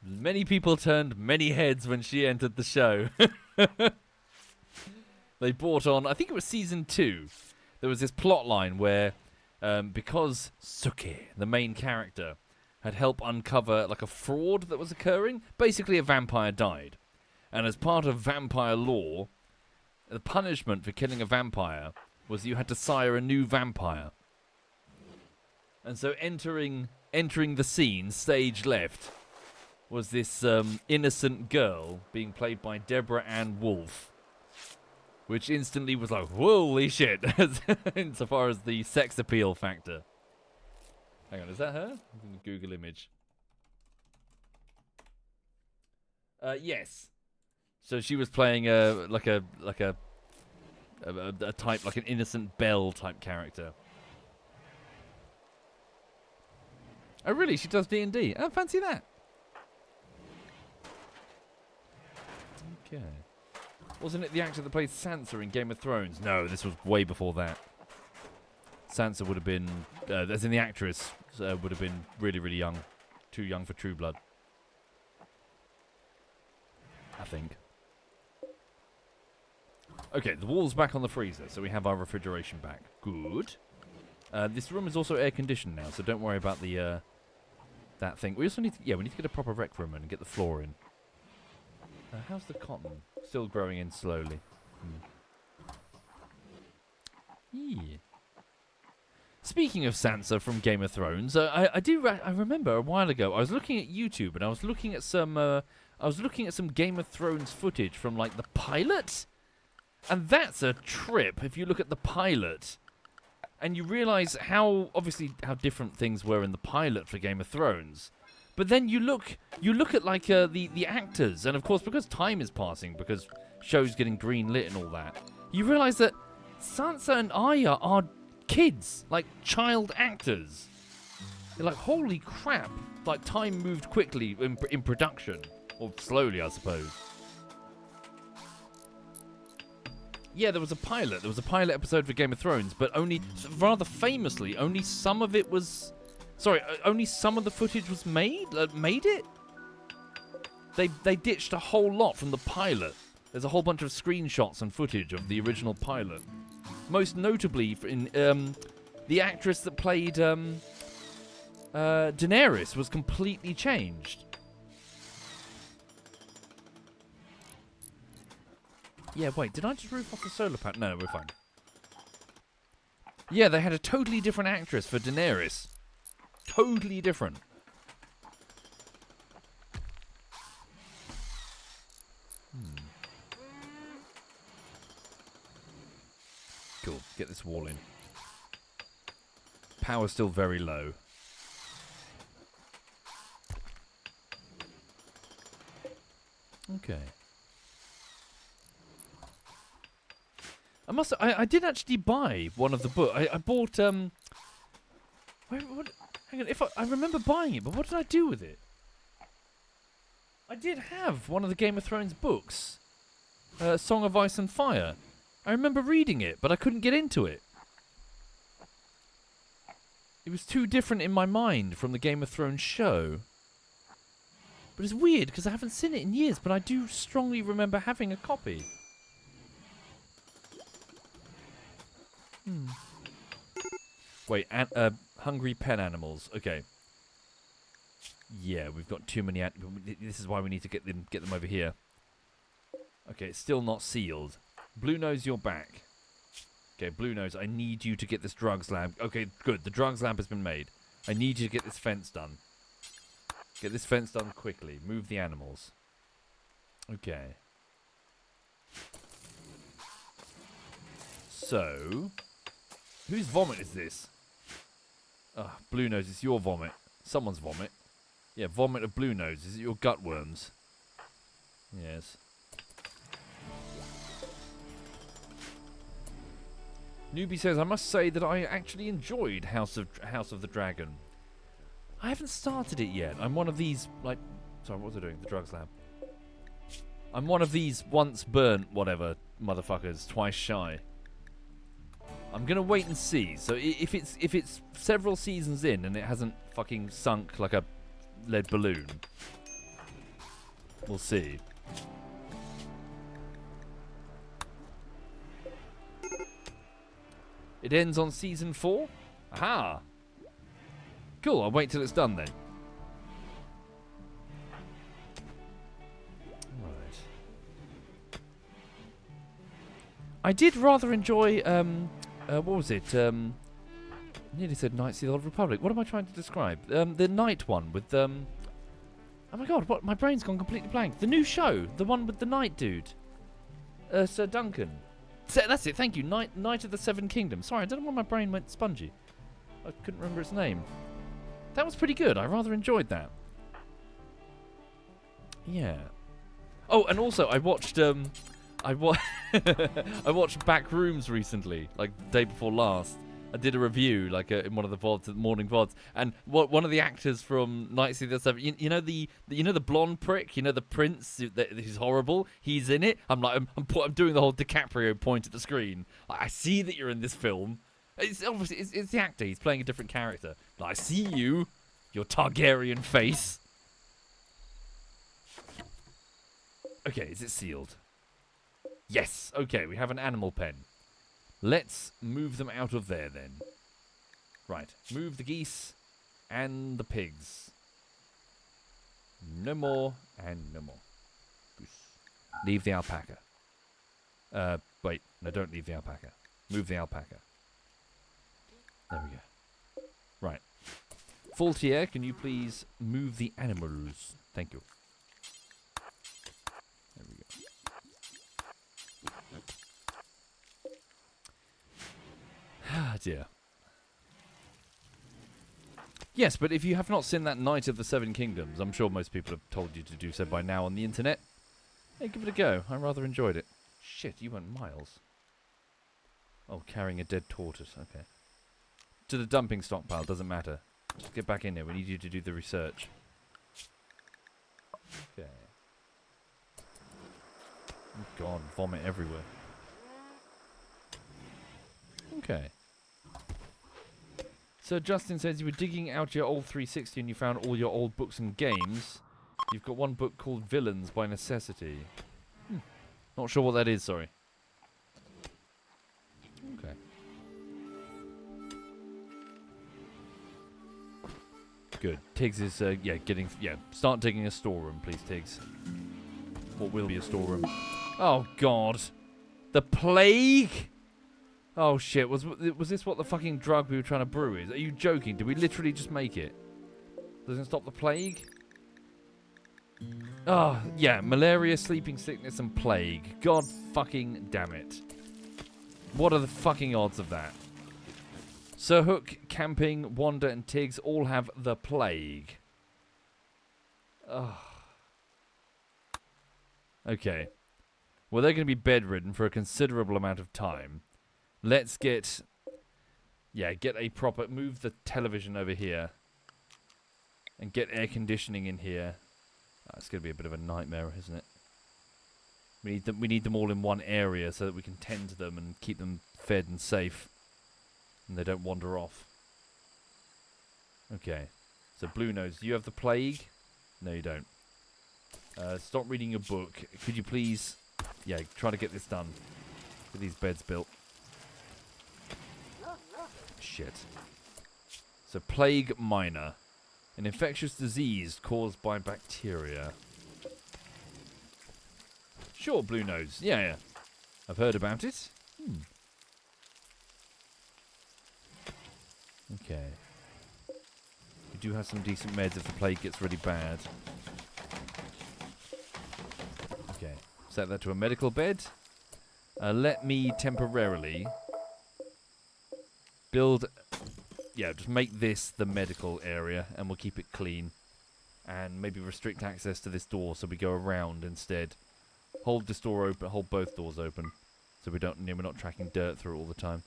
Many people turned many heads when she entered the show. They brought on, I think it was season 2, there was this plot line where, because Suki, the main character, had helped uncover like a fraud that was occurring, basically a vampire died. And as part of vampire law, the punishment for killing a vampire was you had to sire a new vampire. And so entering the scene, stage left, was this innocent girl being played by Deborah Ann Wolfe. Which instantly was like, holy shit, insofar as the sex appeal factor. Hang on, is that her? Google image. Yes. So she was playing a type, like an innocent Belle type character. Oh really? She does D&D? Oh, fancy that. Okay. Wasn't it the actor that played Sansa in Game of Thrones? No, this was way before that. Sansa would have been, as in the actress, would have been really, really young. Too young for True Blood. I think. Okay, the wall's back on the freezer, so we have our refrigeration back. Good. This room is also air-conditioned now, so don't worry about the that thing. We also need to, we need to get a proper rec room and get the floor in. How's the cotton? Still growing in slowly. Yeah. Speaking of Sansa from Game of Thrones, I remember a while ago I was looking at YouTube and I was looking at some Game of Thrones footage from like the pilot, and that's a trip. If you look at the pilot, and you realise how different things were in the pilot for Game of Thrones. But then you look at like the actors, and of course because time is passing, because shows getting green lit and all that, you realise that Sansa and Arya are kids, like child actors. You're like, holy crap! Like time moved quickly in production, or slowly, I suppose. Yeah, there was a pilot. There was a pilot episode for Game of Thrones, but rather famously, only some of it was. Sorry, only some of the footage was made it? They ditched a whole lot from the pilot. There's a whole bunch of screenshots and footage of the original pilot. Most notably, in the actress that played Daenerys was completely changed. Yeah, wait, did I just roof off the solar panel? No, we're fine. Yeah, they had a totally different actress for Daenerys. Totally different. Cool. Get this wall in. Power's still very low. Okay. I did actually buy one of the books. I bought, hang on, I remember buying it, but what did I do with it? I did have one of the Game of Thrones books. Song of Ice and Fire. I remember reading it, but I couldn't get into it. It was too different in my mind from the Game of Thrones show. But it's weird, because I haven't seen it in years, but I do strongly remember having a copy. Wait, hungry pen animals. Okay. Yeah, we've got too many. This is why we need to get them over here. Okay, it's still not sealed. Blue Nose, you're back. Okay, Blue Nose, I need you to get this drugs lab. Okay, good. The drugs lab has been made. I need you to get this fence done. Get this fence done quickly. Move the animals. Okay. So, whose vomit is this? Blue Nose, it's your vomit. Someone's vomit. Yeah, vomit of Blue Nose. Is it your gut worms? Yes. Newbie says, I must say that I actually enjoyed House of the Dragon. I haven't started it yet. I'm one of these, like... Sorry, what was I doing? The drugs lab. I'm one of these once burnt, whatever, motherfuckers, twice shy. I'm gonna wait and see. So if it's several seasons in and it hasn't fucking sunk like a lead balloon, we'll see. It ends on season 4? Aha! Cool, I'll wait till it's done then. Right. I did rather enjoy, what was it? Nearly said Knights of the Old Republic. What am I trying to describe? The Knight one with, oh my god, what? My brain's gone completely blank. The new show, the one with the Knight dude. Sir Duncan. That's it, thank you. Knight of the Seven Kingdoms. Sorry, I don't know why my brain went spongy. I couldn't remember its name. That was pretty good. I rather enjoyed that. Yeah. Oh, and also I watched I watched Back Rooms recently, like the day before last. I did a review, like in one of the VODs, morning VODs, and one of the actors from Knights of the Seven, you know the blonde prick, you know the prince who's horrible. He's in it. I'm doing the whole DiCaprio point at the screen. I see that you're in this film. It's obviously it's the actor. He's playing a different character. I see you, your Targaryen face. Okay, is it sealed? Yes. Okay, we have an animal pen. Let's move them out of there then. Right, move the geese and the pigs. No more and no more. Goose. Leave the alpaca. Wait, no, don't leave the alpaca. Move the alpaca. There we go. Right. Faultier, can you please move the animals? Thank you. There we go. Ah, dear. Yes, but if you have not seen that Knight of the Seven Kingdoms, I'm sure most people have told you to do so by now on the internet. Hey, give it a go. I rather enjoyed it. Shit, you went miles. Oh, carrying a dead tortoise. Okay. To the dumping stockpile, doesn't matter. Just get back in there. We need you to do the research. Okay. Oh god, vomit everywhere. Okay. So Justin says you were digging out your old 360 and you found all your old books and games. You've got one book called Villains by Necessity. Not sure what that is, sorry. Okay. Good. Tiggs is, start digging a storeroom, please, Tiggs. What will be a storeroom? Oh, God. The plague? Oh, shit. Was this what the fucking drug we were trying to brew is? Are you joking? Did we literally just make it? Doesn't stop the plague? Oh, yeah. Malaria, sleeping sickness, and plague. God fucking damn it. What are the fucking odds of that? Sir Hook, Camping, Wanda, and Tiggs all have the plague. Ugh. Okay. Well, they're going to be bedridden for a considerable amount of time. Let's get... Yeah, get a proper... Move the television over here. And get air conditioning in here. It's going to be a bit of a nightmare, isn't it? We need them all in one area so that we can tend to them and keep them fed and safe. And they don't wander off. Okay. So, Blue Nose, you have the plague? No, you don't. Stop reading your book. Could you please... Yeah, try to get this done. Get these beds built. Shit. So, Plague Minor. An infectious disease caused by bacteria. Sure, Blue Nose. Yeah. I've heard about it. Okay. We do have some decent meds if the plague gets really bad. Okay. Set that to a medical bed. Let me temporarily build... Yeah, just make this the medical area and we'll keep it clean. And maybe restrict access to this door so we go around instead. Hold this door open, hold both doors open. So we're not tracking dirt through it all the time.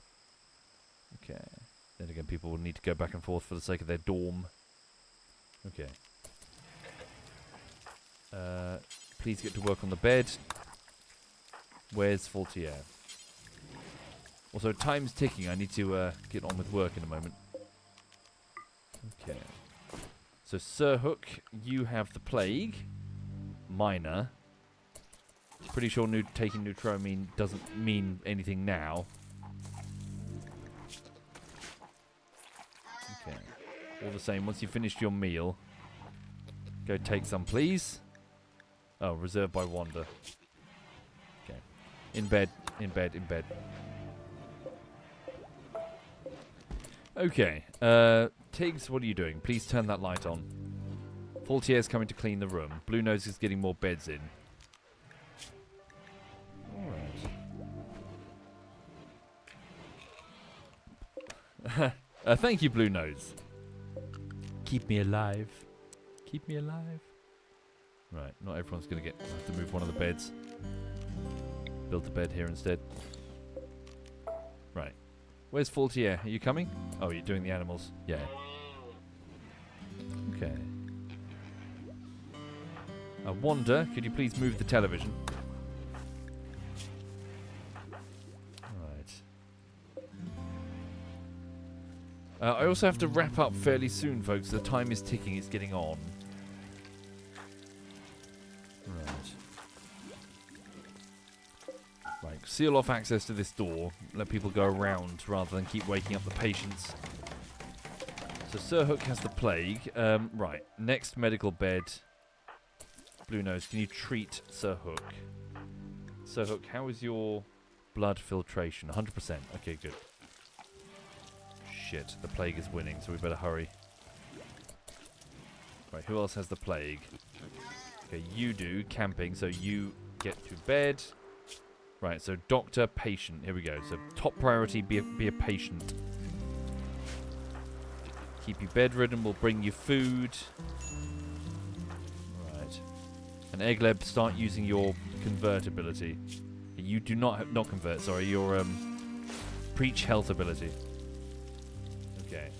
Okay. Then again, people will need to go back and forth for the sake of their dorm. Okay. Please get to work on the bed. Where's Faultier? Also, time's ticking. I need to get on with work in a moment. Okay. So, Sir Hook, you have the plague. Minor. Pretty sure taking Neutramine doesn't mean anything now. Okay. All the same, once you've finished your meal, go take some, please. Oh, reserved by Wanda. Okay. In bed, in bed, in bed. Okay. Tiggs, what are you doing? Please turn that light on. Faultier's coming to clean the room. Blue Nose is getting more beds in. Alright. Thank you, Blue Nose. Keep me alive. Keep me alive. Right, not everyone's going to have to move one of the beds. Build the bed here instead. Right. Where's Faultier? Are you coming? Oh, you're doing the animals. Yeah. Okay. Wanda, could you please move the television? I also have to wrap up fairly soon, folks. The time is ticking. It's getting on. Right. Seal off access to this door. Let people go around rather than keep waking up the patients. So Sir Hook has the plague. Right. Next medical bed. Blue Nose, can you treat Sir Hook? Sir Hook, how is your blood filtration? 100%. Okay, good. Shit, the plague is winning, so we better hurry. Right, who else has the plague? Okay, you do, camping, so you get to bed. Right, so doctor, patient, here we go. So top priority, be a patient. Keep you bedridden, we'll bring you food. Right. And Egleb, start using your convert ability. You do not convert, sorry, your preach health ability. Okay.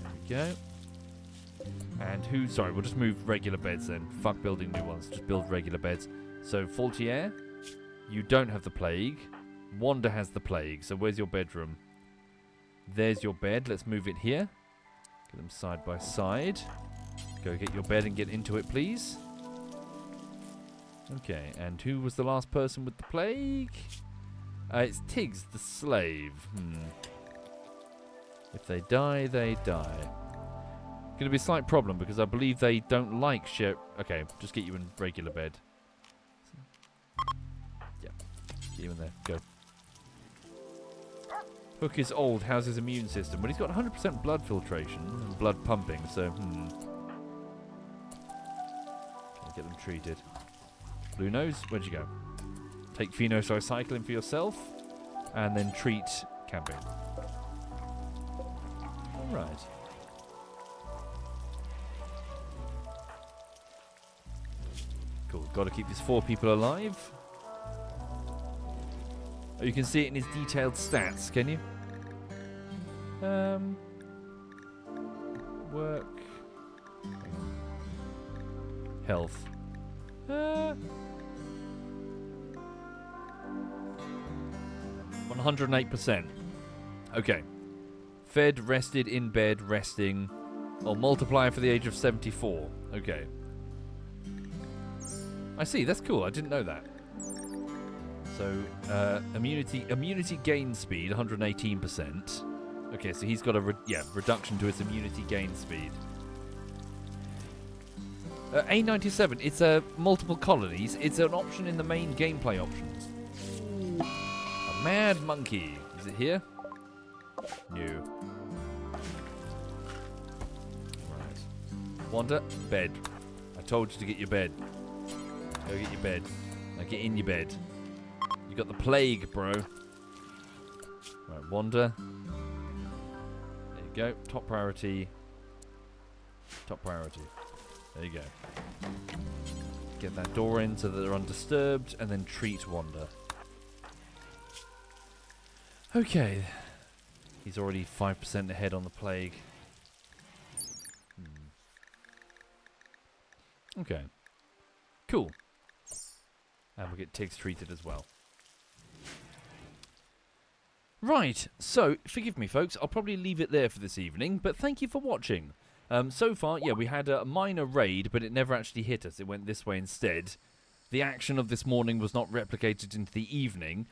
There we go. And sorry, we'll just move regular beds then. Fuck building new ones, just build regular beds. So, Faultier, you don't have the plague. Wanda has the plague, so where's your bedroom? There's your bed, let's move it here. Get them side by side. Go get your bed and get into it, please. Okay, and who was the last person with the plague? It's Tiggs, the slave. If they die, they die. Going to be a slight problem because I believe they don't like share. Okay, just get you in regular bed. Yeah, get you in there. Go. Hook is old. How's his immune system? Well, he's got 100% blood filtration and blood pumping, so Okay, get them treated. Blue Nose, where'd you go? Take phenocycline for yourself, and then treat camping. Right. Cool. Got to keep these 4 people alive. Oh, you can see it in his detailed stats, can you? Work. Hang on. Health. 108%. Okay. Fed, rested, in bed, resting. Or multiplier for the age of 74. Okay. I see, that's cool. I didn't know that. So, immunity gain speed, 118%. Okay, so he's got a reduction to his immunity gain speed. A97, it's multiple colonies. It's an option in the main gameplay options. A mad monkey. Is it here? No. Right. Wanda, bed. I told you to get your bed. Go get your bed. Now get in your bed. You got the plague, bro. Right, Wanda. There you go. Top priority. Top priority. There you go. Get that door in so that they're undisturbed, and then treat Wanda. Okay. He's already 5% ahead on the plague. Okay. Cool. And we'll get Tiggs treated as well. Right, so, forgive me folks, I'll probably leave it there for this evening, but thank you for watching. So far, yeah, we had a minor raid, but it never actually hit us. It went this way instead. The action of this morning was not replicated into the evening.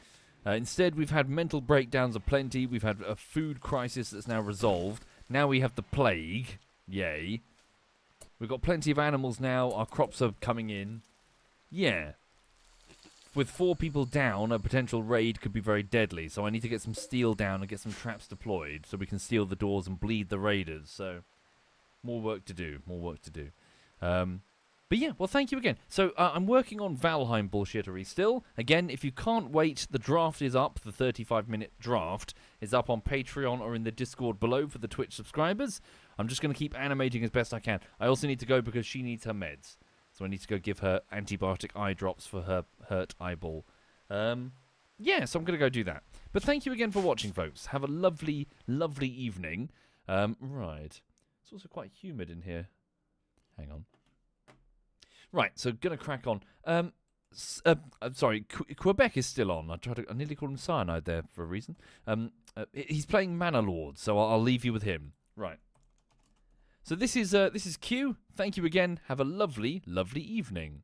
Instead, we've had mental breakdowns aplenty. We've had a food crisis that's now resolved. Now we have the plague. Yay. We've got plenty of animals now. Our crops are coming in. Yeah. With 4 people down, a potential raid could be very deadly. So I need to get some steel down and get some traps deployed so we can seal the doors and bleed the raiders. So... more work to do. More work to do. But yeah, well, thank you again. So I'm working on Valheim bullshittery still. Again, if you can't wait, the draft is up. The 35-minute draft is up on Patreon or in the Discord below for the Twitch subscribers. I'm just going to keep animating as best I can. I also need to go because she needs her meds. So I need to go give her antibiotic eye drops for her hurt eyeball. Yeah, so I'm going to go do that. But thank you again for watching, folks. Have a lovely, lovely evening. Right. It's also quite humid in here. Hang on. Right, so gonna crack on. I'm sorry, Quebec is still on. I nearly called him Cyanide there for a reason. He's playing Manor Lord, so I'll leave you with him. Right. So this is Q. Thank you again. Have a lovely, lovely evening.